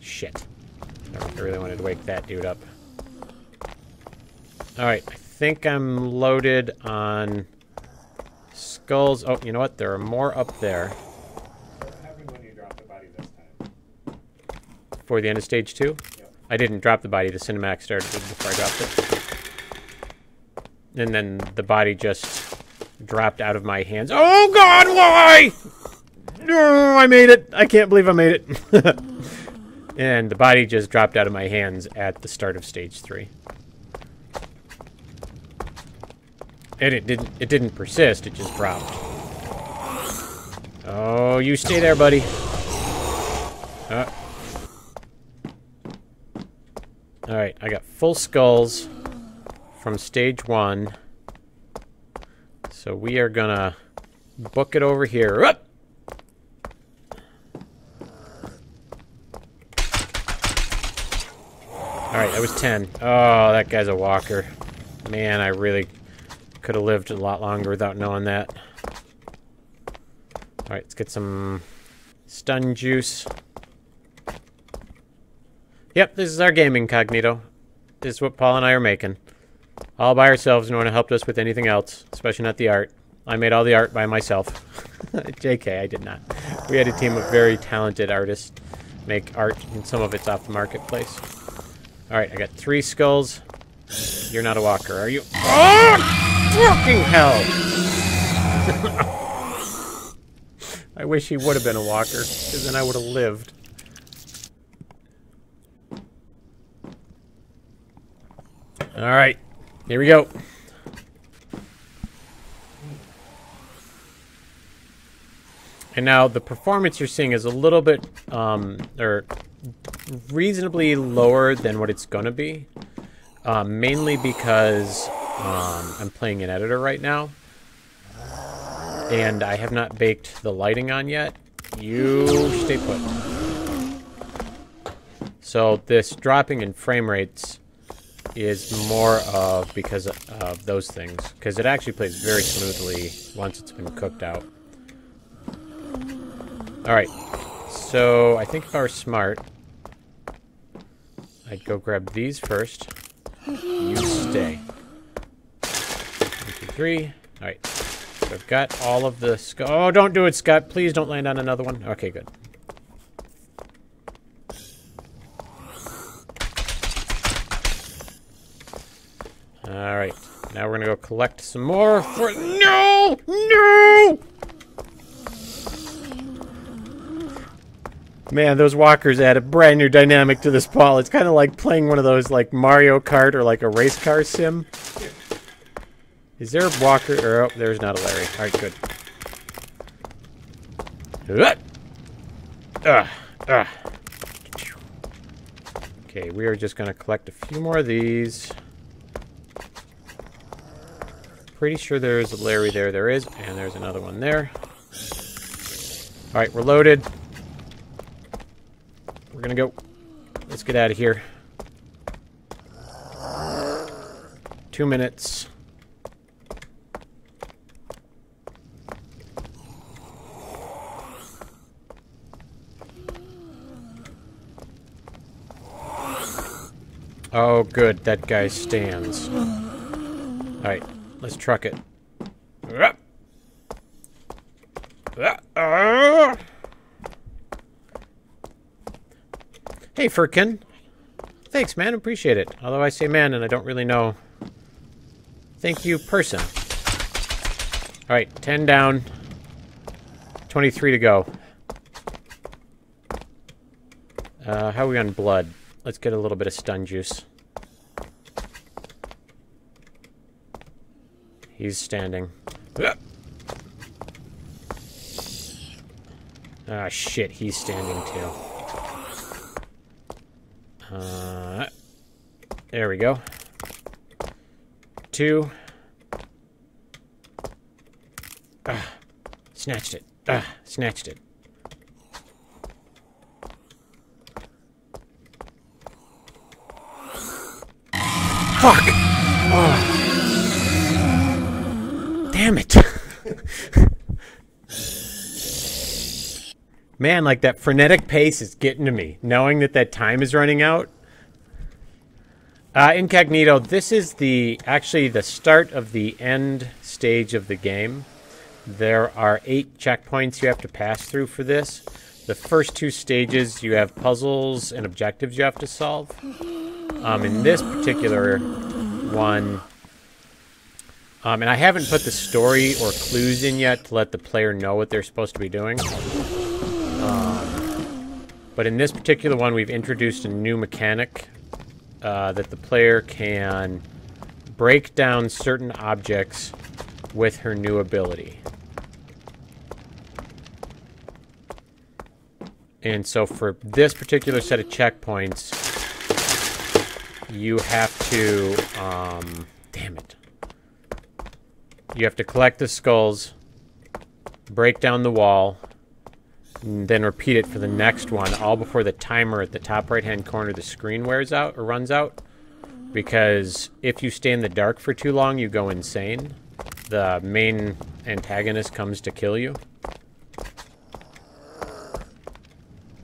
Shit. I really wanted to wake that dude up. Alright, I think I'm loaded on skulls. Oh, you know what? There are more up there. What happened when you dropped the body this time? For the end of stage 2? Yep. I didn't drop the body. The cinematic started before I dropped it. And then the body just dropped out of my hands. Oh god, why? No, I made it. I can't believe I made it. And the body just dropped out of my hands at the start of stage 3. And it didn't persist, it just dropped. Oh, you stay there, buddy. Alright, I got full skulls from stage 1. So we are gonna book it over here. Up! Alright, that was 10. Oh, that guy's a walker. Man, I really could have lived a lot longer without knowing that. Alright, let's get some stun juice. Yep, this is our game incognito. This is what Paul and I are making. All by ourselves, no one helped us with anything else, especially not the art. I made all the art by myself. JK, I did not. We had a team of very talented artists make art, and some of it's off the marketplace. Alright, I got 3 skulls. You're not a walker, are you? Oh! Fucking hell! I wish he would have been a walker, because then I would have lived. Alright, here we go. And now the performance you're seeing is a little bit, or reasonably lower than what it's going to be. Mainly because I'm playing an editor right now. And I have not baked the lighting on yet. You stay put. So this dropping in frame rates is more of because of those things. Because it actually plays very smoothly once it's been cooked out. Alright, so I think if I were smart, I'd go grab these first. You stay. 1, 2, 3. Alright, so I've got all of the... Oh, don't do it, Scott. Please don't land on another one. Okay, good. Alright, now we're gonna go collect some more for... No! No! Man, those walkers add a brand new dynamic to this ball. It's kind of like playing one of those, like, Mario Kart or, like, a race car sim. Is there a walker? Or, oh, there's not a Larry. All right, good. Okay, we are just going to collect a few more of these. Pretty sure there's a Larry there. There is. And there's another one there. All right, we're loaded. We're gonna go. Let's get out of here. 2 minutes. Oh, good. That guy stands. Alright, let's truck it. Hey, Furkin. Thanks, man. Appreciate it. Although I say man and I don't really know. Thank you, person. Alright, 10 down. 23 to go. How are we on blood? Let's get a little bit of stun juice. He's standing. Ah, shit. He's standing, too. There we go. 2. Snatched it. Snatched it. Fuck! Oh. Damn it. Man, like that frenetic pace is getting to me, knowing that time is running out. Incognito, this is actually the start of the end stage of the game. There are 8 checkpoints you have to pass through for this. The first 2 stages, you have puzzles and objectives you have to solve. In this particular one, and I haven't put the story or clues in yet to let the player know what they're supposed to be doing. But in this particular one, we've introduced a new mechanic that the player can break down certain objects with her new ability. And so for this particular set of checkpoints, you have to... damn it. You have to collect the skulls, break down the wall, and then repeat it for the next one, all before the timer at the top right-hand corner of the screen wears out or runs out. Because if you stay in the dark for too long, you go insane. The main antagonist comes to kill you.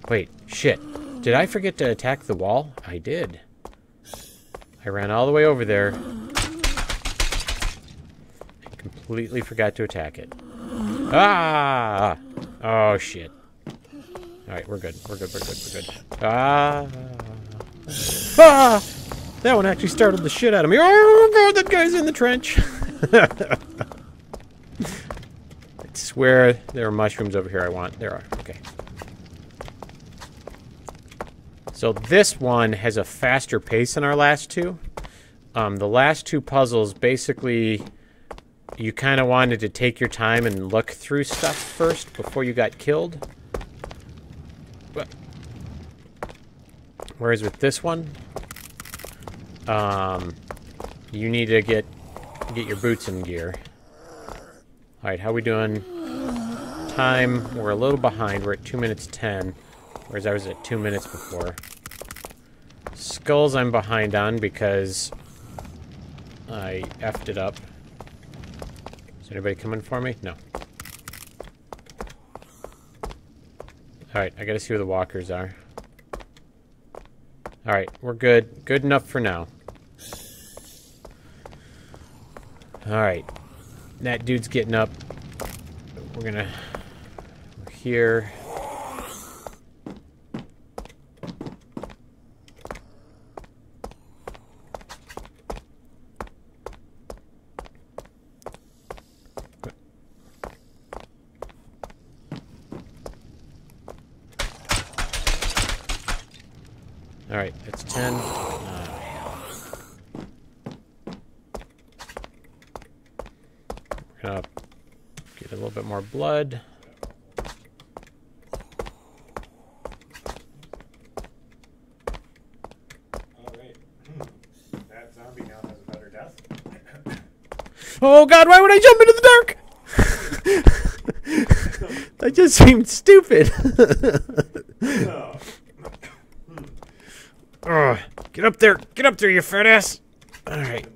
Wait, shit. Did I forget to attack the wall? I did. I ran all the way over there. I completely forgot to attack it. Ah! Oh, shit. Alright, we're good. We're good, we're good, we're good. Ah! Ah! That one actually startled the shit out of me. Oh, God, that guy's in the trench. I swear there are mushrooms over here I want. There are. Okay. So this one has a faster pace than our last two. The last two puzzles, basically, you kind of wanted to take your time and look through stuff first before you got killed. But, whereas with this one, you need to get your boots in gear. Alright, how we doing? Time, we're a little behind. We're at 2 minutes 10, whereas I was at 2 minutes before. Skulls I'm behind on because I effed it up. Is anybody coming for me? No. Alright, I gotta see where the walkers are. Alright, we're good. Good enough for now. Alright. That dude's getting up. We're gonna... We're here. Alright, that's 10. We're gonna get a little bit more blood. Alright. That zombie now has a better death. Oh God, why would I jump into the dark? That just seemed stupid. No. Oh, get up there, you fat ass. Alright.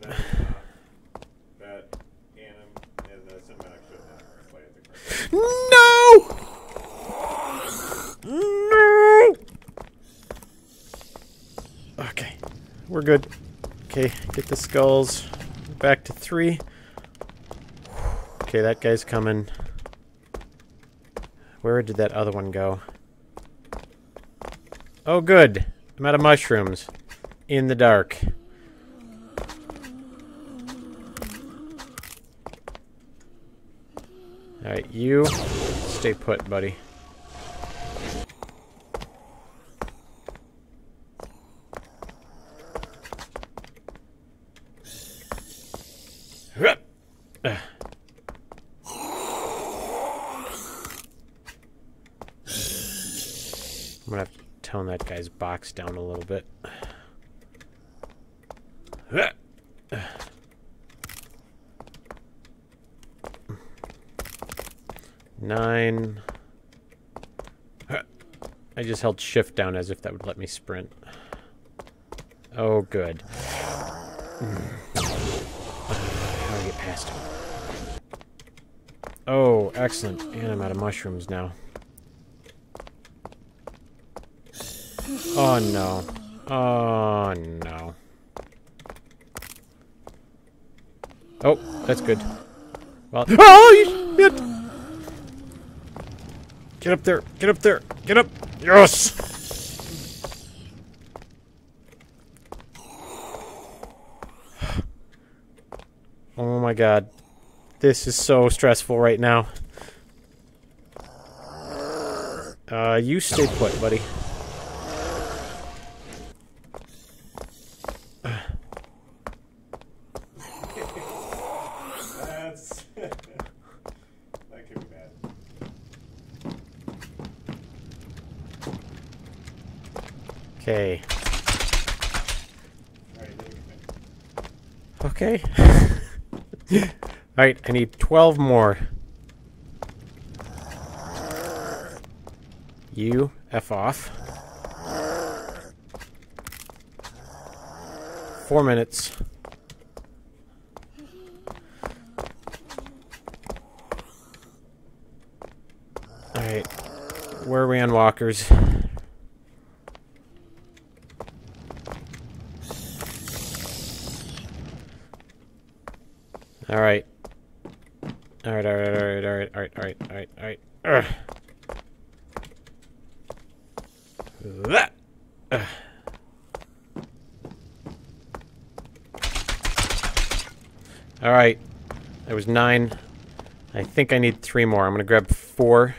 That anim and the cinematic should not play at the correct. No! No! Okay, we're good. Okay, get the skulls. Back to 3. Okay, that guy's coming. Where did that other one go? Oh, good. I'm out of mushrooms. In the dark. Alright, you stay put, buddy. I'm gonna have to tone that guy's box down a little bit. 9. I just held shift down as if that would let me sprint. Oh, good. How do I get past him? Oh, excellent. And I'm out of mushrooms now. Oh, no. Oh, no. Oh, that's good. Well, oh, you shit! Get up there! Get up there! Get up! Yes! Oh my God. This is so stressful right now. You stay put, buddy. That's... that could be bad. Okay. Alright, Okay. Alright, I need 12 more. You F off. 4 minutes. Alright. Where are we on walkers? Alright. Alright. Alright. That was 9. I think I need 3 more. I'm gonna grab 4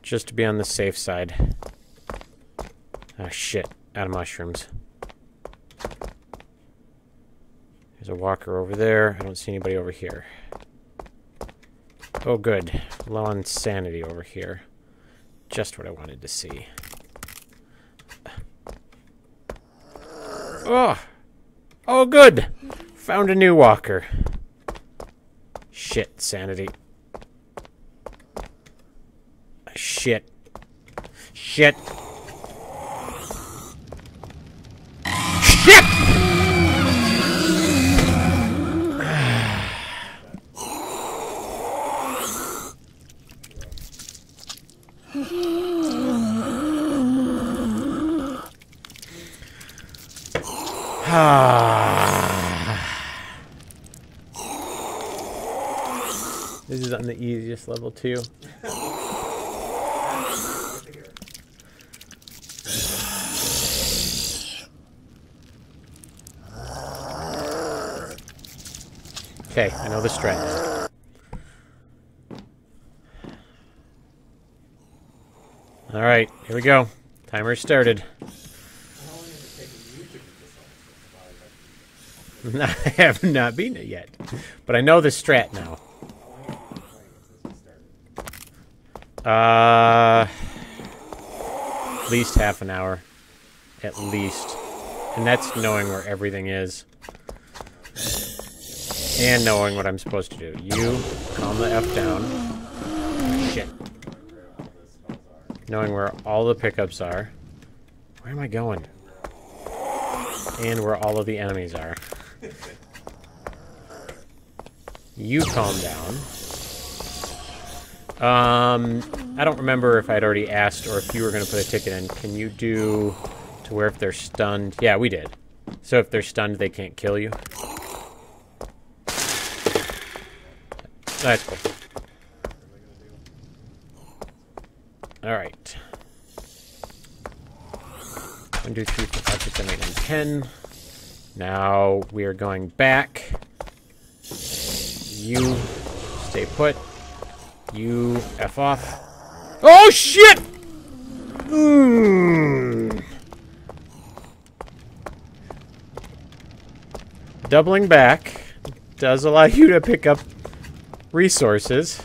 just to be on the safe side. Oh shit. Out of mushrooms. There's a walker over there. I don't see anybody over here. Oh good. Low on sanity over here. Just what I wanted to see. Oh! Oh good! Found a new walker. Shit, sanity. Shit. Shit. Shit! This is on the easiest level too. Okay, I know the strat now. Alright, here we go. Timer started. I have not beaten it yet, but I know the strat now. At least half an hour. At least. And that's knowing where everything is. And knowing what I'm supposed to do. You calm the F down. Shit. Knowing where all the pickups are. Where am I going? And where all of the enemies are. You calm down. I don't remember if I'd already asked or if you were going to put a ticket in. Can you do to where if they're stunned? Yeah, we did. So if they're stunned, they can't kill you. That's cool. Alright. 1, 2, 3, 4, 5, 6, 7, 8, 9, 10. Now we are going back. You stay put. You F off. Oh shit! Doubling back does allow you to pick up resources.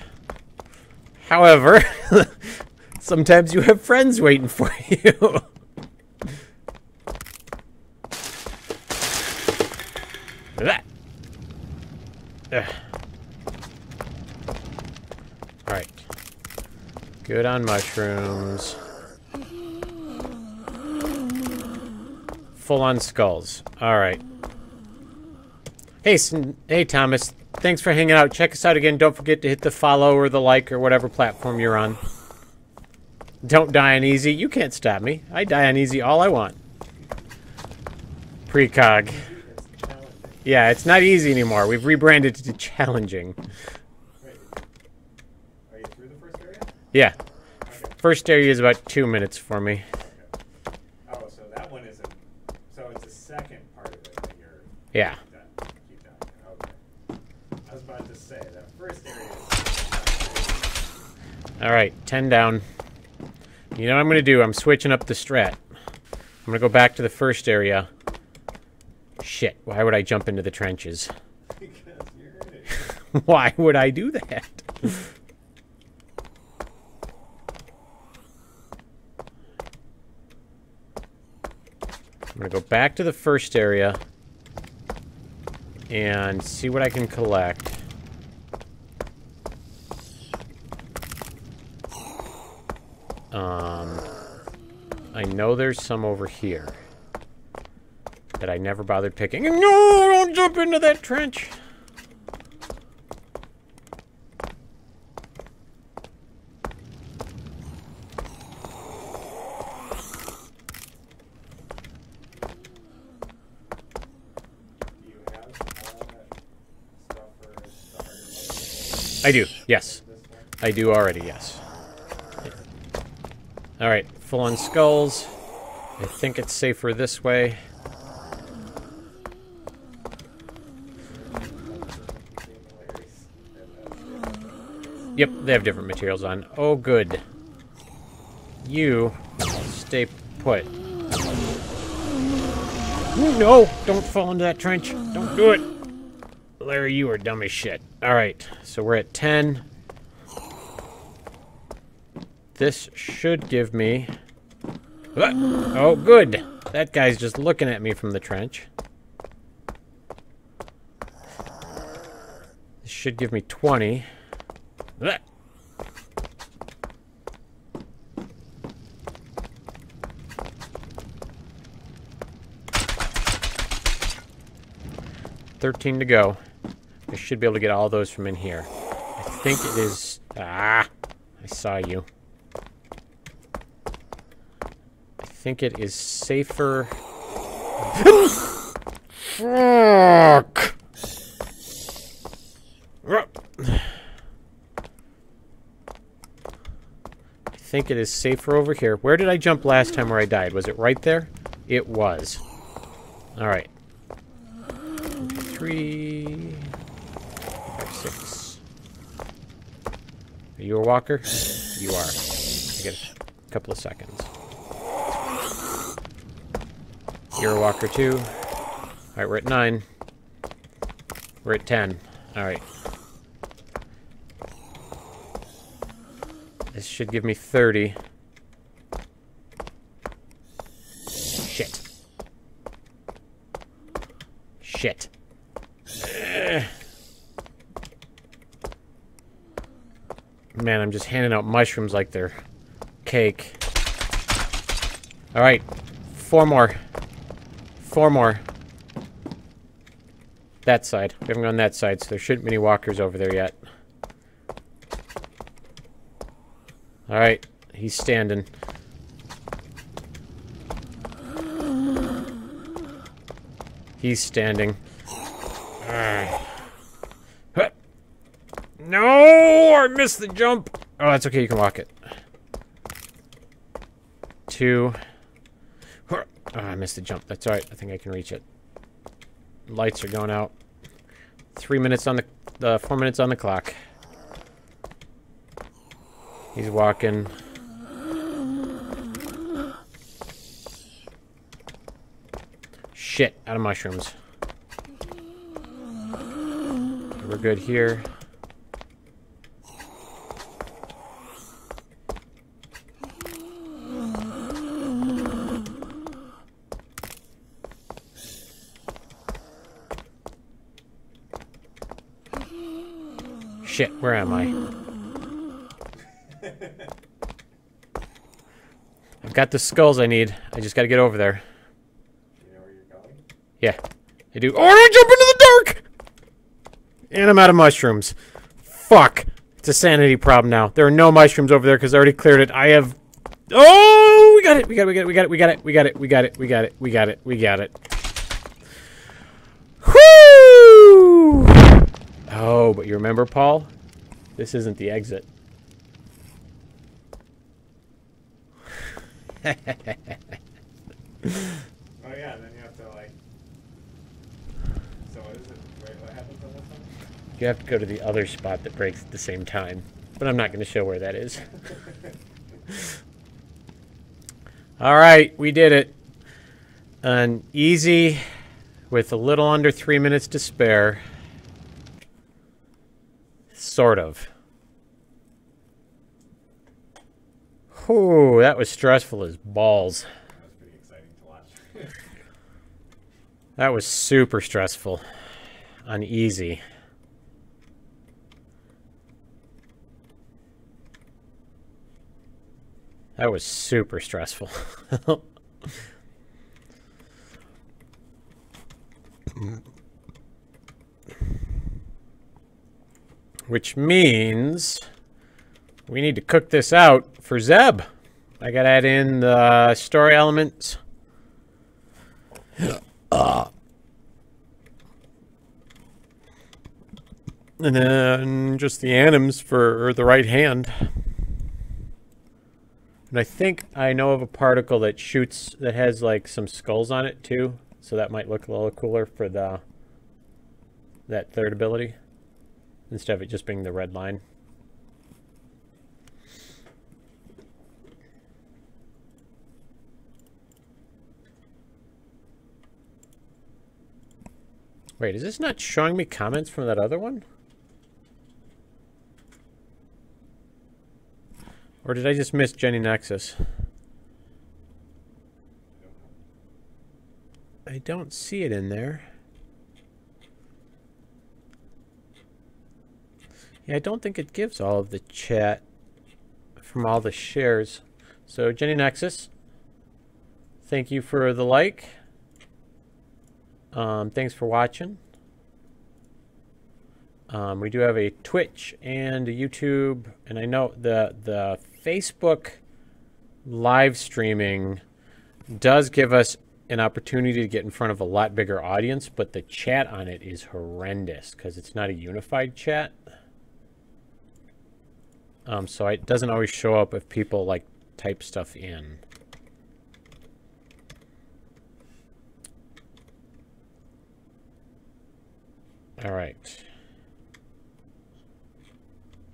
However, sometimes you have friends waiting for you. Alright. Good on mushrooms. Full on skulls. Alright. Hey Thomas. Thanks for hanging out. Check us out again. Don't forget to hit the follow or the like or whatever platform you're on. Don't die on easy. You can't stop me. I die on easy all I want. Precog. Yeah, it's not easy anymore. We've rebranded it to challenging. Wait, are you through the first area? Yeah. Okay. First area is about 2 minutes for me. Okay. Oh, so that one isn't... So it's the second part of it that you're... Yeah. Keep that. Okay. I was about to say, that first area is... Alright, 10 down. You know what I'm going to do? I'm switching up the strat. I'm going to go back to the first area. Shit, why would I jump into the trenches? Because you're in it. Why would I do that? I'm going to go back to the first area and see what I can collect. I know there's some over here that I never bothered picking. No, don't jump into that trench. I do, yes. I do already, yes. Alright, full on skulls. I think it's safer this way. Yep, they have different materials on. Oh, good. You stay put. No! Don't fall into that trench. Don't do it. Larry, you are dumb as shit. Alright, so we're at 10. This should give me... Oh, good. That guy's just looking at me from the trench. This should give me 20. 13 to go. I should be able to get all those from in here. I think it is... Ah! I saw you. I think it is safer... Fuck! I think it is safer over here. Where did I jump last time where I died? Was it right there? It was. Alright. 3, 5, 6. Are you a walker? You are. I get a couple of seconds. You're a walker too. Alright, we're at 9. We're at 10. Alright. This should give me 30. Shit. Shit. Man, I'm just handing out mushrooms like they're cake. Alright. 4 more. 4 more. That side. We haven't gone that side, so there shouldn't be any walkers over there yet. Alright. He's standing. He's standing. No! I missed the jump! Oh, that's okay. You can walk it. 2. Oh, I missed the jump. That's alright. I think I can reach it. Lights are going out. 3 minutes on the... 4 minutes on the clock. He's walking. Shit. Out of mushrooms. We're good here. Shit, where am I? I've got the skulls I need. I just gotta get over there. You know where you're going? Yeah, I do. Oh, I jump into the dark! And I'm out of mushrooms. Fuck. It's a sanity problem now. There are no mushrooms over there because I already cleared it. I have... Oh, we got it. We got it. We got it. We got it. We got it. We got it. We got it. We got it. We got it. Whoo! Oh, but you remember, Paul? This isn't the exit. Oh yeah, then you have to like... So what is it? Wait, what happens on this one? You have to go to the other spot that breaks at the same time. But I'm not going to show where that is. Alright, we did it. An easy, with a little under 3 minutes to spare. Sort of. Whew, that was stressful as balls. That was pretty exciting to watch. That was super stressful. Uneasy. That was super stressful. Which means we need to cook this out for Zeb. I gotta add in the story elements. And then just the anims for the right hand. And I think I know of a particle that shoots, that has like some skulls on it too. So that might look a little cooler for that third ability. Instead of it just being the red line. Wait, is this not showing me comments from that other one? Or did I just miss Jenny Nexus? I don't see it in there. Yeah, I don't think it gives all of the chat from all the shares. So, Jenny Nexus, thank you for the like. Thanks for watching. We do have a Twitch and a YouTube, and I know the Facebook live streaming does give us an opportunity to get in front of a lot bigger audience, but the chat on it is horrendous because it's not a unified chat. So it doesn't always show up if people like type stuff in. All right.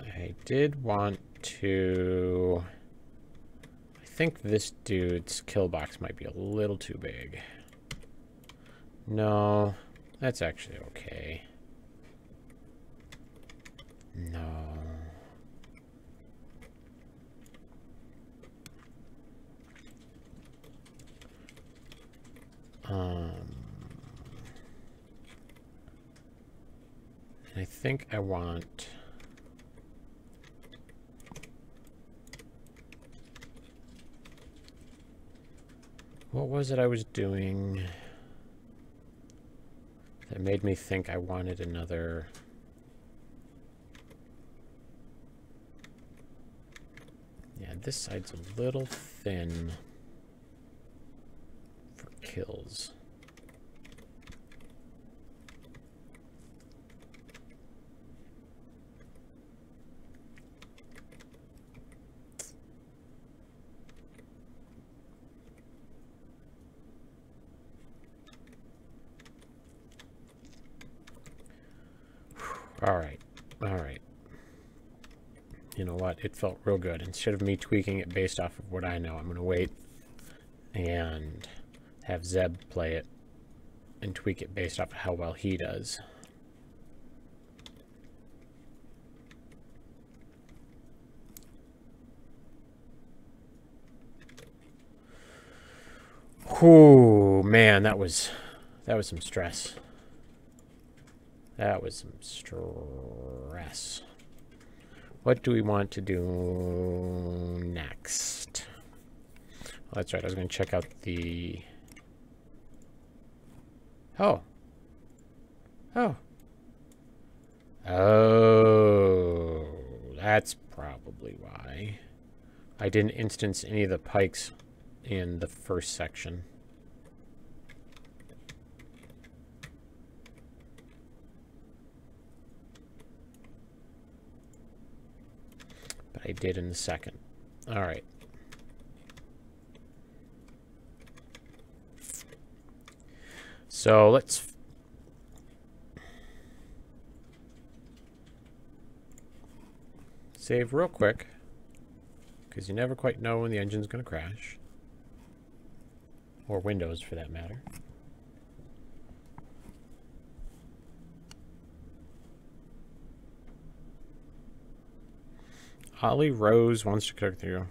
I did want to... I think this dude's kill box might be a little too big. No, that's actually okay. No. I think I want... What was it I was doing that made me think I wanted another... Yeah, this side's a little thin for kills. All right. You know what? It felt real good. Instead of me tweaking it based off of what I know, I'm going to wait and have Zeb play it and tweak it based off of how well he does. Whew, man, that was some stress. That was some stress. What do we want to do next? Well, that's right. I was going to check out the... Oh, that's probably why. I didn't instance any of the pikes in the first section. But I did in the second. All right. So let's... save real quick, because you never quite know when the engine's going to crash. Or Windows, for that matter. Holly Rose wants to cook through.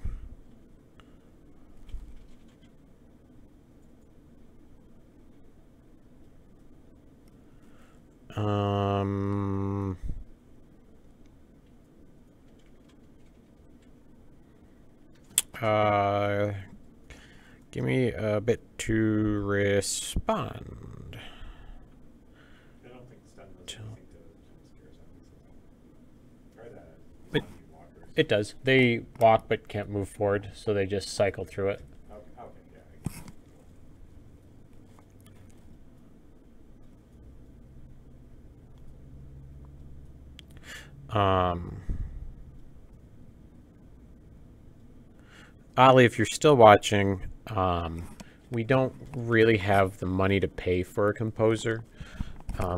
Give me a bit to respond. I don't think stun does anything to scare zombies. Try that. But it does. They walk but can't move forward, so they just cycle through it. Okay, yeah. Ollie, if you're still watching, we don't really have the money to pay for a composer.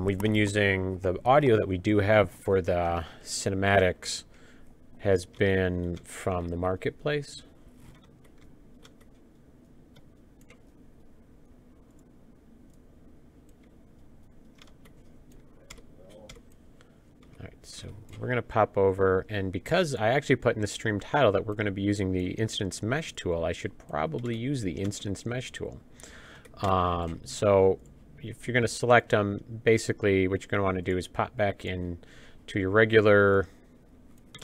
We've been using the audio that we do have for the cinematics has been from the marketplace. All right, so we're going to pop over, and because I actually put in the stream title that we're going to be using the instance mesh tool, I should probably use the instance mesh tool. So if you're going to select them, basically what you're going to want to do is pop back in to your regular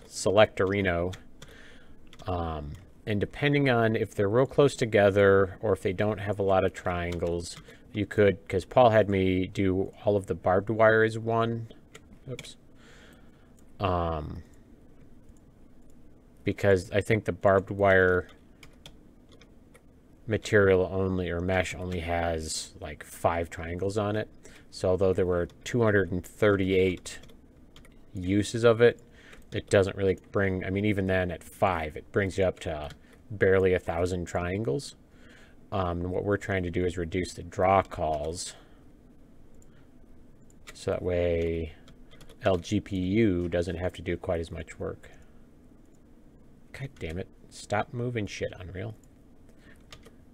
Selectorino, and depending on if they're real close together or if they don't have a lot of triangles, you could, because Paul had me do all of the barbed wire as one. Oops. Because I think the barbed wire material only, or mesh only, has like 5 triangles on it. So although there were 238 uses of it, it doesn't really bring, I mean, even then at 5, it brings you up to barely 1,000 triangles. And what we're trying to do is reduce the draw calls, so that way LGPU doesn't have to do quite as much work. God damn it. Stop moving shit, Unreal.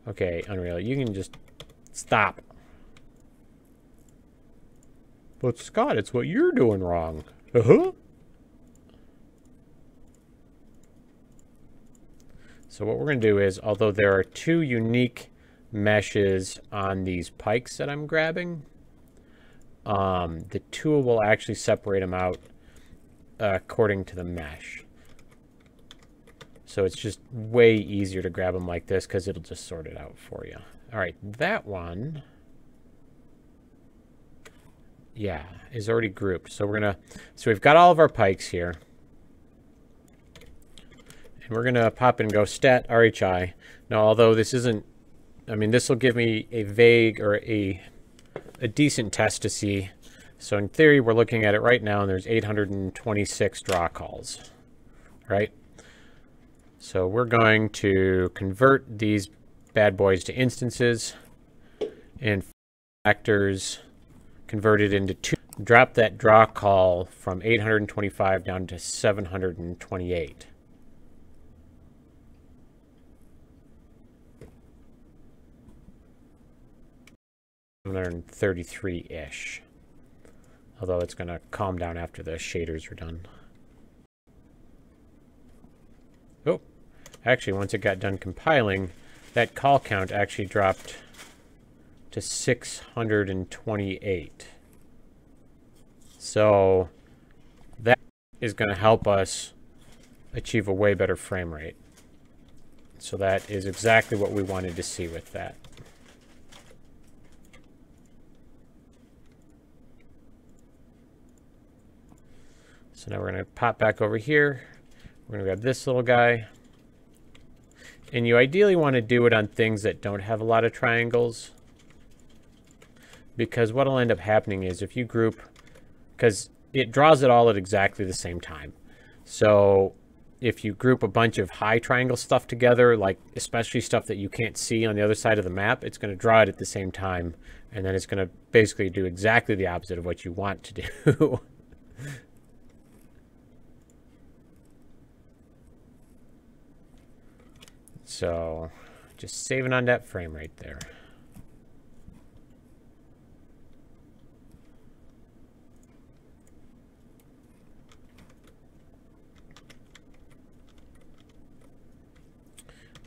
Okay, Unreal, you can just stop. But Scott, it's what you're doing wrong. So what we're going to do is, although there are 2 unique meshes on these pikes that I'm grabbing, the tool will actually separate them out according to the mesh. So it's just way easier to grab them like this because it'll just sort it out for you. All right, that one, yeah, is already grouped. So so we've got all of our pikes here. And we're gonna pop in and go stat RHI. Now, although this isn't, I mean, this will give me a vague or a decent test to see. So in theory, we're looking at it right now, and there's 826 draw calls, right? So we're going to convert these bad boys to instances, and factors converted into 2. Drop that draw call from 825 down to 728. $733-ish. Although it's going to calm down after the shaders are done. Oh, actually, once it got done compiling, that call count actually dropped to 628. So that is going to help us achieve a way better frame rate. So that is exactly what we wanted to see with that. So now we're going to pop back over here. We're going to grab this little guy. And you ideally want to do it on things that don't have a lot of triangles. Because what will end up happening is if you group, because it draws it all at exactly the same time. So if you group a bunch of high triangle stuff together, like especially stuff that you can't see on the other side of the map, it's going to draw it at the same time. And then it's going to basically do exactly the opposite of what you want to do. So just saving on that frame rate there.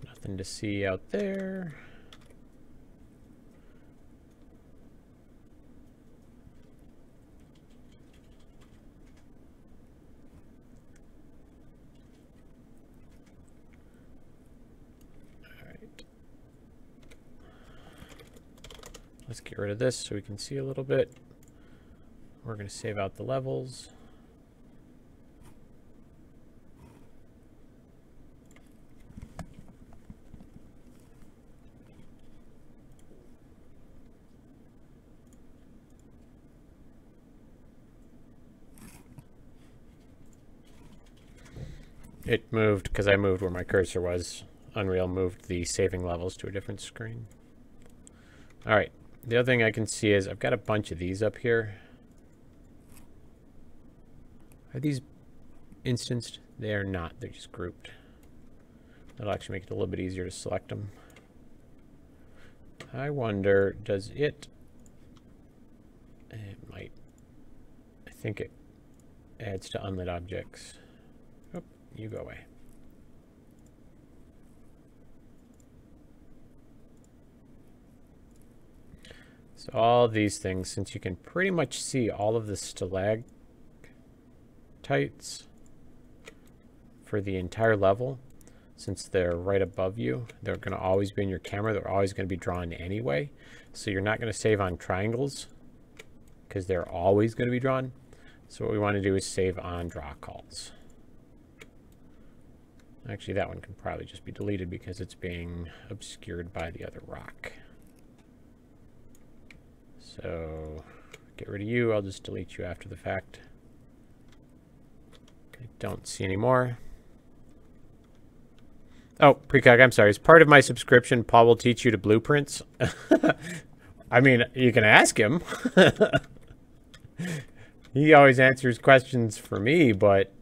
Nothing to see out there. Let's get rid of this so we can see a little bit. We're going to save out the levels. It moved because I moved where my cursor was. Unreal moved the saving levels to a different screen. All right. The other thing I can see is I've got a bunch of these up here. Are these instanced? They are not. They're just grouped. That'll actually make it a little bit easier to select them. I wonder, does it... It might. I think it adds to unlit objects. Oh, you go away. So all these things, since you can pretty much see all of the stalactites for the entire level, since they're right above you, they're going to always be in your camera. They're always going to be drawn anyway. So you're not going to save on triangles because they're always going to be drawn. So what we want to do is save on draw calls. Actually, that one can probably just be deleted because it's being obscured by the other rock. So get rid of you. I'll just delete you after the fact. I don't see any more. Oh, Precog, I'm sorry. As part of my subscription, Paul will teach you to blueprints. I mean, you can ask him. He always answers questions for me, but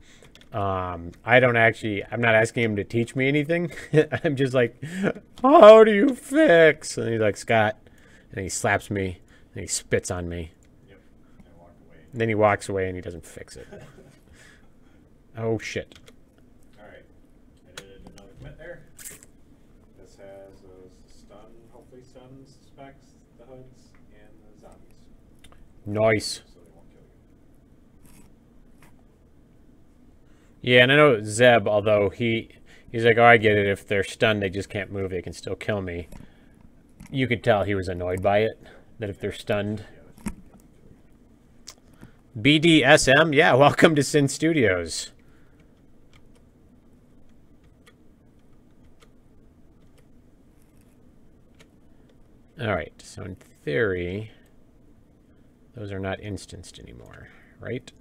I'm not asking him to teach me anything. I'm just like, how do you fix? And he's like, Scott. And he slaps me, and he spits on me. Yep. And walk away. And then he walks away, and he doesn't fix it. Oh, shit. All right. I did another commit there. This has those hopefully stun specs, the hoods, and the zombies. Nice. So they won't kill you. Yeah, and I know Zeb, although he's like, oh, I get it. If they're stunned, they just can't move. They can still kill me. You could tell he was annoyed by it, that if they're stunned. BDSM? Yeah, welcome to Sin Studios. All right, so in theory, those are not instanced anymore, right?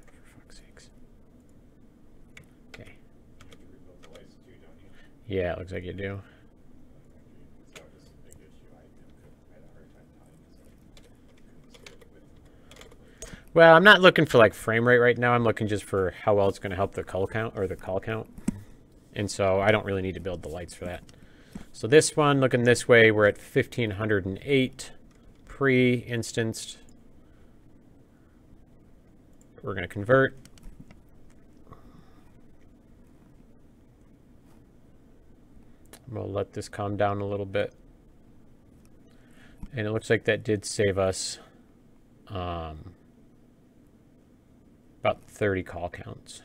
For fuck's sakes. Okay. You have to rebuild the lights too, don't you? Yeah, it looks like you do. That was a big issue. I had a hard time telling you, so I couldn't see it with. Well, I'm not looking for like frame rate right now. I'm looking just for how well it's going to help the call count or the call count. And so I don't really need to build the lights for that. So this one, looking this way, we're at 1508 pre-instanced. We're going to convert. We'll let this calm down a little bit. And it looks like that did save us about 30 call counts.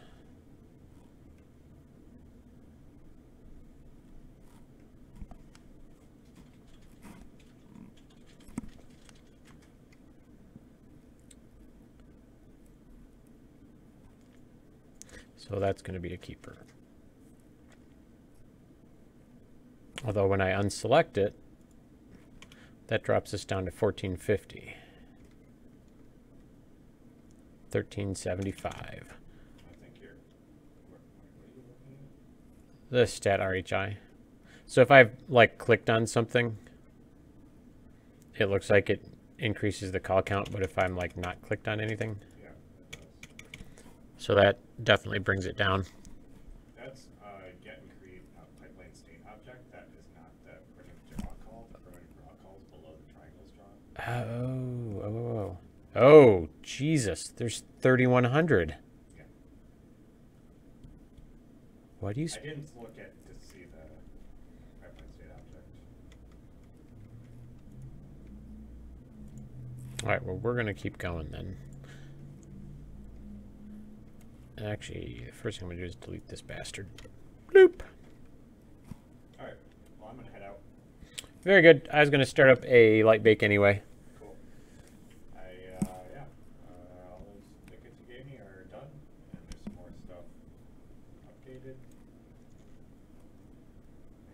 So that's going to be a keeper. Although when I unselect it, that drops us down to 1450. 1375. I think you're. What are you looking at? The stat RHI. So if I've like clicked on something, it looks like it increases the call count, but if I'm like not clicked on anything, Yeah, it does. so that definitely brings it down. That's get and create pipeline state object. That is not the primitive draw call. The primitive draw call is below the triangles drawn. Oh, Jesus. There's 3,100. Yeah. What do you... I didn't look at to see the pipeline state object. All right, well, we're going to keep going then. Actually, the first thing I'm going to do is delete this bastard. Bloop. All right. Very good. I was going to start up a light bake anyway. Cool. All those tickets you gave me are done, and there's some more stuff updated.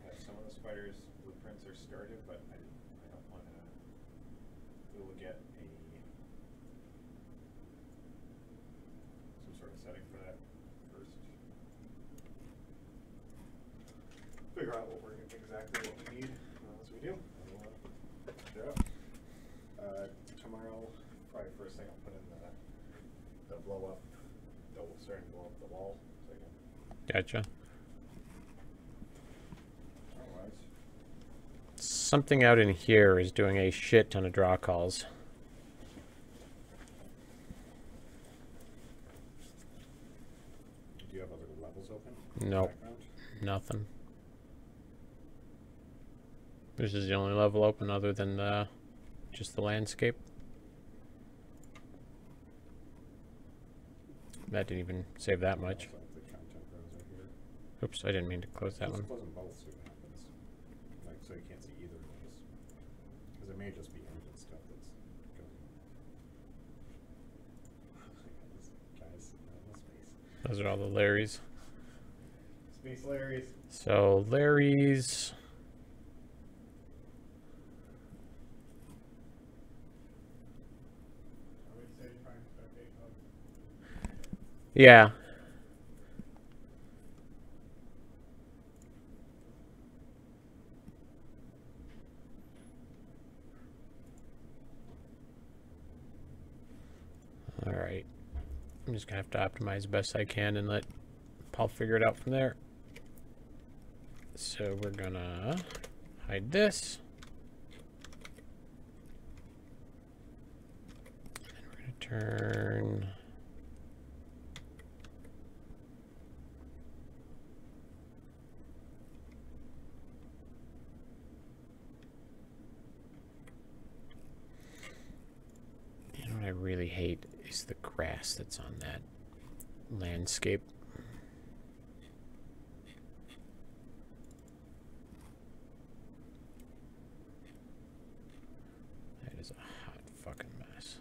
I have some of the spiders' blueprints are started, but I don't want to. We will get some sort of setting for that first. Figure out what we're exactly what we need. As we do, tomorrow, probably first thing I'll put in the blow up. They'll start to blow up the wall. Gotcha. Otherwise, Something out in here is doing a shit ton of draw calls. do you have other levels open? Nope. Nothing. This is the only level open other than just the landscape. That didn't even save that much. Oops, I didn't mean to close that one. Close them both, see what happens. Like, so you can't see either of those. Because it may just be engine stuff that's going. Guys, no space. Those are all the Larrys. Space Larrys. So Larry's. Yeah. All right. I'm just gonna have to optimize the best I can and let Paul figure it out from there. So we're gonna hide this. And we're gonna turn I really hate is the grass that's on that landscape. That is a hot fucking mess.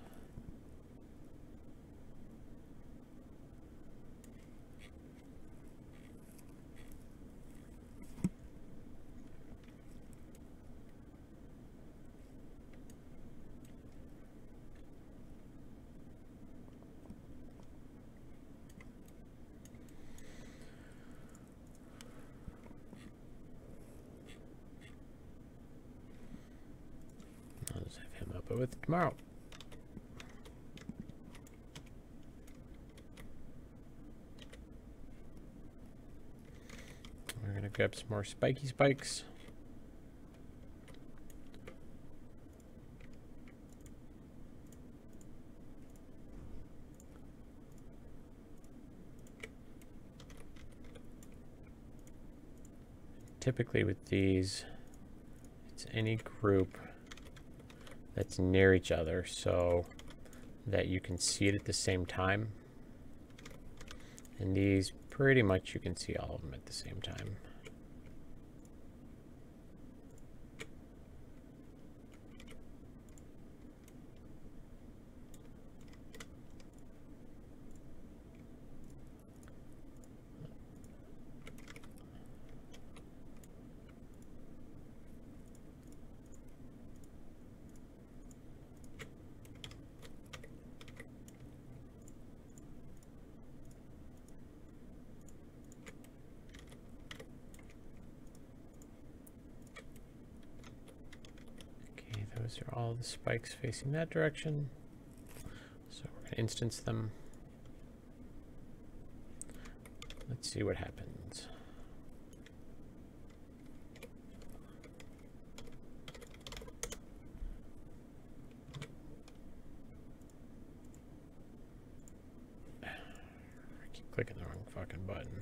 I'll just have him up with tomorrow. We're gonna grab some more spiky spikes. Typically with these, it's any group that's near each other so that you can see it at the same time. And these, pretty much you can see all of them at the same time. Those are all the spikes facing that direction. So we're going to instance them. Let's see what happens. I keep clicking the wrong fucking button.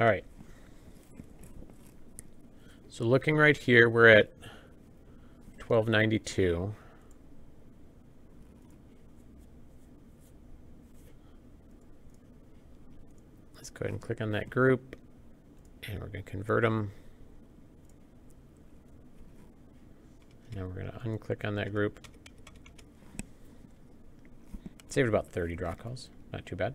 All right. So looking right here, we're at 1292. Let's go ahead and click on that group, and we're going to convert them. Now we're going to unclick on that group. Saved about 30 draw calls. Not too bad.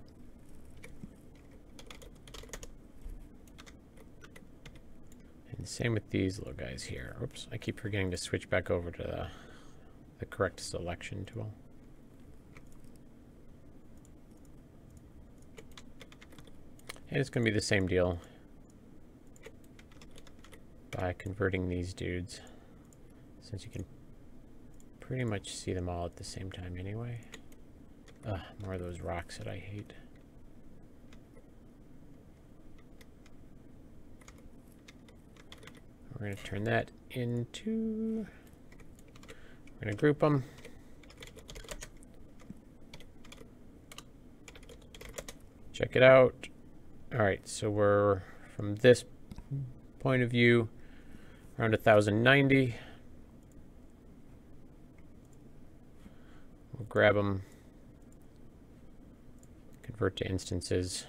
And same with these little guys here. Oops, I keep forgetting to switch back over to the correct selection tool. And it's going to be the same deal by converting these dudes, since you can pretty much see them all at the same time anyway. Ugh, more of those rocks that I hate. We're going to turn that into... We're going to group them. Check it out. All right, so we're, from this point of view, around 1090. We'll grab them, convert to instances,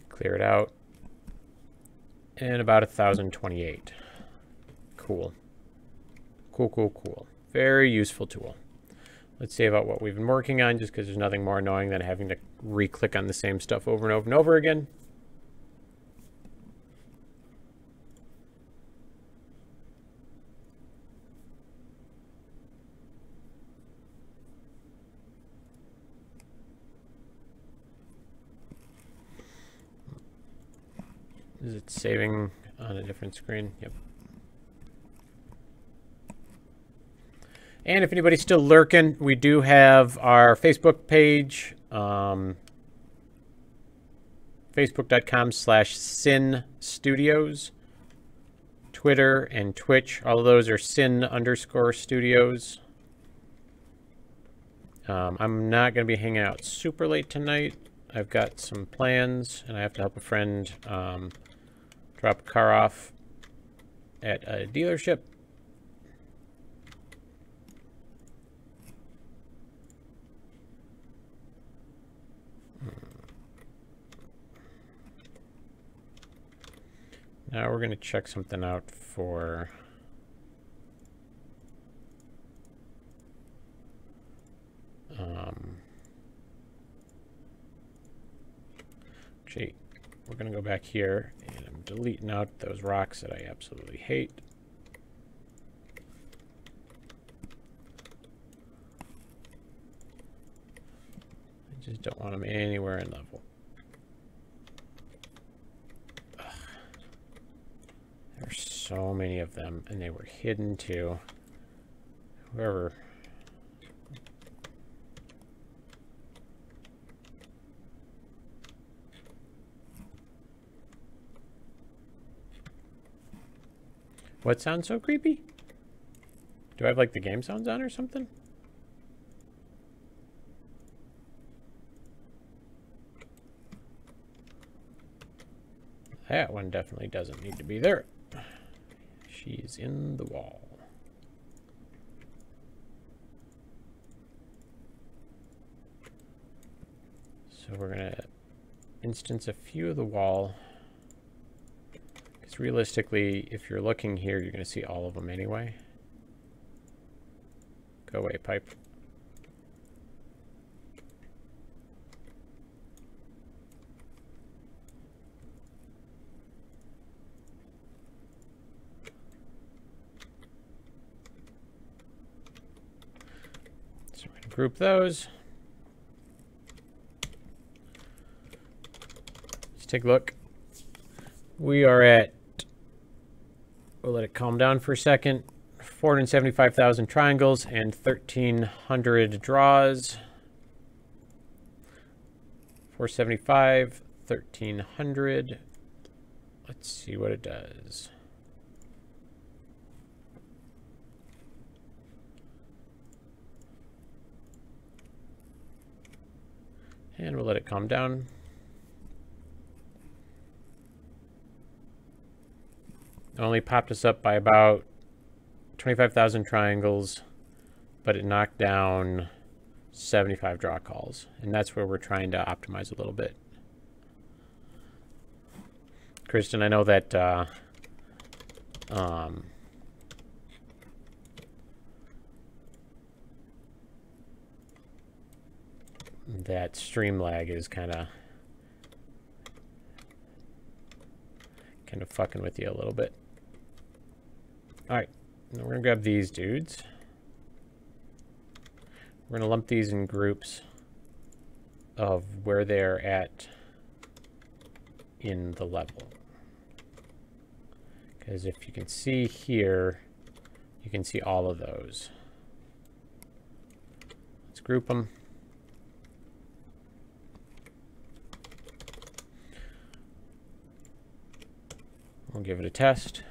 clear it out, and about 1028. Cool. Cool, cool, cool. Very useful tool. Let's save out what we've been working on, just because there's nothing more annoying than having to re-click on the same stuff over and over and over again. Is it saving on a different screen? Yep. And if anybody's still lurking, we do have our Facebook page, facebook.com/SynStudios. Twitter and Twitch, all of those are Syn_studios. I'm not going to be hanging out super late tonight. I've got some plans, and I have to help a friend drop a car off at a dealership. Now we're going to check something out for actually, we're going to go back here, and I'm deleting out those rocks that I absolutely hate. I just don't want them anywhere in level. There's so many of them, and they were hidden too. Whoever. What sounds so creepy? Do I have like the game sounds on or something? That one definitely doesn't need to be there. She's in the wall. So we're going to instance a few of the wall. Because realistically, if you're looking here, you're going to see all of them anyway. Go away, pipe. Group those. Let's take a look. We are at, we'll let it calm down for a second, 475,000 triangles and 1,300 draws. 475, 1,300. Let's see what it does. And we'll let it calm down. only popped us up by about 25,000 triangles, but it knocked down 75 draw calls, and that's where we're trying to optimize a little bit. Kristen, I know that that stream lag is kind of fucking with you a little bit. All right, now we're gonna grab these dudes. We're gonna lump these in groups of where they're at in the level. Because if you can see here, you can see all of those. Let's group them. We'll give it a test.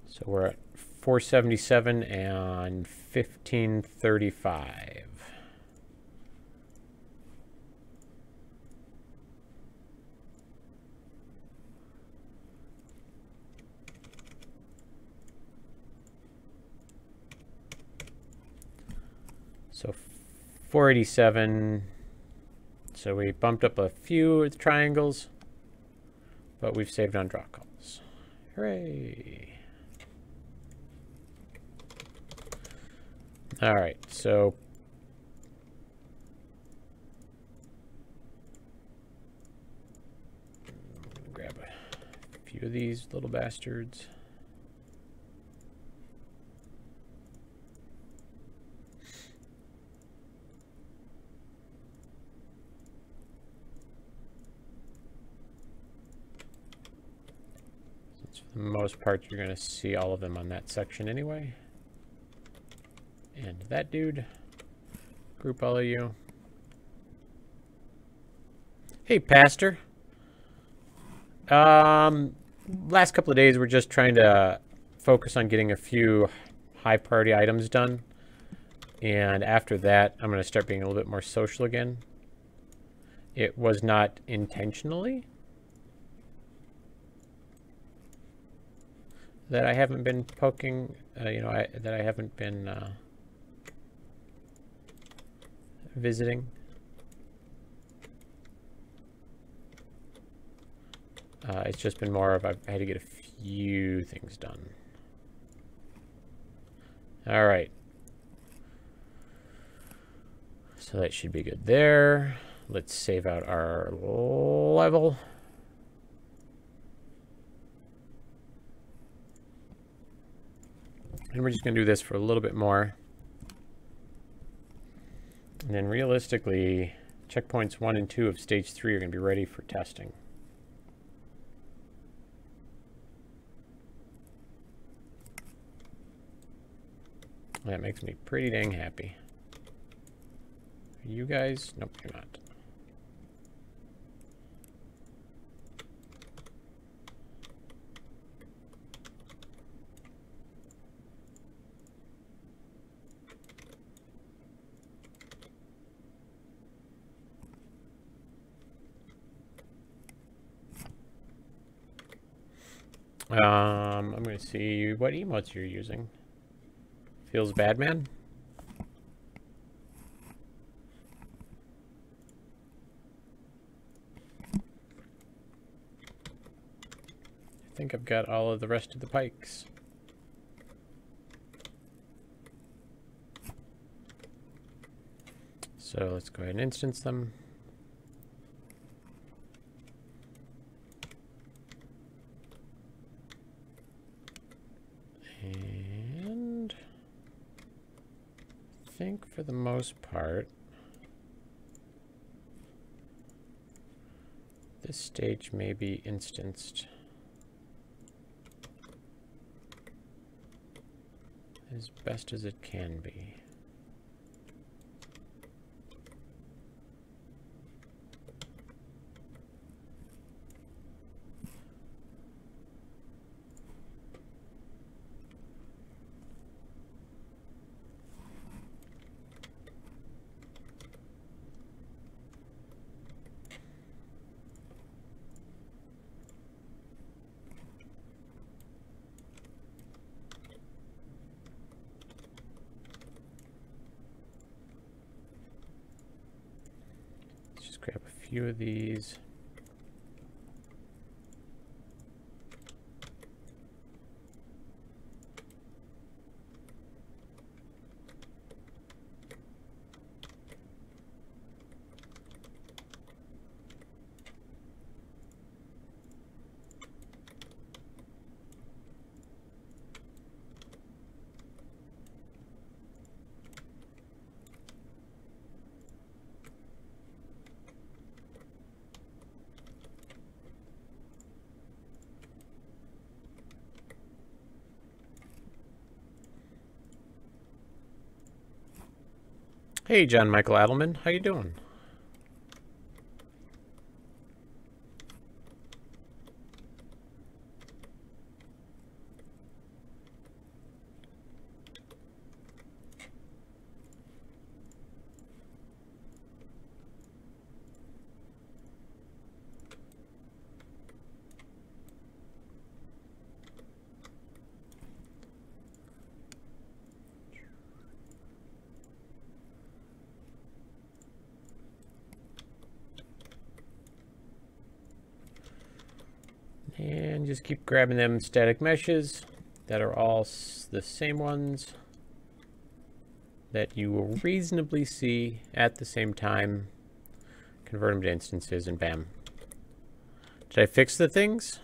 So we're at 477 and 1535. So 487. So we bumped up a few triangles, but we've saved on draw calls. Hooray! All right, so grab a few of these little bastards. For the most part, you're going to see all of them on that section anyway. And that dude. Group all of you. Hey, Pastor. Last couple of days, we're just trying to focus on getting a few high priority items done. And after that, I'm going to start being a little bit more social again. It was not intentionally that I haven't been poking, that I haven't been visiting. It's just been more of I had to get a few things done. All right. So that should be good there. Let's save out our level. And we're just going to do this for a little bit more. And then realistically, checkpoints 1 and 2 of stage 3 are going to be ready for testing. That makes me pretty dang happy. Are you guys? Nope, you're not. I'm going to see what emotes you're using. Feels bad, man? I think I've got all of the rest of the pikes. So let's go ahead and instance them. And I think for the most part, this stage may be instanced as best as it can be. Just grab a few of these. Hey, John Michael Adelman, how you doing? And just keep grabbing them static meshes that are all the same ones that you will reasonably see at the same time. Convert them to instances and bam. Did I fix the things?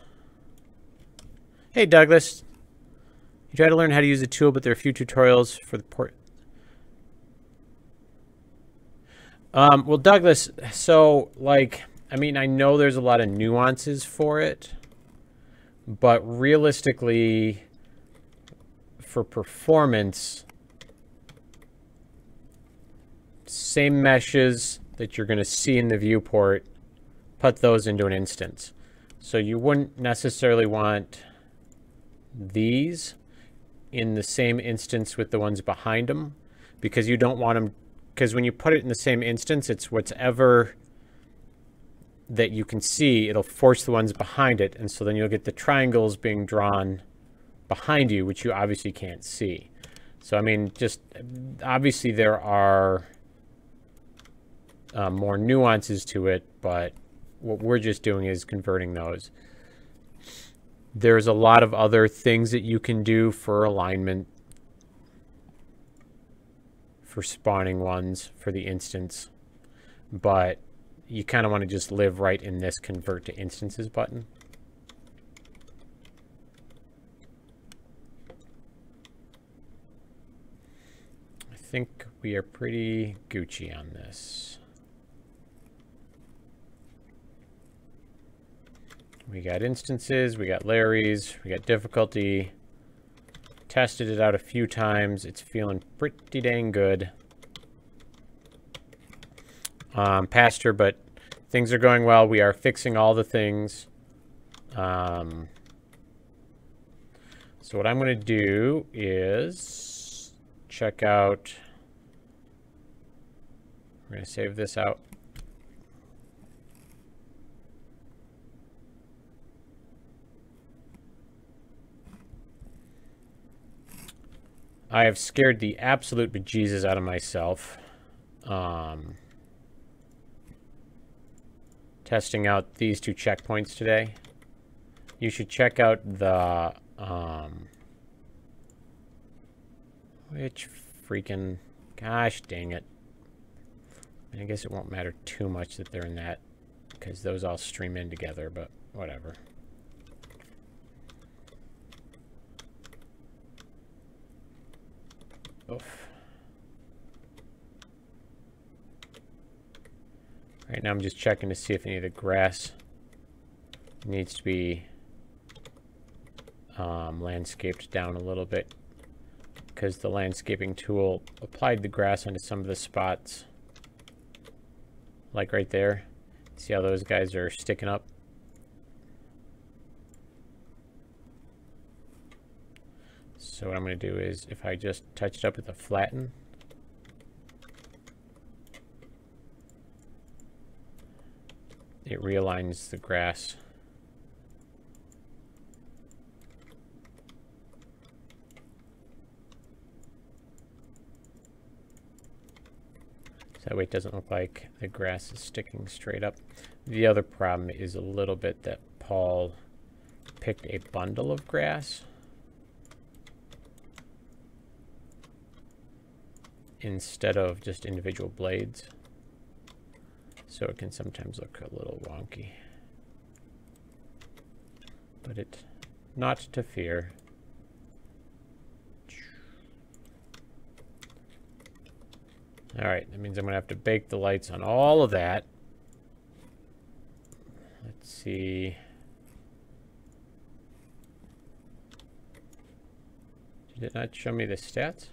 Hey Douglas, you try to learn how to use the tool, but there are a few tutorials for the port. Well, Douglas, so like, I mean, I know there's a lot of nuances for it, but realistically, for performance, same meshes that you're going to see in the viewport, put those into an instance. So you wouldn't necessarily want these in the same instance with the ones behind them, because you don't want them, because when you put it in the same instance, it's whatever that you can see, it'll force the ones behind it, and so then you'll get the triangles being drawn behind you, which you obviously can't see. So I mean, just obviously there are more nuances to it, but what we're just doing is converting those. There's a lot of other things that you can do for alignment, for spawning ones, for the instance, but you kind of want to just live right in this convert to instances button. I think we are pretty Gucci on this. We got instances, we got Larry's, we got difficulty. Tested it out a few times. It's feeling pretty dang good. Pastor, but things are going well. We are fixing all the things. So what I'm going to do is check out. We're going to save this out. I have scared the absolute bejesus out of myself. Testing out these two checkpoints today. You should check out the which freaking, gosh dang it. I guess it won't matter too much that they're in that, because those all stream in together, but whatever. Oof. Right now I'm just checking to see if any of the grass needs to be landscaped down a little bit, because the landscaping tool applied the grass onto some of the spots, like right there. See how those guys are sticking up? So what I'm going to do is, if I just touch it up with a flatten, it realigns the grass. So that way it doesn't look like the grass is sticking straight up. The other problem is a little bit that Paul picked a bundle of grass instead of just individual blades. So it can sometimes look a little wonky. But it not to fear. Alright, that means I'm going to have to bake the lights on all of that. Let's see. Did it not show me the stats?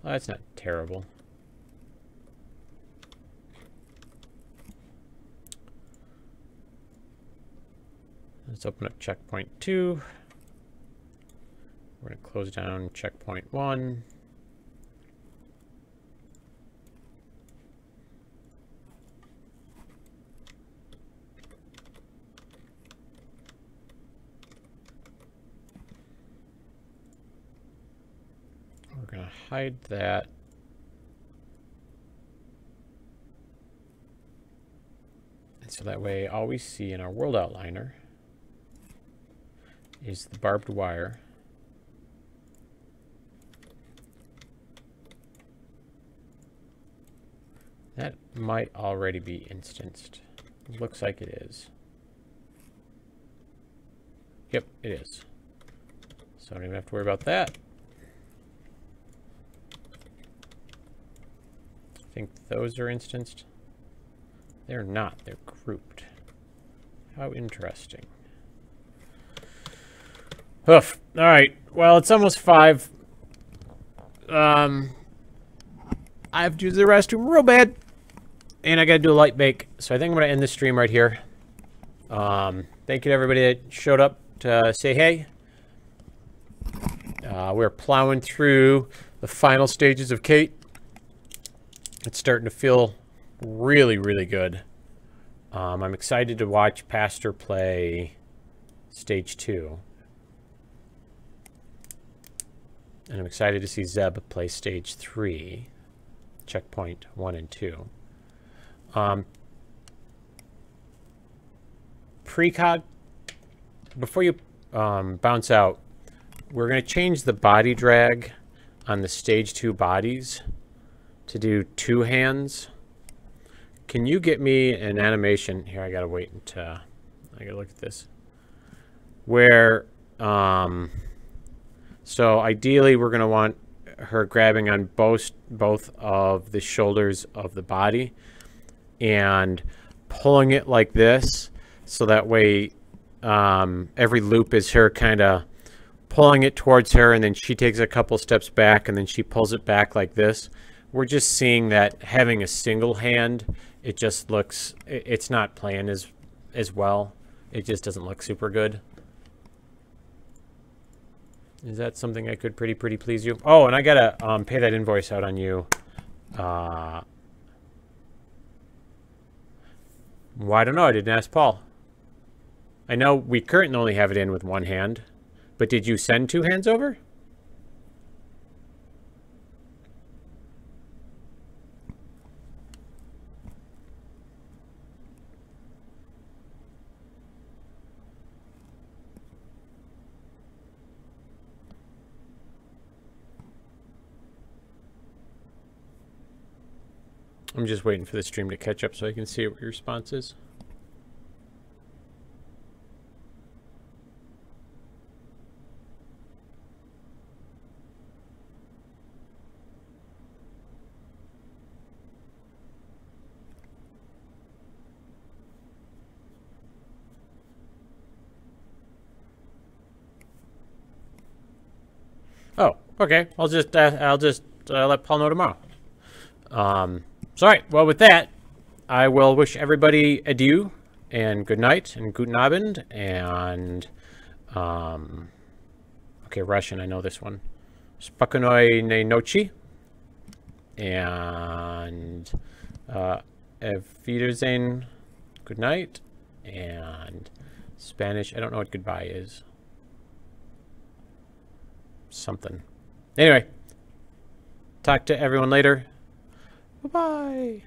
Oh, that's not terrible. Let's open up checkpoint 2. We're going to close down checkpoint 1. We're going to hide that. And so that way all we see in our world outliner is the barbed wire. That might already be instanced. Looks like it is. Yep, it is. So I don't even have to worry about that. I think those are instanced. They're not. They're grouped. How interesting. Oof. All right. Well, it's almost 5. I have to use the restroom real bad. And I got to do a light bake. So I think I'm going to end the stream right here. Thank you to everybody that showed up to say hey. We're plowing through the final stages of Kaet. It's starting to feel really, really good. I'm excited to watch Pastor play stage 2. And I'm excited to see Zeb play stage 3, checkpoint 1 and 2. Precog, before you bounce out, we're going to change the body drag on the stage 2 bodies to do 2 hands. Can you get me an animation? Here, I gotta wait until I gotta look at this. Where, so ideally we're gonna want her grabbing on both of the shoulders of the body and pulling it like this, so that way every loop is her kind of pulling it towards her, and then she takes a couple steps back, and then she pulls it back like this. We're just seeing that having a single hand, it just looks, it's not playing as well. It just doesn't look super good. Is that something I could pretty please you? Oh, and I gotta pay that invoice out on you. Well, I don't know. I didn't ask Paul. I know we currently only have it in with 1 hand, but did you send 2 hands over? I'm just waiting for the stream to catch up so I can see what your response is. Oh, okay. I'll just let Paul know tomorrow. So, all right. Well, with that, I will wish everybody adieu and good night and guten Abend and okay, Russian. I know this one. Spokojnej noci and Auf Wiedersehen. Good night. And Spanish. I don't know what goodbye is. Something. Anyway, talk to everyone later. Bye-bye.